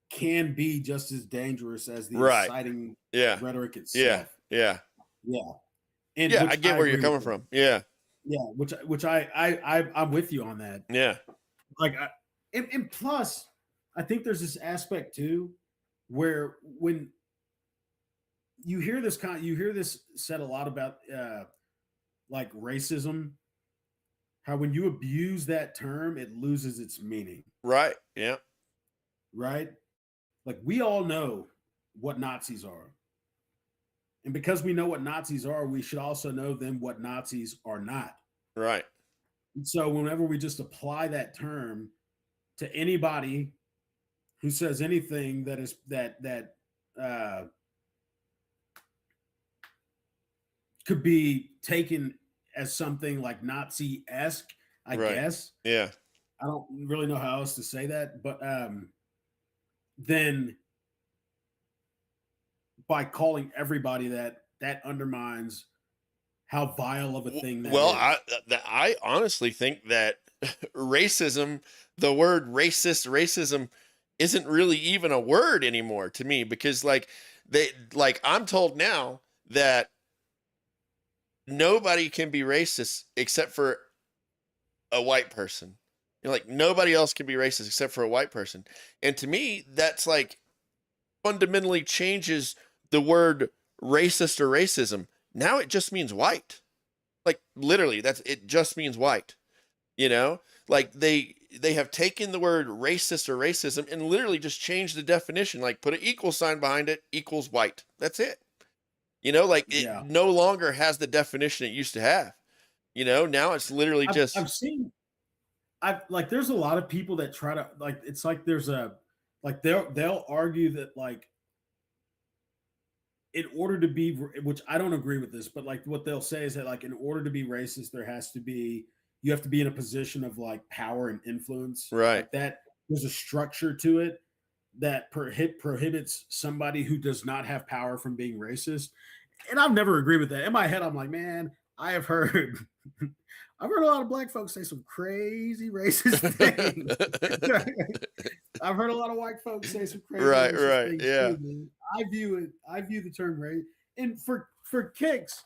can be just as dangerous as the Right. inciting Yeah. rhetoric Yeah. itself. Yeah. Yeah. And Yeah. which I get where you're agree coming with. from. Yeah. Yeah, which I'm with you on that. Yeah. Like, and plus, I think there's this aspect too, where when you hear this said a lot about like racism, how when you abuse that term, it loses its meaning, Right. Yeah. right? Like we all know what Nazis are. And because we know what Nazis are, we should also know then what Nazis are not. Right. And so whenever we just apply that term to anybody who says anything that is that could be taken as something like Nazi-esque, I Right. guess. Yeah. I don't really know how else to say that, but then by calling everybody that undermines how vile of a thing that Well, is. I honestly think that racism, the word racism isn't really even a word anymore to me, because I'm told now that nobody can be racist except for a white person. You know, like nobody else can be racist except for a white person. And to me, that's like fundamentally changes the word racist or racism. Now it just means white. Like literally, it just means white. You know? Like they have taken the word racist or racism and literally just changed the definition, like put an equal sign behind it, equals white. That's it. You know, like it Yeah. no longer has the definition it used to have. You know, now it's literally just I've seen there's a lot of people that try to like it's like there's a like they'll argue that like in order to be, which I don't agree with this, but like what they'll say is that like in order to be racist you have to be in a position of like power and influence, right. like that there's a structure to it that prohibits somebody who does not have power from being racist. And I've never agreed with that. In my head I'm like, man, I've heard a lot of black folks say some crazy racist things. I've heard a lot of white folks say some crazy Right, racist right, things yeah. too, man. I view the term race. And for kicks,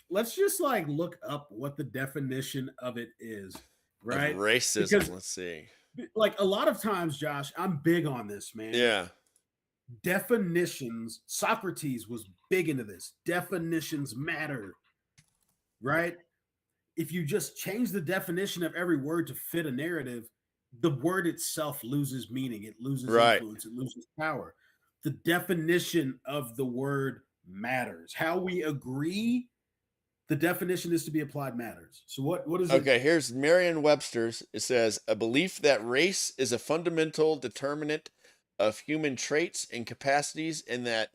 let's just like look up what the definition of it is, right? Of racism, Because- let's see. Like a lot of times, Josh, I'm big on this, man. Yeah. Definitions. Socrates was big into this. Definitions matter, right? If you just change the definition of every word to fit a narrative, the word itself loses meaning. It loses Right. influence. It loses power. The definition of the word matters. How we agree the definition is to be applied matters. So what is it? Okay, here's Merriam-Webster's. It says a belief that race is a fundamental determinant of human traits and capacities, and that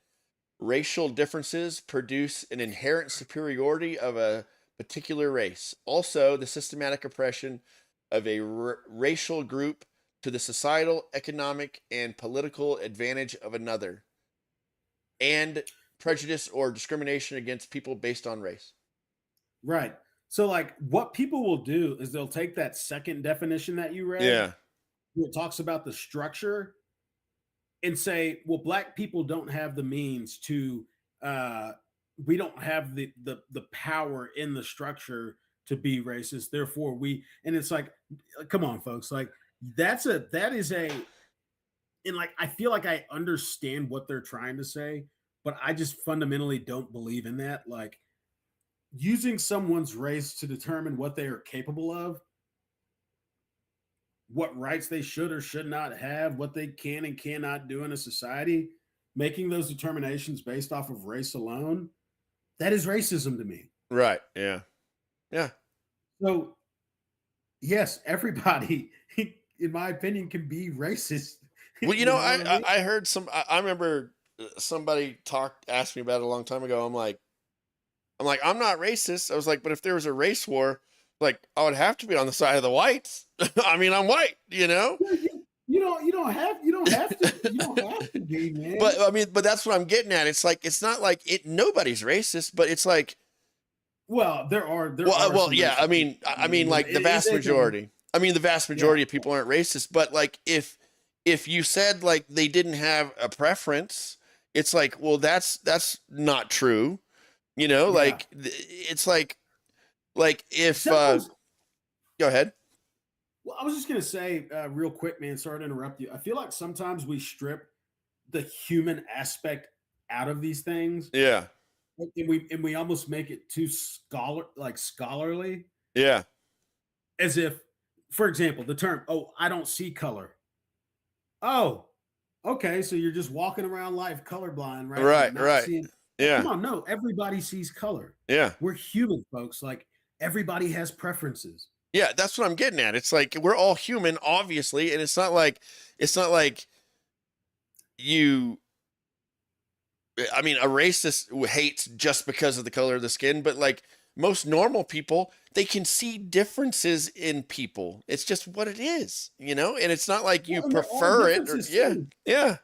racial differences produce an inherent superiority of a particular race. Also, the systematic oppression of a racial group to the societal, economic, and political advantage of another, and prejudice or discrimination against people based on race. Right. So, like, what people will do is they'll take that second definition that you read, Yeah. where it talks about the structure, and say, well, black people don't have the means to, we don't have the power in the structure to be racist. Therefore, and it's like, come on, folks, like that is a, and like, I feel like I understand what they're trying to say, but I just fundamentally don't believe in that. Like, using someone's race to determine what they are capable of, what rights they should or should not have, what they can and cannot do in a society, making those determinations based off of race alone, that is racism to me. Right. Yeah. Yeah. So, yes, everybody, in my opinion, can be racist. Well, you know, I heard I remember somebody asked me about it a long time ago. I'm like, I'm not racist. I was like, but if there was a race war, like, I would have to be on the side of the whites. I mean, I'm white, you know. You don't have to be, man. But I mean, but that's what I'm getting at. It's like, it's not like nobody's racist, but it's like, well, there are. Well, yeah. I mean, like the vast majority. I mean, the vast majority of people aren't racist. But like, if you said like they didn't have a preference, it's like, well, that's not true. You know, like it's like if go ahead. Well, I was just gonna say real quick, man. Sorry to interrupt you. I feel like sometimes we strip the human aspect out of these things. Yeah. And we almost make it too scholarly. Yeah. As if, for example, the term, "Oh, I don't see color." Oh, okay. So you're just walking around life colorblind, right? Right. Yeah. Come on, no. Everybody sees color. Yeah. We're human, folks. Like, everybody has preferences. Yeah, that's what I'm getting at. It's like we're all human, obviously, and it's not like you. I mean, a racist hates just because of the color of the skin, but like most normal people, they can see differences in people. It's just what it is, you know. And it's not like you prefer it. Yeah.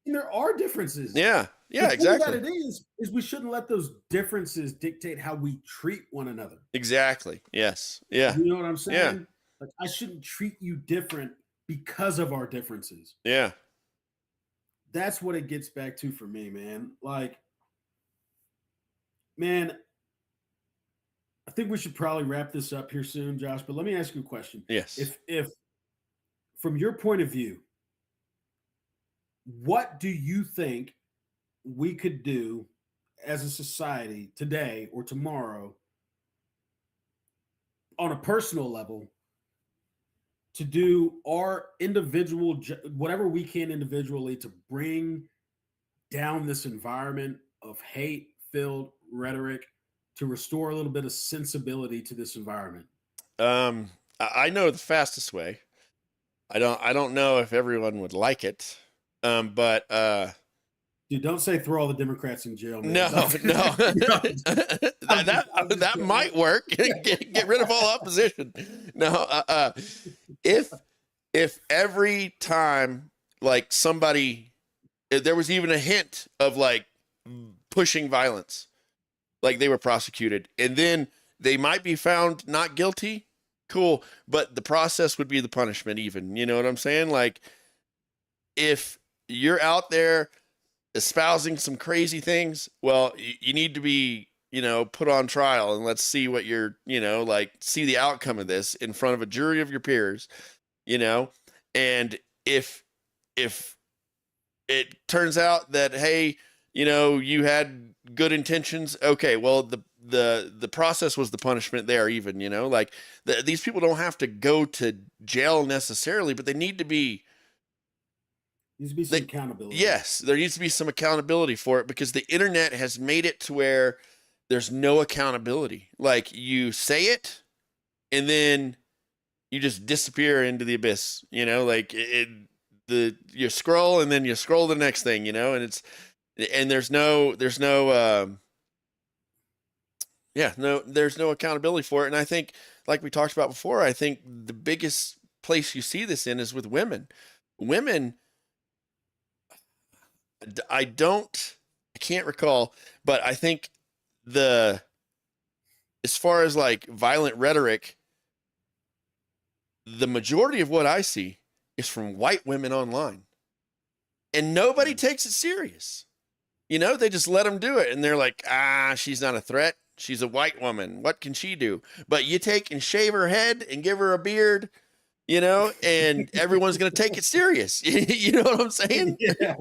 And there are differences. Yeah, the exactly. Thing that it is we shouldn't let those differences dictate how we treat one another. Exactly. Yes. Yeah. You know what I'm saying? Yeah. Like, I shouldn't treat you different because of our differences. Yeah. That's what it gets back to for me, man. Like, man, I think we should probably wrap this up here soon, Josh. But let me ask you a question. Yes. If from your point of view, what do you think we could do as a society today or tomorrow on a personal level to do our individual, whatever we can individually, to bring down this environment of hate-filled rhetoric, to restore a little bit of sensibility to this environment? I know the fastest way. I don't know if everyone would like it. But dude, don't say throw all the Democrats in jail, man. No. that might work. Get rid of all opposition. No, if every time like somebody, if there was even a hint of like pushing violence, like they were prosecuted, and then they might be found not guilty, cool, but the process would be the punishment even. You know what I'm saying? Like, if you're out there espousing some crazy things, well, you need to be, you know, put on trial, and let's see what you're, you know, like, see the outcome of this in front of a jury of your peers, you know. And if it turns out that, hey, you know, you had good intentions, okay, well, the process was the punishment there even, you know. Like, these people don't have to go to jail necessarily, but they need to be, needs to be some accountability. Yes, there needs to be some accountability for it, because the internet has made it to where there's no accountability. Like you say it and then you just disappear into the abyss, you know, like you scroll and then you scroll the next thing, you know, and there's no there's no accountability for it. And I think, like we talked about before, I think the biggest place you see this in is with women. Women, I can't recall, but I think as far as like violent rhetoric, the majority of what I see is from white women online, and nobody takes it serious. You know, they just let them do it, and they're like, she's not a threat. She's a white woman. What can she do? But you take and shave her head and give her a beard, you know, and everyone's going to take it serious. You know what I'm saying? Yeah.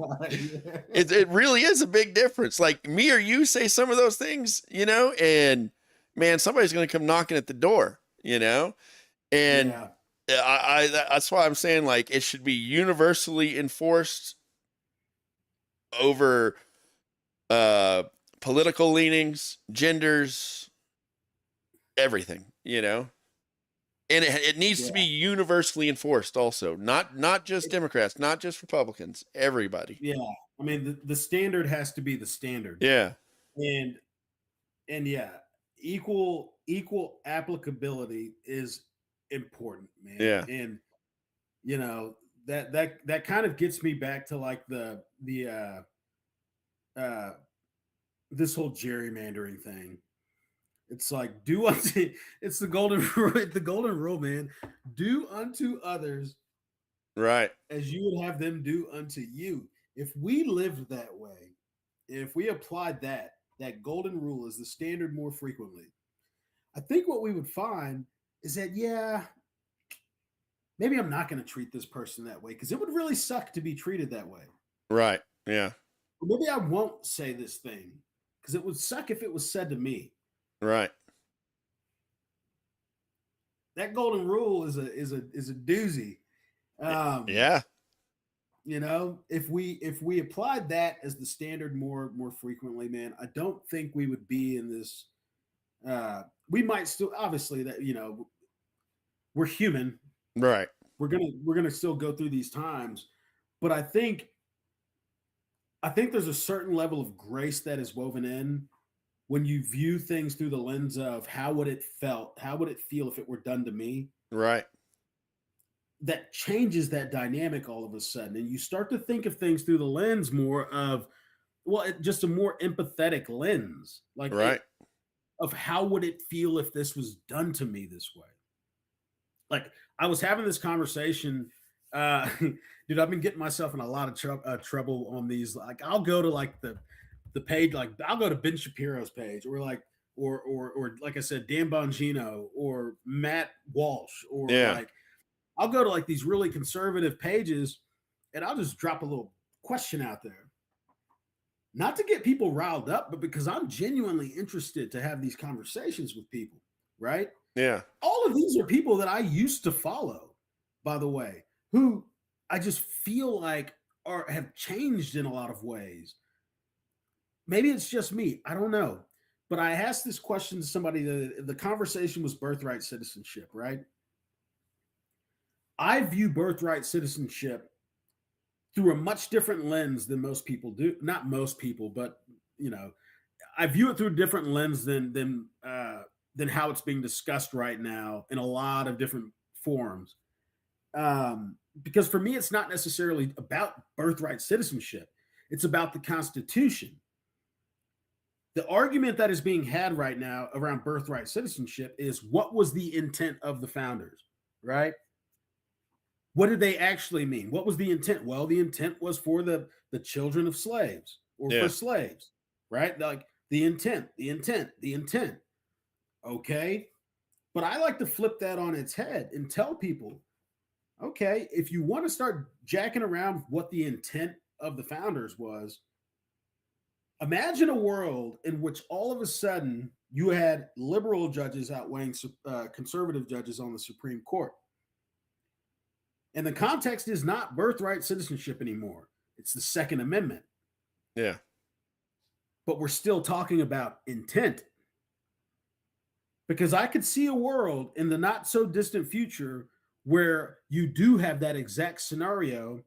It really is a big difference. Like me or you say some of those things, you know, and man, somebody's going to come knocking at the door, you know, and that's why I'm saying like it should be universally enforced over political leanings, genders, everything, you know, and it needs to be universally enforced also, not just Democrats, not just Republicans, everybody. Yeah. I mean, the standard has to be the standard. Yeah. And yeah, equal applicability is important, man. Yeah. And you know, that kind of gets me back to like the this whole gerrymandering thing. It's like it's the golden rule, man. Do unto others right as you would have them do unto you. If we lived that way, if we applied that golden rule as the standard more frequently, I think what we would find is that, maybe I'm not going to treat this person that way because it would really suck to be treated that way. Right. Yeah. Or maybe I won't say this thing because it would suck if it was said to me. Right. That golden rule is a doozy. Yeah. You know, if we applied that as the standard more frequently, man, I don't think we would be in this. We might still, obviously, that, you know, we're human, right? We're gonna still go through these times, but I think there's a certain level of grace that is woven in when you view things through the lens of how would it feel if it were done to me, right? That changes that dynamic all of a sudden, and you start to think of things through the lens more of, just a more empathetic lens, like right. Of how would it feel if this was done to me this way. Like I was having this conversation, dude. I've been getting myself in a lot of trouble on these. Like I'll go to like the page, like I'll go to Ben Shapiro's page, or like or like I said, Dan Bongino or Matt Walsh, or like I'll go to like these really conservative pages, and I'll just drop a little question out there. Not to get people riled up, but because I'm genuinely interested to have these conversations with people, right? Yeah. All of these are people that I used to follow, by the way, who I just feel like have changed in a lot of ways. Maybe it's just me. I don't know. But I asked this question to somebody. The conversation was birthright citizenship, right? I view birthright citizenship through a much different lens than most people do. Not most people, but you know, I view it through a different lens than how it's being discussed right now in a lot of different forums. Because for me, it's not necessarily about birthright citizenship. It's about the Constitution. The argument that is being had right now around birthright citizenship is, what was the intent of the founders, right? What did they actually mean? What was the intent? Well, the intent was for the children of slaves, or for slaves, right? Like the intent. Okay. But I like to flip that on its head and tell people, okay, if you want to start jacking around what the intent of the founders was, imagine a world in which all of a sudden you had liberal judges outweighing conservative judges on the Supreme Court. And the context is not birthright citizenship anymore. It's the Second Amendment. Yeah. But we're still talking about intent. because I could see a world in the not so distant future where you do have that exact scenario,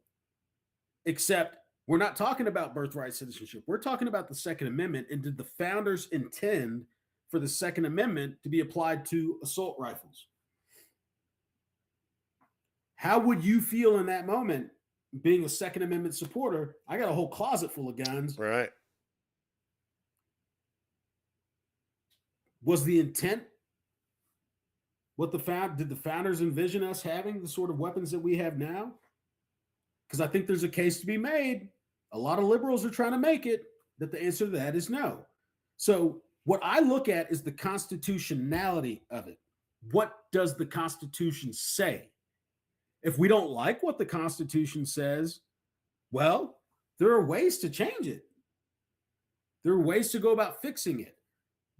except we're not talking about birthright citizenship. We're talking about the Second Amendment. And did the founders intend for the Second Amendment to be applied to assault rifles? How would you feel in that moment being a Second Amendment supporter? I got a whole closet full of guns. Right. Was the intent what did the founders envision us having the sort of weapons that we have now? Because I think there's a case to be made. A lot of liberals are trying to make it that the answer to that is no. So what I look at is the constitutionality of it. What does the Constitution say? If we don't like what the Constitution says, well, there are ways to change it. There are ways to go about fixing it.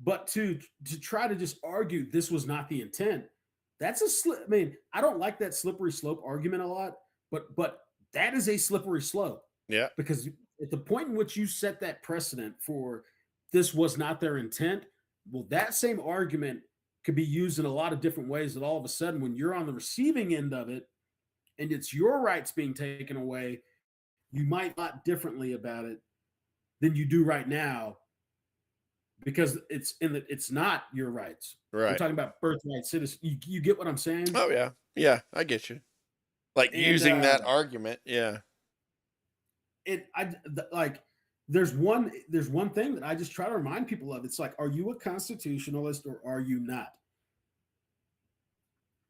But to try to just argue this was not the intent, that's I mean, I don't like that slippery slope argument a lot, but that is a slippery slope. Yeah. Because at the point in which you set that precedent for this was not their intent, well, that same argument could be used in a lot of different ways, that all of a sudden when you're on the receiving end of it and it's your rights being taken away, you might thought differently about it than you do right now, because it's not your rights. Right. We're talking about birthright citizen. You get what I'm saying? Oh yeah. Yeah, I get you. Like using that argument. Yeah. There's one thing that I just try to remind people of. It's like, are you a constitutionalist or are you not?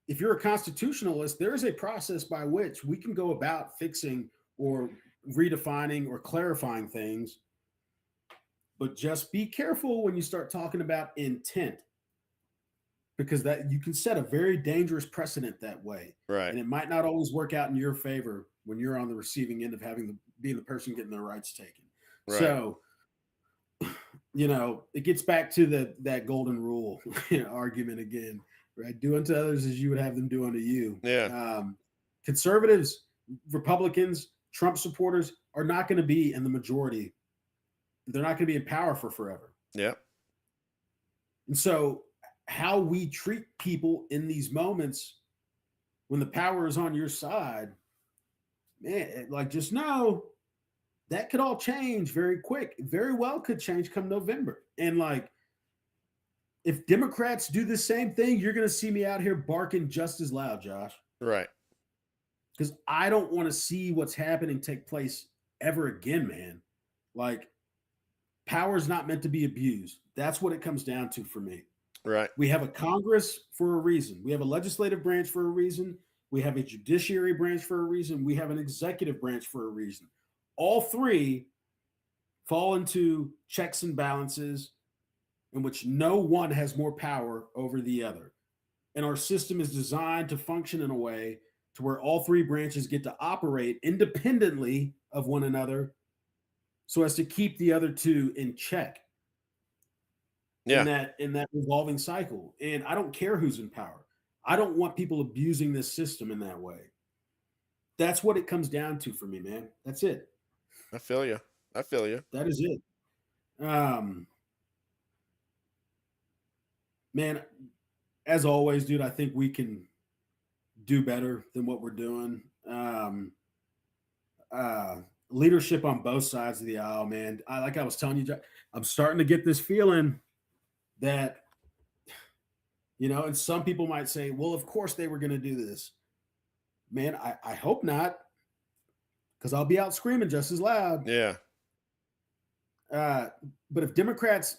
If you're a constitutionalist, there is a process by which we can go about fixing or redefining or clarifying things. But just be careful when you start talking about intent, because that you can set a very dangerous precedent that way. Right. And it might not always work out in your favor when you're on the receiving end of being the person getting their rights taken. Right. So, it gets back to that golden rule argument again, right? Do unto others as you would have them do unto you. Yeah. Conservatives, Republicans, Trump supporters are not going to be in the majority. They're not going to be in power for forever. Yeah. And so how we treat people in these moments when the power is on your side, man, like, just know that could all change very quick. It very well could change come November. And like, if Democrats do the same thing, you're going to see me out here barking just as loud, Josh. Right. Because I don't want to see what's happening take place ever again, man. Like, power is not meant to be abused. That's what it comes down to for me. Right. We have a Congress for a reason. We have a legislative branch for a reason. We have a judiciary branch for a reason. We have an executive branch for a reason. All three fall into checks and balances in which no one has more power over the other. And our system is designed to function in a way to where all three branches get to operate independently of one another, so as to keep the other two in check. Yeah. In that revolving cycle. And I don't care who's in power. I don't want people abusing this system in that way. That's what it comes down to for me, man. That's it. I feel you. That is it. Man, as always, dude, I think we can do better than what we're doing. Leadership on both sides of the aisle, man. Like I was telling you, I'm starting to get this feeling that, and some people might say, well, of course they were going to do this. Man, I hope not, because I'll be out screaming just as loud. Yeah. But if Democrats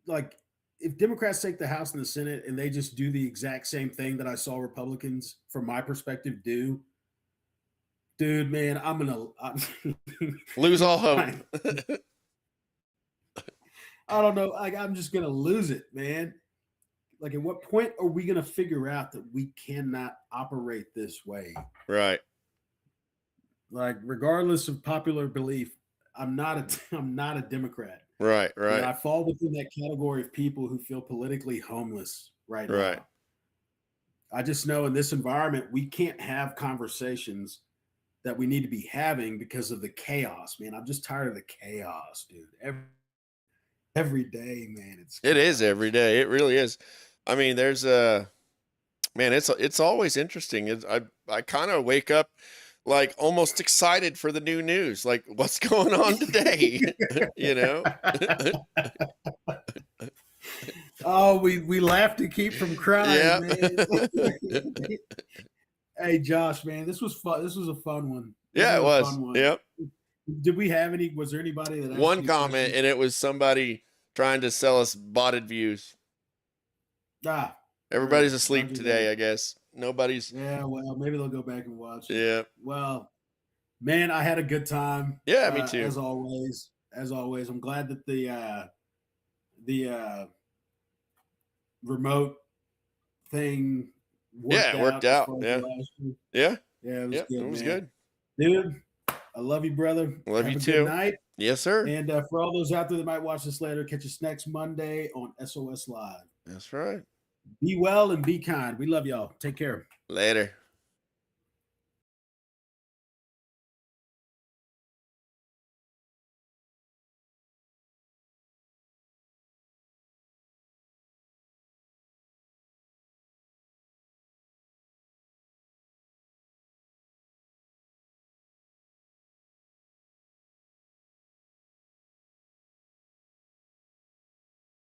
take the House and the Senate and they just do the exact same thing that I saw Republicans, from my perspective, do, dude, man, I'm lose all hope. I don't know. Like, I'm just going to lose it, man. Like, at what point are we going to figure out that we cannot operate this way? Right. Like, regardless of popular belief, I'm not a Democrat. Right. Right. I fall within that category of people who feel politically homeless right now. I just know in this environment, we can't have conversations that we need to be having because of the chaos, man. I'm just tired of the chaos, dude. Every day, man. It is every day. It really is. I mean, there's a man. It's always interesting. I kind of wake up like almost excited for the new news. Like, what's going on today? You know. Oh, we laugh to keep from crying, Yeah. man. Hey, Josh, man, this was fun. This was a fun one. This Yeah, it a was. fun one. Yep. Did we have any? Was there anybody that asked One any comment, questions? and it was somebody trying to sell us botted views. Ah, Everybody's Right. asleep Roger today, that. I guess. Nobody's. yeah. Well, maybe they'll go back and watch it. Yeah. Well, man, I had a good time. Yeah, me too. As always, I'm glad that the remote thing Yeah, it worked as out. far as Yeah. the last week. Yeah. Yeah, it was Yep. good. It was man. good. Dude. I love you, brother. Love Have you a too. Good night. Yes, sir. And for all those out there that might watch this later, catch us next Monday on SOS Live. That's right. Be well and be kind. We love y'all. Take care. Later.